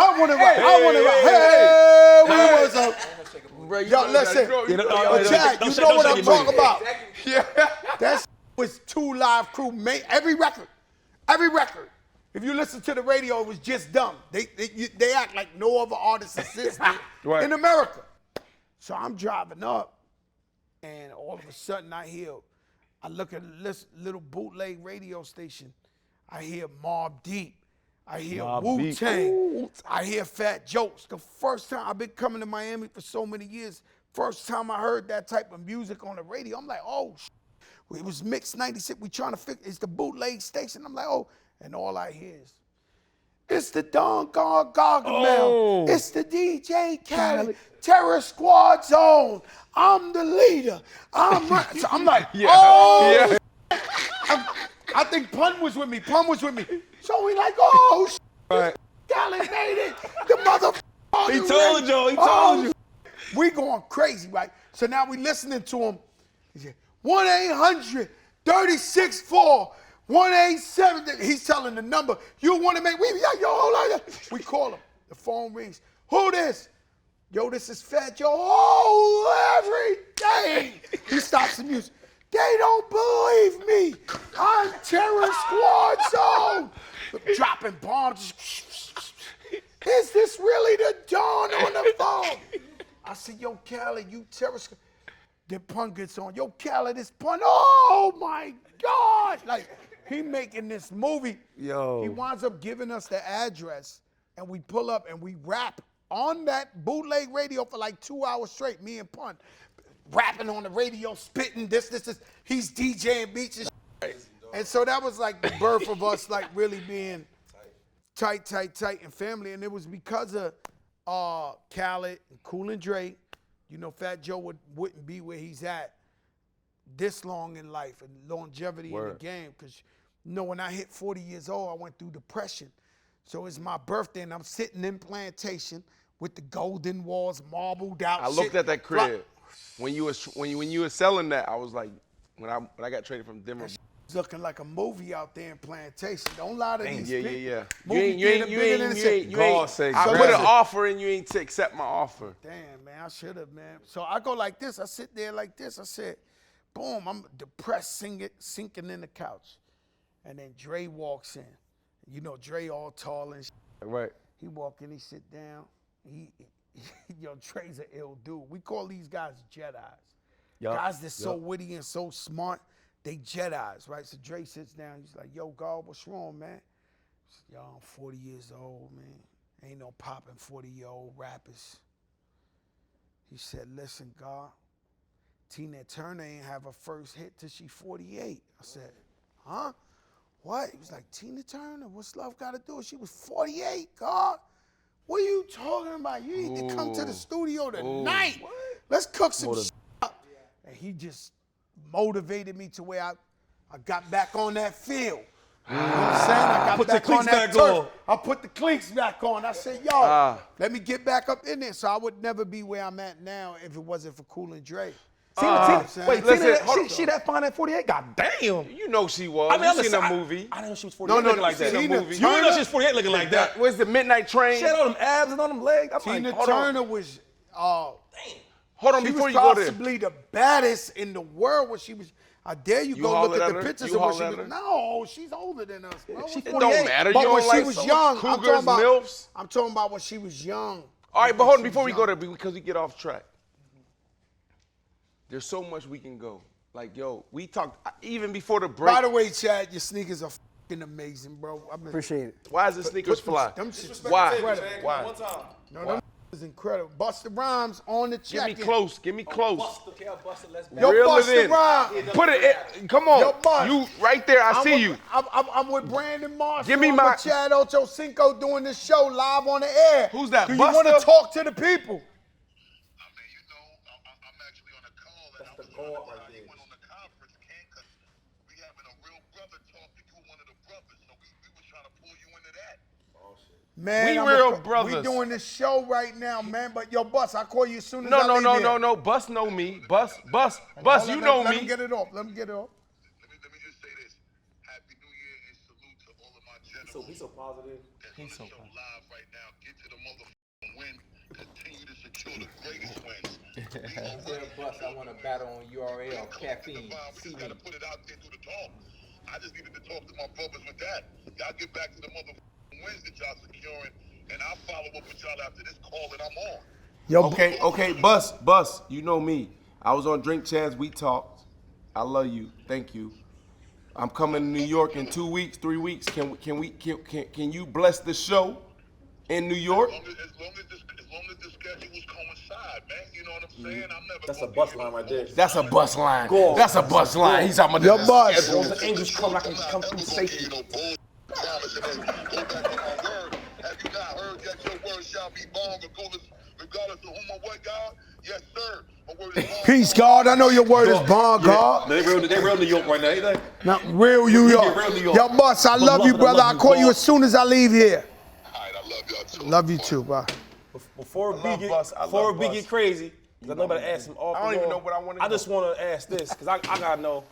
Hey, what's up? Yo, listen. Chad, you know what I'm talking about. Yeah. That was 2 Live Crew. Every record. If you listen to the radio, it was just dumb. They act like no other artist existed in America. So I'm driving up, and all of a sudden I look at this little bootleg radio station. I hear Mobb Deep. I hear Wu-Tang. I hear Fat Jokes. The first time, I've been coming to Miami for so many years, first time I heard that type of music on the radio, I'm like, oh, it was mixed 96. We trying to fix, it's the bootleg station. I'm like, oh, and all I hear is, it's the Don Gargamel. It's the DJ Khaled. Terror Squad Zone. I'm the leader. So I'm like, oh. Yeah. I think Pun was with me. So we like, oh, Khaled made it. The motherfucker. He told you. We going crazy, right? So now we listening to him. He said, 1-800-36-4. 187. He's telling the number. You want to make? We call him. The phone rings. Who this? Yo, this is Fat Joe. Oh, every day. He stops the music. They don't believe me. I'm Terror Squad Zone. Dropping bombs. Is this really the Dawn on the phone? I said, yo, Khaled, you Terror Squad. Then Pun gets on. Yo, Khaled, this Pun. Oh, my God. Like, he making this movie. Yo. He winds up giving us the address, and we pull up and we rap on that bootleg radio for like 2 hours straight, me and Pun. Rapping on the radio, spitting this. He's DJing beats and shit. And so that was like the birth of us like really being tight and family. And it was because of Khaled and Cool and Dre. You know, Fat Joe wouldn't be where he's at this long in life and longevity in the game. Because, you know, when I hit 40 years old, I went through depression. So it's my birthday, and I'm sitting in Plantation with the golden walls marbled out. I looked at that crib. When you were selling that, I was like, when I got traded from Denver, It's looking like a movie out there in Plantation. Don't lie to these people. Yeah. Movie theater bigger than the city. I put an offer and you ain't to accept my offer. Damn, man, I should have, man. So I go like this. I sit there like this. I said, boom, I'm depressed, sinking in the couch. And then Dre walks in. You know, Dre all tall and shit. Right. He walk in, he sit down. Yo, Dre's an ill dude. We call these guys Jedis. Guys that's so witty and so smart, they Jedis, right? So Dre sits down. He's like, yo, God, what's wrong, man? I said, yo, I'm 40 years old, man. Ain't no popping 40-year-old rappers. He said, listen, God, Tina Turner ain't have her first hit till she 48. I said, huh? What? He was like, Tina Turner, what's love got to do with? She was 48, God. What are you talking about? You need to come to the studio tonight. Let's cook some shit up. And he just motivated me to where I got back on that field. You know what I'm saying? I got back on that turf. I put the cleats back on. I said, yo, let me get back up in there. So I would never be where I'm at now if it wasn't for Cool and Dre. Tina, she that fine at 48? God damn. You know she was. You seen that movie. I didn't know she was 48 looking like that. You didn't know she was 48 looking like that. Where's the Midnight Train? She had all them abs and all them legs. Tina Turner was, hold on, she before was you go there. possibly the baddest in the world when she was. I dare you go look at the pictures of when she was. No, she's older than us, bro. She It don't matter. But You when don't she like was young, cougars, MILFs? I'm talking about when she was young. All right, but hold on, before we go there, because we get off track. There's so much we can go. Like, yo, we talked, even before the break. By the way, Chad, your sneakers are fucking amazing, bro. Appreciate it. Why is the sneakers fly? Them shit's Why? incredible. Why? No, them is incredible. Busta Rhymes on the check. Give me close. Give me close. Yo, Reel it Busta in. Rhymes. Put it in. Come on. Yo, Bus. You right there. I see you. I'm with Brandon Marshall. Give me I'm my- with Chad Ochocinco doing this show live on the air. Who's that, Do you Busta? want to talk to the people? Man, We real brothers. We doing this show right now, man. But yo, Bus, I call you as soon as I leave here. No. Bus know me. Bus, you know Let me. me get it off. Let me get it off. Let me just say this. Happy New Year and salute to all of my generals. He's so positive. He's so live right now. Get to the motherfucking win. Continue to secure the greatest wins. I want to battle on URL, caffeine. We just got to put it out there through the talk. I just needed to talk to my brothers with that. Y'all get back to the motherfucking wins that y'all securing, and I'll follow up with y'all after this call that I'm on. Yo, Okay, Bus, you know me. I was on Drink Chats, we talked. I love you. Thank you. I'm coming to New York in 2 weeks, 3 weeks. Can you bless the show in New York? As long as the schedules coincide, man. You know what I'm saying? I'm never. That's a bus line right there. That's a bus line. That's a bus line. He's talking about Yo, the Bus. schedule. The angels come, I can come through safety. Promise and then go back on my word. Have you not heard that your word shall be bond regardless of whom or what, God? Yes, sir. My word is bond. Peace, God. I know your word is bond, God. They real New York right now, ain't they? Not real New York. real New York. Yo, Bus, I love you, brother. I'll call you as soon as I leave here. All right, I love y'all too. Love you too, bro. Before I love we Bus. get crazy, because I know about to ask him off. I don't even know what I want to I just want to ask this, because I gotta know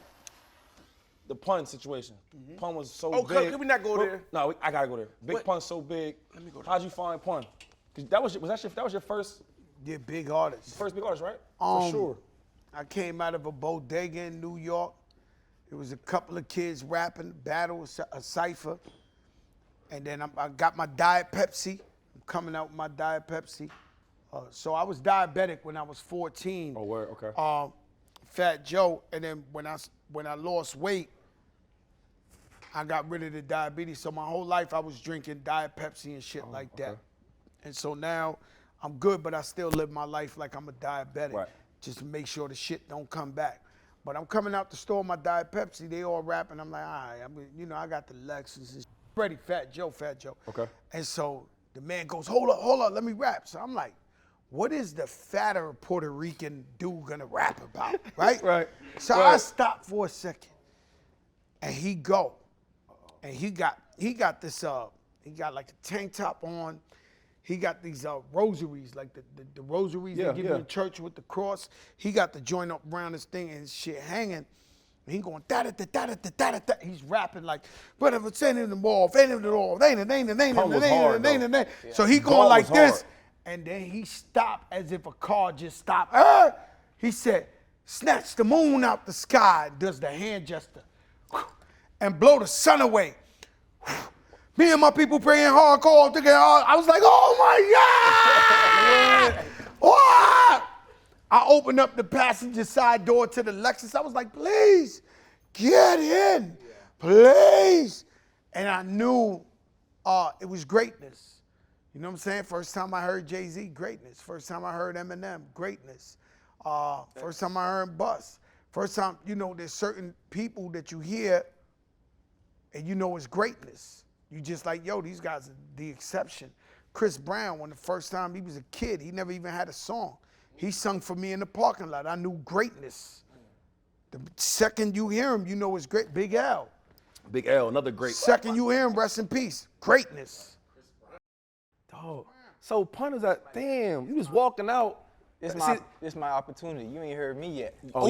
the pun situation. Pun was so big. Can we not go there? No, I gotta go there. Big Pun's so big. Let me go there. How'd you find Pun? Because that was your first You're a big artist. big artist, right? For sure. I came out of a bodega in New York. It was a couple of kids rapping, battle, a cipher. And then I got my Diet Pepsi. I'm coming out with my Diet Pepsi. So I was diabetic when I was 14. Oh, word, okay. Fat Joe. And then when I lost weight, I got rid of the diabetes. So my whole life I was drinking Diet Pepsi and shit like that. And so now I'm good, but I still live my life like I'm a diabetic. Right. Just to make sure the shit don't come back. But I'm coming out the store, my Diet Pepsi, they all rapping. I'm like, all right, I got the Lexus and shit. Ready, Fat Joe. Okay. And so the man goes, hold up, let me rap. So I'm like, what is the fatter Puerto Rican dude gonna rap about, right? Right. So I stopped for a second, and he go, and he got this he got like a tank top on. He got these rosaries, like the rosaries they give you in church with the cross. He got the joint up around this thing and shit hanging. He going da-da-da-da-da-da-da. He's rapping like, whatever, send him the ball, send him the ball, So he going like this, and then he stopped as if a car just stopped. He said, snatch the moon out the sky, does the hand gesture, and blow the sun away. Me and my people praying hardcore together. I was like, oh my God! What? I opened up the passenger side door to the Lexus. I was like, please, get in, please. And I knew it was greatness. You know what I'm saying? First time I heard Jay-Z, greatness. First time I heard Eminem, greatness. First time I heard Bus. First time, you know, there's certain people that you hear and you know it's greatness. You just like, yo, these guys are the exception. Chris Brown, when the first time he was a kid, he never even had a song. He sung for me in the parking lot. I knew greatness. The second you hear him, you know it's great. Big L. Big L, another great. Second you hear him, rest in peace. Greatness. Dog. So punters are, damn, you was walking out. This my opportunity. You ain't heard me yet. Oh,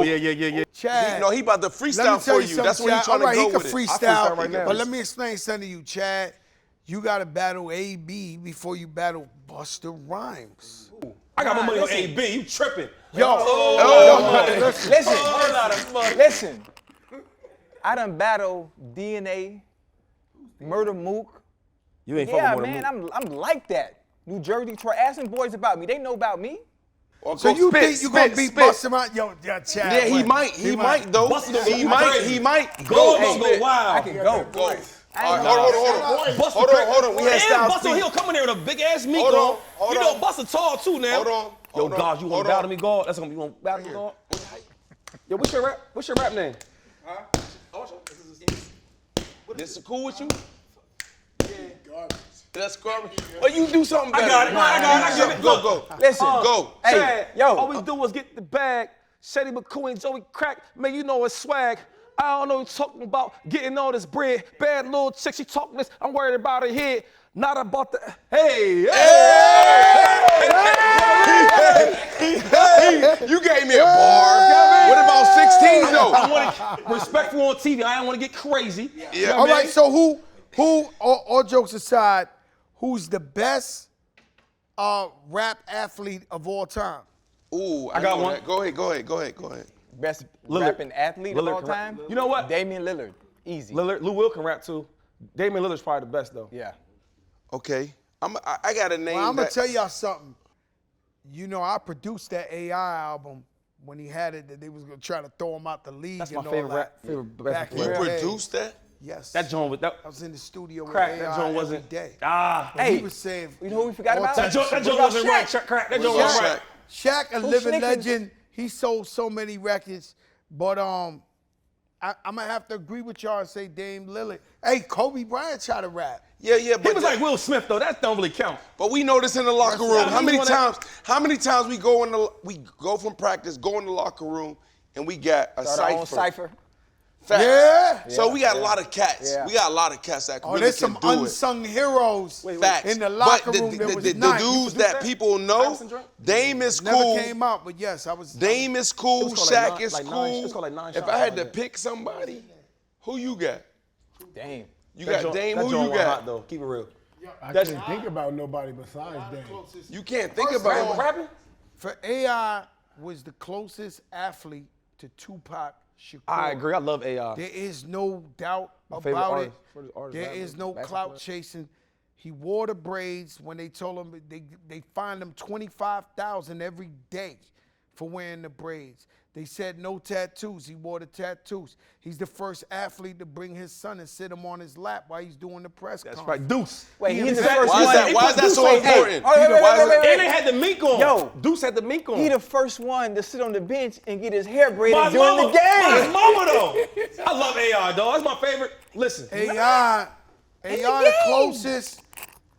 yeah. Chad. You know, he about to freestyle for you. That's what he's trying to go with. He can freestyle right now. But let me explain something to you, Chad. You got to battle AB before you battle Busta Rhymes. I got my money on AB. You tripping? Listen. I done battled DNA, Murder Mook. You ain't Yeah, fucking with man, I'm like that. New Jersey, Detroit. Ask them boys about me. They know about me. So you think you gonna beat Busta Rhymes? Yo, Chad. Yeah, he might though. He might. Go wild. I can go. Hold on. We had Styles Busta, he'll come in there with a big ass meat on. You know Busta tall too now. Hold on. God, you want to battle me, God? That's gonna be, you want to battle me, God? Yo, what's your rap name? Huh? This is cool with you? Yeah. That's garbage. Well, you do something better. I got it. Go. Listen. Go. Hey, Chad, yo. All we do is get the bag. Shady McCoy and Joey Crack. Man, you know it's swag. I don't know what you're talking about getting all this bread. Bad little chick, she talking this. I'm worried about her head. Not about the. Hey! You gave me a bar. What about 16 though? I want to respectful on TV. I don't want to get crazy. Yeah. All right, so who, all jokes aside, who's the best rap athlete of all time? Ooh, I got know one. that. Go ahead. Best Lillard. rapping athlete of all Lillard can rap. time? You know what? Damian Lillard. Easy. Lillard, Lou Will can rap too. Damian Lillard's probably the best though. Yeah. Okay. I got a name. Well, I'm going to tell y'all something. You know, I produced that AI album when he had it, that they was going to try to throw him out the league. That's and my all favorite that. favorite Back best in You the day. produced that? Yes. That joint was that. I was in the studio Crack. with That AI joint every wasn't. day. Hey, He was saying, You know who we forgot all about? types that of joint shit. wasn't right. Shaq? Crack. That joint wasn't right. Shaq, a Who's living sneakers? legend. He sold so many records, but I'm gonna have to agree with y'all and say Dame Lillard. Hey, Kobe Bryant tried to rap. Yeah, He but was like Will Smith though. That don't really count. But we know this in the locker room. Yeah, How many times we go from practice, go in the locker room, and we got a Start our own cipher. cipher. Facts. Yeah. So we got a lot of cats. Yeah. We got a lot of cats that Oh, really there's can some do it. unsung heroes Facts. in the locker but room. That was the nice. dudes that people know, Dame is Never cool. came out, but yes, I was. Dame is cool. It was called Shaq like is nine- like cool. nine- it's called like 9 If shots I had or to something. pick somebody, who you got? Damn. You That got joint- Dame. that Who joint you was got? hot, though. Keep it real. I can't think about nobody besides Dame. You can't think about it. Rapping? For AI was the closest athlete to Tupac Shakur. I agree. I love AI. There is no doubt favorite about artist, it. favorite artist, There rapper, is no basketball clout chasing. He wore the braids when they told him they fined him $25,000 every day for wearing the braids. They said no tattoos. He wore the tattoos. He's the first athlete to bring his son and sit him on his lap while he's doing the press That's conference. right. Deuce. Wait, he's the Exactly. first Why is one. that? Why is that so important? And they had the mink on. Yo. Deuce had the mink on. He the first one to sit on the bench and get his hair braided My during mama, the game. My mama though. I love AI, dog. That's my favorite. Listen. AI the game. closest,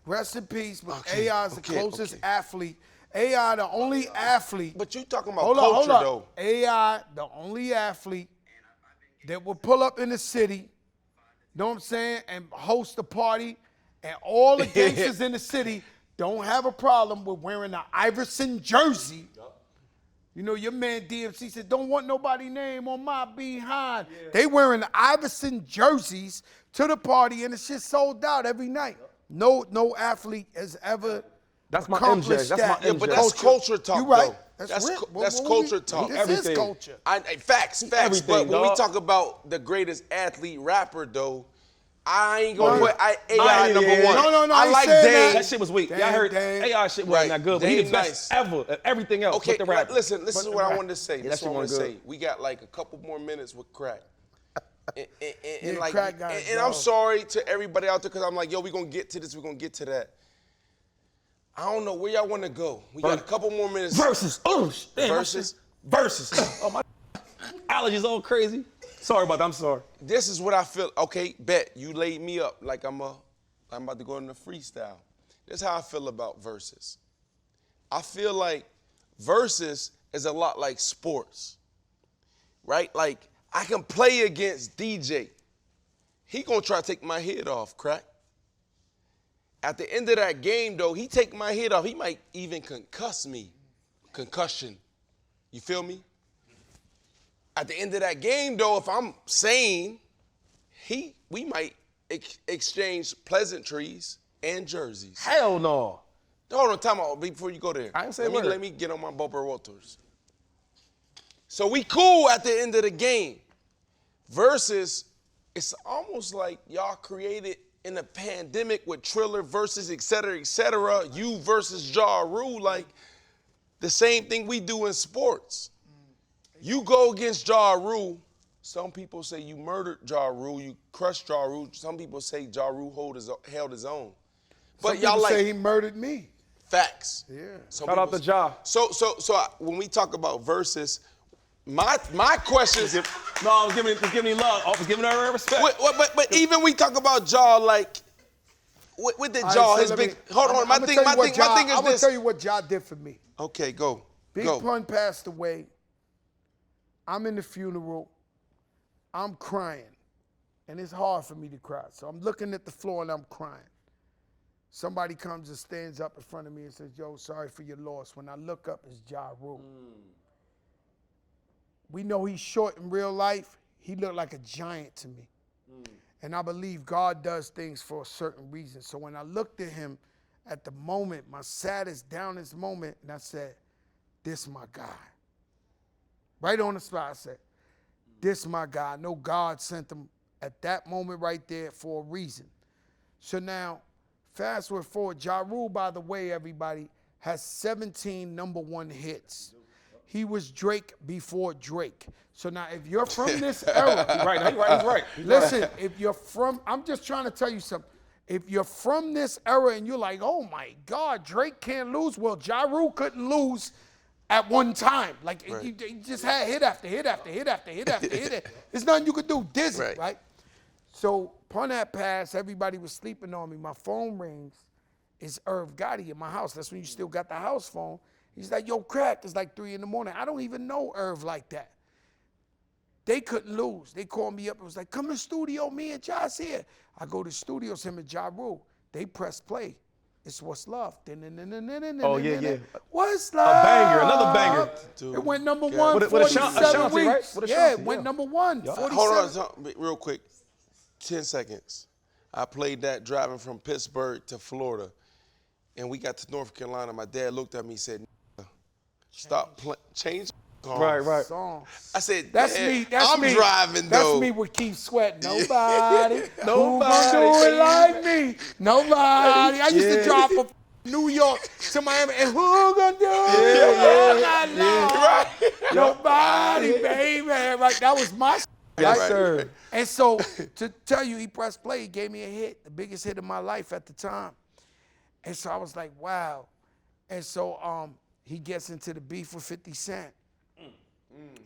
rest in peace, but AI is the closest athlete. AI the only athlete. But you talking about Hold culture up. though. AI the only athlete that will pull up in the city, know what I'm saying, and host a party, and all the gangsters in the city don't have a problem with wearing an Iverson jersey You know, your man DMC said, don't want nobody name on my behind. Yeah. They wearing Iverson jerseys to the party, and it's just sold out every night. No athlete has ever That's my accomplished MJ. That's that. my MJ. Yeah, but that's culture talk, You right. though. That's That's culture talk. This Everything. is culture. Facts. Everything, But when we dog. talk about the greatest athlete rapper, though, I ain't gonna put AI yeah, number yeah. one. No, I ain't like saying Dame. That shit was weak. Y'all heard Dame. AI shit wasn't Right. that good, but he Dame the best nice. ever at everything else Okay, with the rap. listen, this is what I wanted to say. Yeah, This is what I wanted to that say. shit We got like a couple more minutes with crack. And Yeah, Crack got and it, I'm dog. sorry to everybody out there because I'm like, yo, we gonna get to this, we gonna get to that. I don't know where y'all want to go. We got a couple more minutes. Versus. Oh, damn. Versus. Versus. Oh, my allergies all crazy. Sorry about that. I'm sorry. This is what I feel. Okay, bet you laid me up like I'm about to go into freestyle. This is how I feel about versus. I feel like versus is a lot like sports, right? Like I can play against DJ. He gonna try to take my head off, crack. At the end of that game, though, he take my head off. He might even concuss me. Concussion. You feel me? At the end of that game, though, if I'm sane, we might exchange pleasantries and jerseys. Hell no. Hold on, time out before you go there. I ain't say a word. Let me get on my bumper rotors. So we cool at the end of the game. Versus, it's almost like y'all created in a pandemic with Triller versus et cetera, you versus Ja Rule, like the same thing we do in sports. You go against Ja Rule, some people say you murdered Ja Rule, you crushed Ja Rule. Some people say Ja Rule held his own. But Some y'all people like say he murdered me. facts. Yeah. Shout out to Ja. So when we talk about versus, my questions. No, I was giving love. I was giving her respect. But even we talk about Ja, like with the Ja, his big. Hold on, my thing is I'm gonna this. tell you what Ja did for me. Okay, go. Big Pun passed away. I'm in the funeral. I'm crying. And it's hard for me to cry. So I'm looking at the floor and I'm crying. Somebody comes and stands up in front of me and says, yo, sorry for your loss. When I look up, it's Ja Rule. We know he's short in real life. He looked like a giant to me. And I believe God does things for a certain reason. So when I looked at him at the moment, my saddest, downest moment, and I said, this my guy. Right on the spot, I said, this my guy. I know God sent him at that moment right there for a reason. So now, fast forward, Ja Rule, by the way, everybody, has 17 #1 hits. He was Drake before Drake. So now, if you're from this era, He's right. listen, if you're from, I'm just trying to tell you something. If you're from this era and you're like, oh my God, Drake can't lose, well, Ja Rule couldn't lose at one time. Like, he just had hit after hit after hit after hit after hit. There's nothing you could do. Dizzy, right? So, upon that pass, everybody was sleeping on me. My phone rings. It's Irv Gotti in my house. That's when you still got the house phone. He's like, yo, crack. It's like 3 a.m. I don't even know Irv like that. They couldn't lose. They called me up and was like, come to the studio, me and Ja's here. I go to the studio, him and Ja Rule. They press play. It's What's Love. Oh, yeah. What's Love? A banger, another banger. Dude, it went #1 47 Ashanti, right? weeks. With Yeah, Ashanti, it went yeah. #1 Yeah. 47. Hold on, real quick. 10 seconds. I played that driving from Pittsburgh to Florida. And we got to North Carolina. My dad looked at me and said, stop playing, change songs. Right. Song. I said, That's me. That's I'm me. driving, That's though. me with Keith Sweat. Nobody. Who gonna do it like me? Nobody. I used to drive from New York to Miami, and who gonna do it? Nobody, baby. Right. That was my shit. Yes, Right? sir. And so, to tell you, he pressed play. He gave me a hit, the biggest hit of my life at the time. And so I was like, wow. And so he gets into the beef with 50 Cent.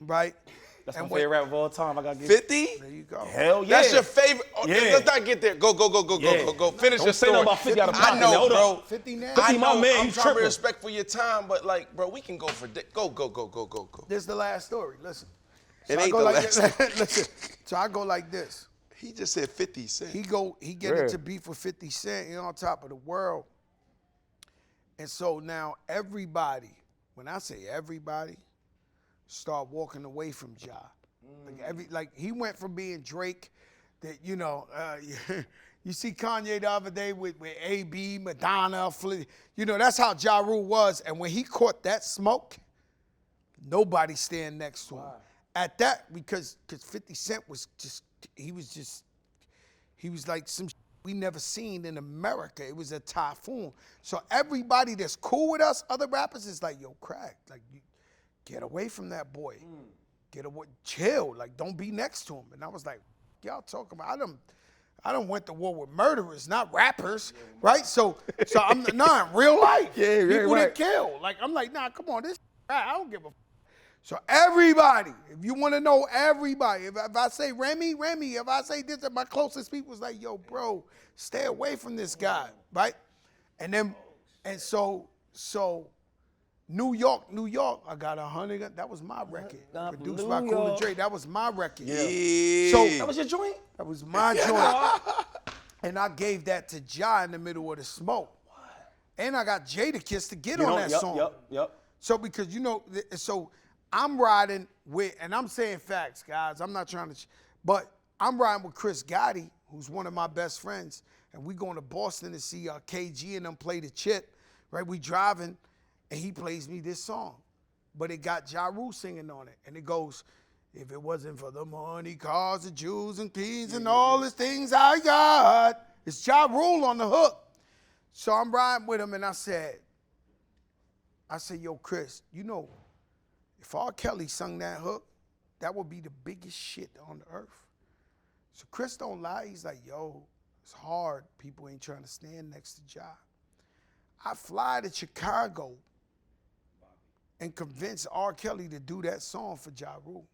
Right? That's And my favorite rap of all time. I got to give 50? There you go. Hell yeah. That's your favorite. Yeah. Let's not get there. Go. Finish Don't your say story. nothing about 50 out of I pocket. know, Hold bro. up. 50 now. 50 I my know. man, I'm you trying to tripping. be respectful of your time, but like, bro, we can go for go. This is the last story. Listen. It I ain't go the like last. this. Listen. So I go like this. He just said 50 Cent. He get into beef with 50 Cent. He on top of the world. And so now everybody, when I say everybody, start walking away from Ja. Like he went from being Drake, that you see Kanye the other day with AB, Madonna, that's how Ja Rule was. And when he caught that smoke, nobody stand next to him. At that, because 50 Cent was he was like some we never seen in America. It was a typhoon. So everybody that's cool with us, other rappers, is like, yo, Crack, like, you get away from that boy. Get away, chill, like, don't be next to him. And I was like, y'all talking about, I done went to war with murderers, not rappers, right? So I'm not in real life. People that kill. Like, I'm like, nah, come on, this I don't give a. So everybody, if you want to know everybody, if I say Remy, if I say this, my closest people was like, yo, bro, stay away from this guy, right? And so New York, I got 100. That was my record. Produced by Cool and Dre. That was my record. Yeah. So that was your joint? That was my joint. And I gave that to Ja in the middle of the smoke. What? And I got Jadakiss to get on that song. Yep. So because so I'm riding with, and I'm saying facts, guys. I'm not trying to, but I'm riding with Chris Gotti, who's one of my best friends, and we going to Boston to see KG and them play the Chip, right? We driving, and he plays me this song, but it got Ja Rule singing on it, and it goes, if it wasn't for the money, cars, the jewels, and keys, and all the things I got, it's Ja Rule on the hook. So I'm riding with him, and I said, yo, Chris, if R. Kelly sung that hook, that would be the biggest shit on the earth. So Chris don't lie. He's like, yo, it's hard. People ain't trying to stand next to Ja. I fly to Chicago and convince R. Kelly to do that song for Ja Rule.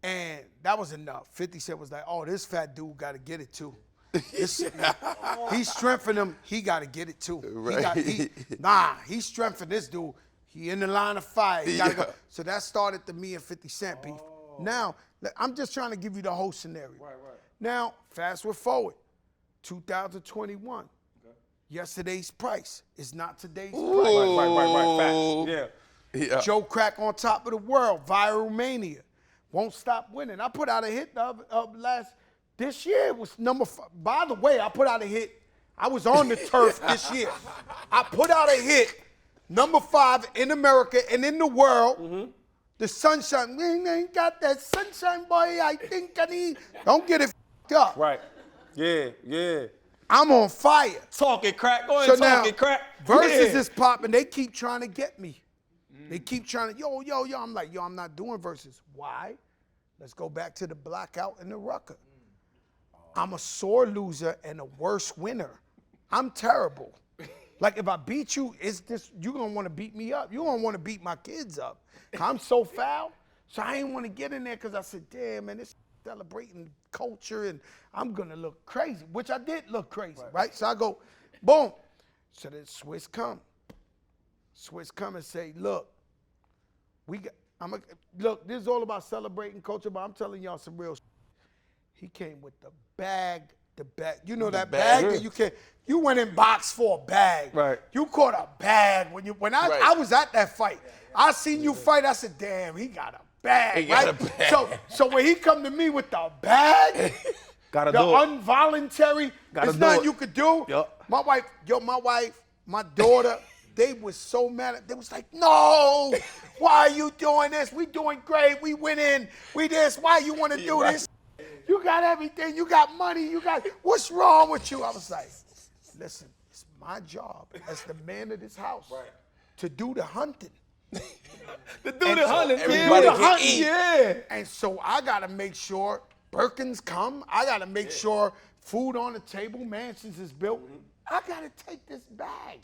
And that was enough. 50 Cent was like, oh, this fat dude got to get it too. He strengthened him. He got to get it too. Right. He strengthened this dude. He in the line of fire. He gotta go. So that started the me and 50 Cent beef. Now, I'm just trying to give you the whole scenario. Right. Now, fast forward, 2021. Okay. Yesterday's price is not today's price. Right. Facts. Yeah. Joe Crack on top of the world, Viral Mania. Won't stop winning. I put out a hit this year. It was number 5. By the way, I put out a hit. I was on the turf this year. I put out a hit. Number 5 in America and in the world, The Sunshine. We ain't got that sunshine, boy. I think I need. Don't get it f***ed up. Right. Yeah. I'm on fire. Talking crack. Go ahead, talking crack. Verzuz is popping. They keep trying to get me. They keep trying to, yo. I'm like, I'm not doing Verzuz. Why? Let's go back to the blackout and the Rucker. I'm a sore loser and a worse winner. I'm terrible. Like, if I beat you, you're going to want to beat me up. You're going to want to beat my kids up. I'm so foul. So I didn't want to get in there because I said, damn, man, this celebrating culture and I'm going to look crazy, which I did look crazy, right? So I go, boom. So then Swiss come and say, look, look, this is all about celebrating culture, but I'm telling y'all some real shit. He came with the bag. You know that bag that you went in box for a bag. Right. You caught a bag when I was at that fight. I seen you fight. I said, damn, he got a bag. Got a bag. So when he come to me with the bag, Gotta the do it. involuntary, Gotta there's do nothing it. you could do. Yep. My wife, my daughter, they was so mad. They was like, no, why are you doing this? We doing great. We winning. We this. Why you want to do this? You got everything. You got money. What's wrong with you? I was like, listen, it's my job as the man of this house to do the hunting. Everybody can eat. Yeah. And so I got to make sure Birkins come. I got to make sure food on the table, mansions is built. I got to take this bag.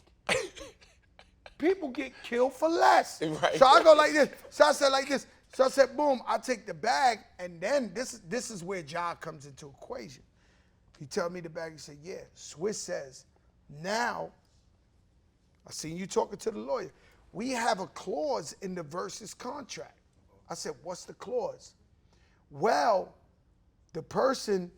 People get killed for less. Right. So I go like this. So I said like this. So I said, boom, I take the bag, and then this is where Ja comes into equation. He tell me the bag, he said, yeah, Swiss says, now, I seen you talking to the lawyer. We have a clause in the Verzuz contract. I said, what's the clause? Well, the person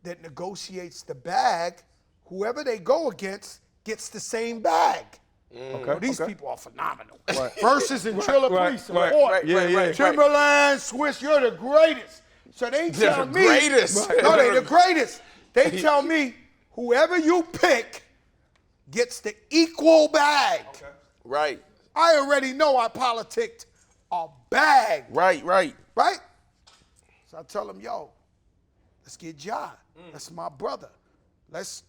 that negotiates the bag, whoever they go against, gets the same bag. Yo, these people are phenomenal. Verzuz and Triller, please support. Right. Timberland, Swiss, you're the greatest. So they tell me. Greatest. No, they're the greatest. They tell me whoever you pick gets the equal bag. Right. I already know I politicked a bag. Right. So I tell him, yo, let's get Ja. That's my brother. Let's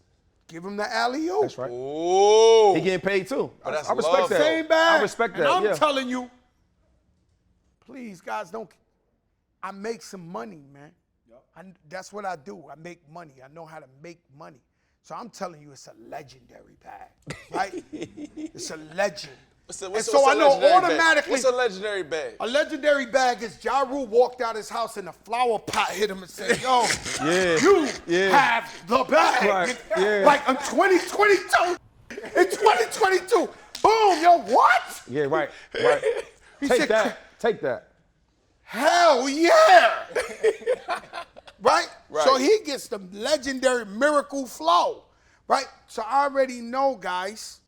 give him the alley-oop. That's right. Oh. He getting paid too. But that's I respect love, that. Same bag. I respect that. And I'm yeah. telling you, please, guys, don't. I make some money, man. That's what I do. I make money. I know how to make money. So I'm telling you, it's a legendary bag, right? It's a legend. So I know automatically. What's a legendary bag? A legendary bag is Ja Rule walked out his house and a flower pot hit him and said, yo, you have the bag. Right. Yeah. Like in 2022. In 2022. Boom, yo, what? Yeah, right. He Take said, that. Take that. Hell yeah. Right? So he gets the legendary miracle flow. Right? So I already know, guys.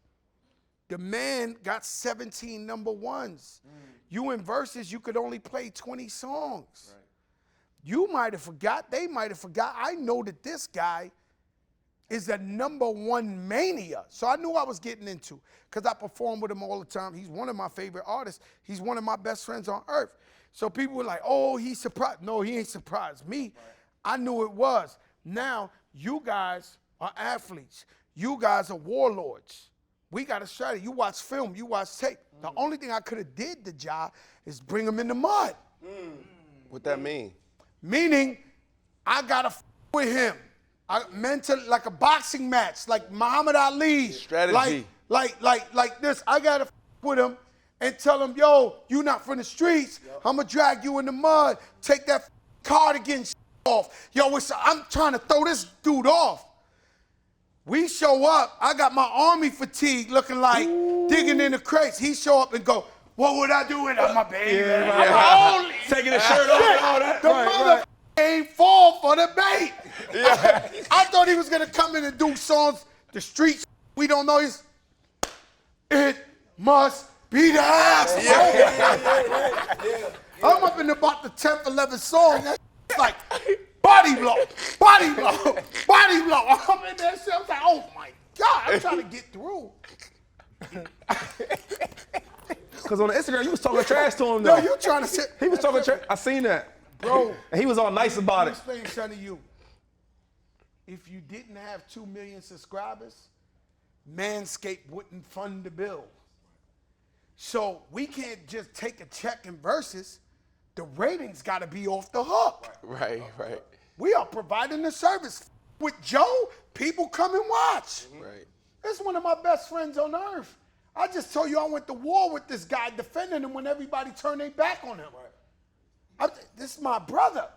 The man got 17 number ones. You in Verzuz, you could only play 20 songs. Right. You might have forgot. They might have forgot. I know that this guy is a number one mania. So I knew I was getting into because I perform with him all the time. He's one of my favorite artists. He's one of my best friends on earth. So people were like, oh, he's surprised. No, he ain't surprised me. Right. I knew it was. Now, you guys are athletes. You guys are warlords. We got a strategy. You watch film, you watch tape. The only thing I could have did the job is bring him in the mud. What that mean? Meaning, I gotta with him. I meant to like a boxing match, like Muhammad Ali. Strategy. Like this. I gotta with him and tell him, yo, you not from the streets. I'ma drag you in the mud. Take that cardigan off. Yo, I'm trying to throw this dude off. We show up, I got my army fatigue looking like digging in the crates. He show up and go, what would I do without my baby? I'm taking his shirt off and all that. The mother ain't fall for the bait. I thought he was gonna come in and do songs, the streets we don't know. It must be the ass. I'm up in about the 10th, 11th song. That's like, body blow. I'm in there, I'm like, oh my God, I'm trying to get through. Because on the Instagram, you was talking trash to him, though. No, you trying to sit. He was talking trash. I seen that. Bro. And he was all nice about it. Let me explain something to you. If you didn't have 2 million subscribers, Manscaped wouldn't fund the bill. So we can't just take a check in Verzuz. The ratings got to be off the hook. Right. We are providing the service. With Joe, people come and watch. Right. It's one of my best friends on earth. I just told you I went to war with this guy defending him when everybody turned their back on him. This is my brother.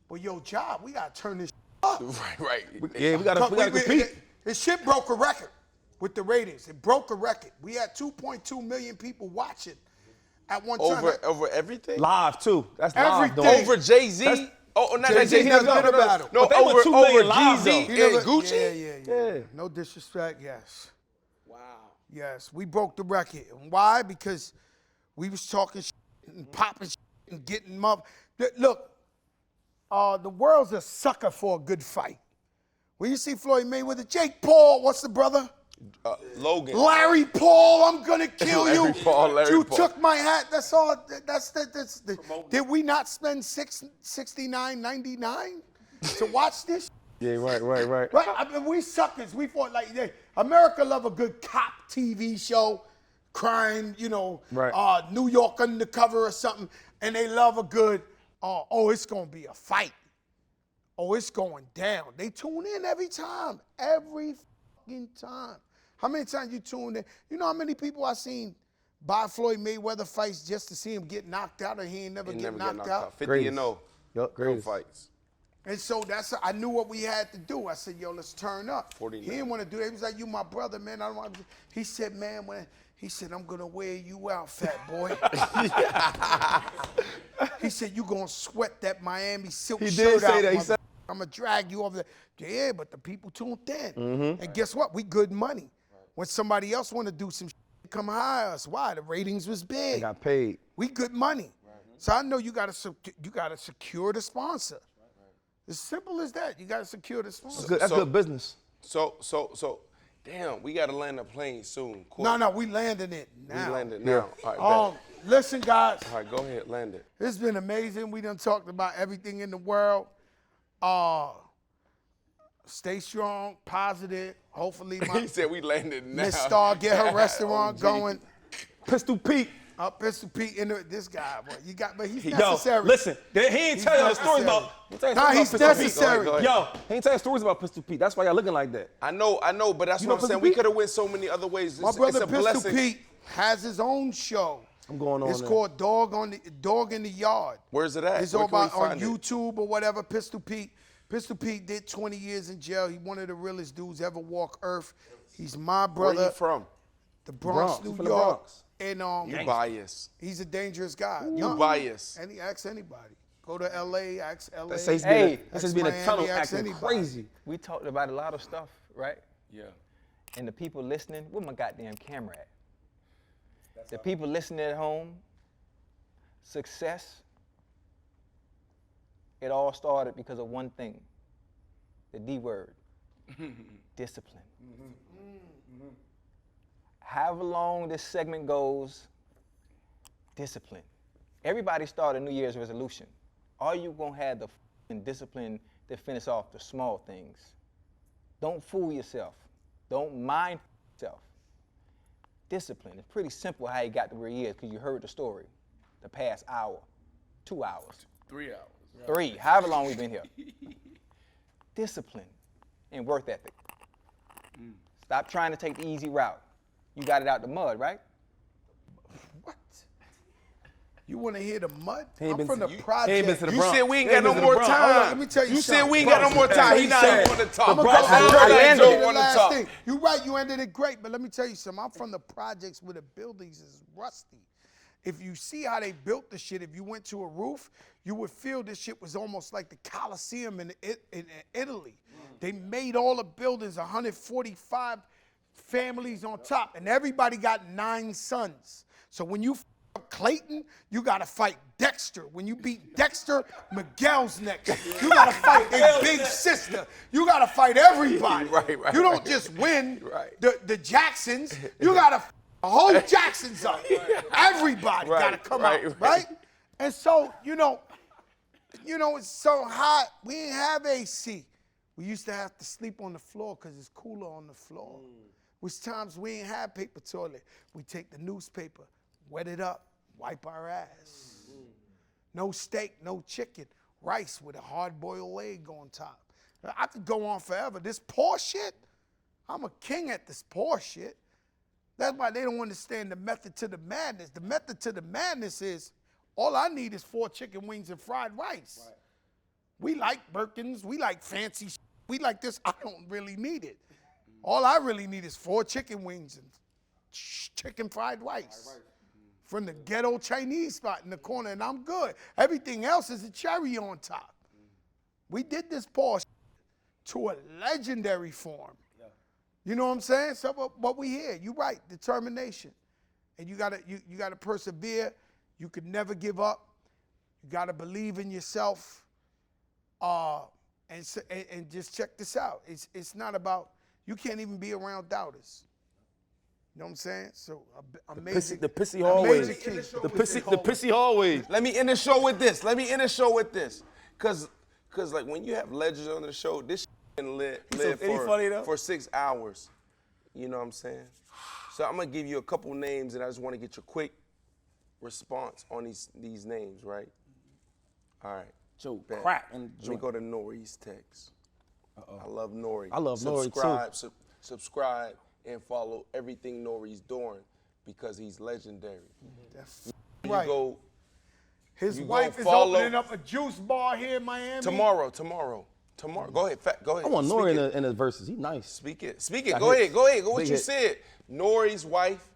But yo, Ja, we got to turn this up. Right. Yeah, we got to compete. This shit broke a record with the ratings. It broke a record. We had 2.2 million people watching at one time. Over everything? Live, too. That's live, though. Over Jay-Z? Not Jay-Z never did a battle. No, But they were 2 million live, Jeezy though. and Gucci? Yeah. No disrespect, yes. Wow. Yes, we broke the record. And why? Because we was talking shit and popping shit and getting them up. Look, the world's a sucker for a good fight. When you see Floyd Mayweather, Jake Paul, what's the brother? Logan. Larry Paul, I'm gonna kill you. Larry Paul. Took my hat. That's all. Did we not spend $69.99 to watch this? Yeah, right. Right. I mean, we suckers. We fought like America love a good cop TV show, crime. New York Undercover or something, and they love a good. It's gonna be a fight. Oh, it's going down. They tune in every time. Every fucking time. How many times you tuned in? You know how many people I seen buy Floyd Mayweather fights just to see him get knocked out, or he ain't never get knocked out? 50-0. Yep, great fights. And so I knew what we had to do. I said, yo, let's turn up. 49. He didn't want to do that. He was like, you my brother, man. I don't want to. He said, man, he said, I'm going to wear you out, fat boy. He said, you going to sweat that Miami silk shirt out. He did say that. He said, I'm going to drag you over there. Yeah, but the people tuned in. And guess what? We good money. When somebody else want to do some come hire us. Why? The ratings was big. They got paid. We good money. So I know you gotta secure the sponsor. As simple as that. You gotta secure the sponsor. That's good business. So, damn, we gotta land a plane soon. Cool. No, we landing it now. We landed now. All right, Listen, guys. all right, go ahead, land it. It's been amazing. We done talked about everything in the world. Stay strong, positive. Hopefully, He said we landed now. Miss Starr get her restaurant going. Pistol Pete. Pistol Pete into this guy, boy. But he's Yo, necessary. listen, he ain't telling the stories about. He's necessary. Go ahead. Yo, he ain't telling stories about Pistol Pete. That's why y'all looking like that. I know, but that's what I'm saying. We could have went so many other ways. My It's brother a Pistol blessing. Pete has his own show. I'm going on. It's there. called Dog in the Yard. Where's it at? It's Where all can we about on find it? YouTube or whatever. Pistol Pete. Pistol Pete did 20 years in jail. He one of the realest dudes ever walk earth. He's my brother. Where you from? The Bronx, He's New from the York. Bronx. And You biased. he's a dangerous guy. You biased. And he asks anybody. Go to LA, ask LA. That says being a Miami, tunnel ask acting anybody. crazy. We talked about a lot of stuff, right? Yeah. And the people listening, where my goddamn camera at? The people listening at home, success, it all started because of one thing, the D word, discipline. However long this segment goes, discipline. Everybody start a New Year's resolution. Are you gonna have the discipline to finish off the small things? Don't fool yourself. Don't mind yourself. Discipline. It's pretty simple how he got to where he is, because you heard the story. The past hour, 2 hours. 3 hours. 3, however long we've been here. Discipline and work ethic. Stop trying to take the easy route. You got it out the mud, right? What? You want to hear the mud? He ain't I'm been from to- the you- project. he ain't been to the You Bronx. said we ain't He got no been to the more Bronx. time. Hold on, let me tell you You said something. we ain't got no more time. He not said- even want to talk. I'ma go I back heard to I the landed. last talk. thing. You right, you ended it great, but let me tell you something. I'm from the projects where the buildings is rusty. If you see how they built the shit, if you went to a roof, you would feel this shit was almost like the Colosseum in Italy. They made all the buildings, 145 families on top, and everybody got 9 sons. So when you up Clayton, you gotta fight Dexter. When you beat Dexter, Miguel's next. You gotta fight their big sister. You gotta fight everybody. Right, You don't just win Right. the Jacksons. You gotta the whole Jacksons up. Everybody gotta come out, right? And so, you know, it's so hot. We didn't have AC. We used to have to sleep on the floor because it's cooler on the floor. Which times we ain't have paper toilet. We take the newspaper, wet it up, wipe our ass. No steak, no chicken, rice with a hard-boiled egg on top. I could go on forever. This poor shit, I'm a king at this poor shit. That's why they don't understand the method to the madness. The method to the madness is, all I need is 4 chicken wings and fried rice. Right. We like Birkins, we like fancy shit. We like this, I don't really need it. All I really need is 4 chicken wings and chicken fried rice. From the ghetto Chinese spot in the corner, and I'm good. Everything else is a cherry on top. We did this poor shit to a legendary form. You know what I'm saying? So, but we here. You right, determination, and you gotta persevere. You could never give up. You gotta believe in yourself. And just check this out. It's not about, you can't even be around doubters. You know what I'm saying? So amazing. The pissy hallways. The pissy hallways. Let me end the show with this. Cause like when you have legends on the show, this can live for 6 hours. You know what I'm saying? So I'm gonna give you a couple names, and I just want to get your quick response on these names, right? All right. Joe Bet. crack and Let me go to Nori's text. I love Nori. I love Nori too. Subscribe and follow everything Nori's doing because he's legendary. That's You right. go. His you wife go is follow- opening up a juice bar here in Miami. Tomorrow. Go ahead. Go ahead. I want Speak Nori it. in the verses. He's nice. Speak it. Got Go hits. ahead. Go what Big you hit. said. Nori's wife.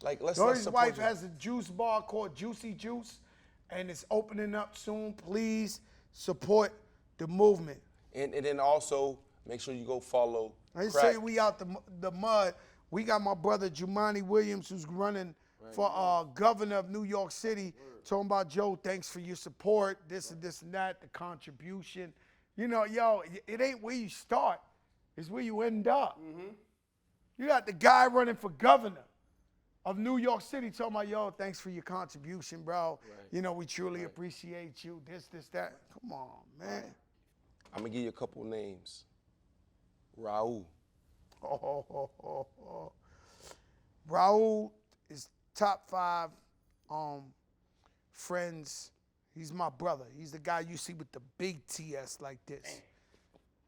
Like let's Nori's support wife you. has a juice bar called Juicy Juice, and it's opening up soon. Please support the movement. And then also make sure you go follow. I didn't Crack. say we out the mud. We got my brother Jumaane Williams, who's running for governor of New York City, talking about, Joe, thanks for your support, this and this and that, the contribution. You know, yo, it ain't where you start, it's where you end up. You got the guy running for governor of New York City talking about, yo, thanks for your contribution, bro. You know, we truly appreciate you, this, that. Come on, man. I'm going to give you a couple names. Raul. Raul is top 5 friends. He's my brother. He's the guy you see with the big TS like this.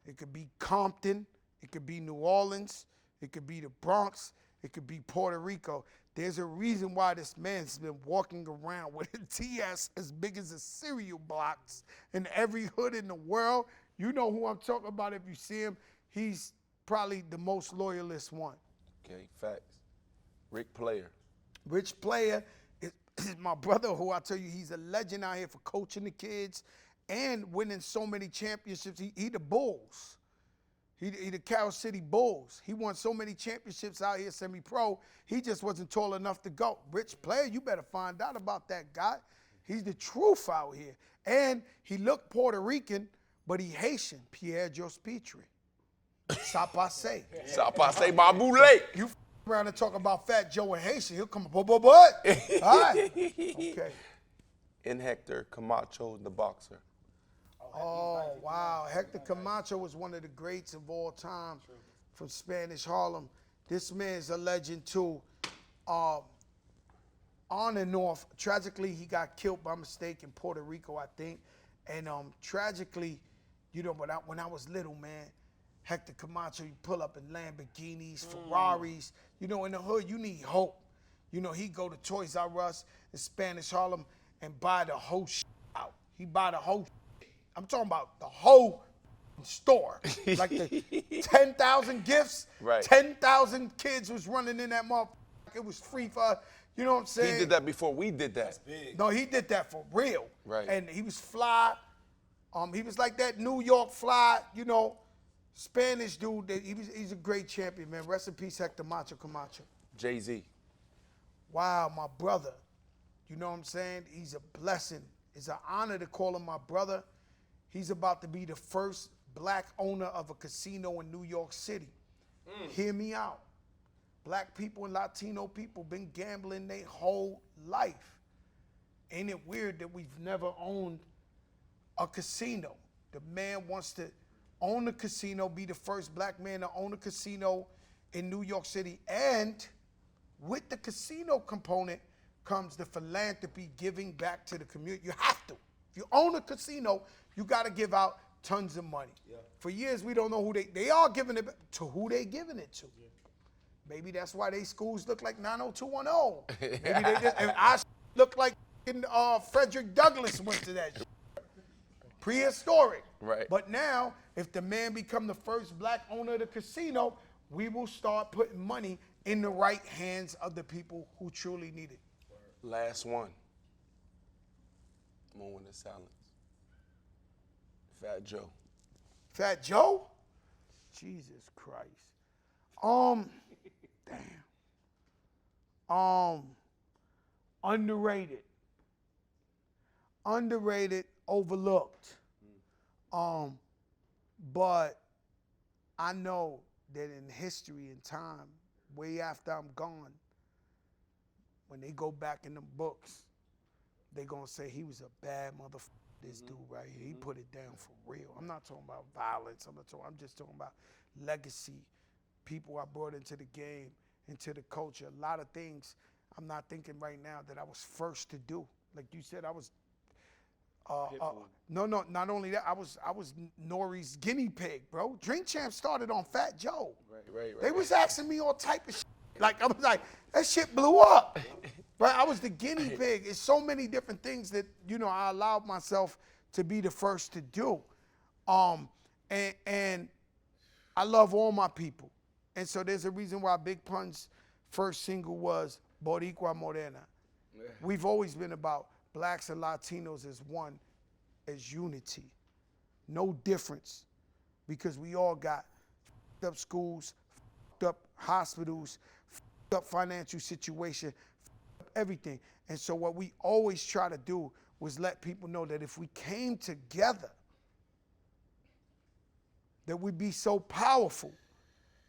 It could be Compton. It could be New Orleans. It could be the Bronx. It could be Puerto Rico. There's a reason why this man's been walking around with a TS as big as a cereal box in every hood in the world. You know who I'm talking about if you see him. He's probably the most loyalist one. Okay, facts. Rick Player. Rich Player is my brother, who I tell you, he's a legend out here for coaching the kids and winning so many championships. He the Bulls. He the Carol City Bulls. He won so many championships out here, semi-pro. He just wasn't tall enough to go. Rich Player, you better find out about that guy. He's the truth out here. And he looked Puerto Rican, but he Haitian. Pierre Jos Petrie. Sapase. Sapase Babule. You around and talk about Fat Joe and Haitian, he'll come up, but. All right. Okay. And Hector Camacho, the boxer. Oh, wow. Hector Camacho was one of the greats of all time from Spanish Harlem. This man's a legend, too. On and off. Tragically, he got killed by mistake in Puerto Rico, I think. And tragically, you know, when I was little, man, Hector Camacho, you pull up in Lamborghinis, Ferraris. You know, in the hood, you need hope. You know, he'd go to Toys R Us in Spanish Harlem and buy the whole shit out. He buy the whole shit. I'm talking about the whole store. Like the 10,000 gifts, 10,000 kids was running in that motherfucker. It was free for, you know what I'm saying? He did that before we did that. That's big. No, he did that for real. Right. And he was fly. He was like that New York fly, you know, Spanish dude. He's a great champion, man. Rest in peace, Hector Camacho. Jay-Z. Wow, my brother. You know what I'm saying? He's a blessing. It's an honor to call him my brother. He's about to be the first black owner of a casino in New York City. Hear me out. Black people and Latino people been gambling their whole life. Ain't it weird that we've never owned a casino? The man wants to own a casino, be the first black man to own a casino in New York City. And with the casino component comes the philanthropy, giving back to the community. You have to. If you own a casino, you got to give out tons of money. Yeah. For years, we don't know who they are giving it to, who they giving it to. Yeah. Maybe that's why they schools look like 90210. Maybe they just, and I look like Frederick Douglass went to that shit. Prehistoric. Right. But now, if the man become the first black owner of the casino, we will start putting money in the right hands of the people who truly need it. Last one. Moment of silence. Fat Joe. Fat Joe? Jesus Christ. Underrated. Underrated, overlooked. But I know that in history and time, way after I'm gone, when they go back in the books, they gonna say he was a bad motherfucker. This dude right here, he put it down for real. I'm not talking about violence. I'm just talking about legacy, people I brought into the game, into the culture. A lot of things I'm not thinking right now that I was first to do. Like you said, I was. No, not only that, I was Nori's guinea pig, bro. Drink Champ started on Fat Joe. Right. They was asking me all type of shit. Like, I was like, that shit blew up. Right? I was the guinea pig. It's so many different things that, you know, I allowed myself to be the first to do. And I love all my people. And so there's a reason why Big Pun's first single was Boricua Morena. Yeah. We've always been about blacks and Latinos as one, as unity. No difference, because we all got f***ed up schools, f***ed up hospitals, up financial situation, up everything. And so what we always try to do was let people know that if we came together, that we'd be so powerful.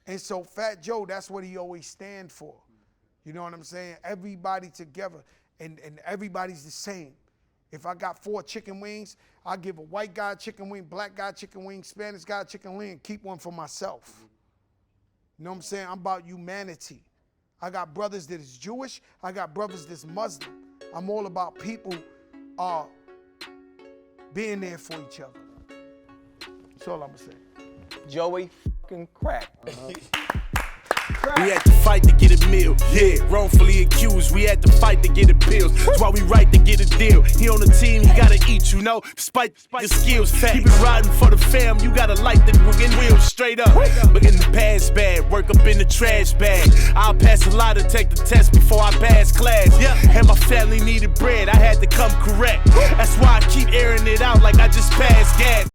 And so Fat Joe, that's what he always stand for. You know what I'm saying? Everybody together, and everybody's the same. If I got 4 chicken wings, I'll give a white guy chicken wing, black guy chicken wing, Spanish guy chicken wing, and keep one for myself. You know what I'm saying? I'm about humanity. I got brothers that is Jewish. I got brothers that's Muslim. I'm all about people being there for each other. That's all I'm gonna say. Joey fucking crack. We had to fight to get a meal, yeah. Wrongfully accused, we had to fight to get appeals. That's why we right to get a deal. He on the team, he gotta eat, you know, despite your skills. Keep it riding for the fam, you gotta light the wheels straight up. But in the past bad, work up in the trash bag. I'll pass a lot to take the test before I pass class. And my family needed bread, I had to come correct. That's why I keep airing it out like I just passed gas.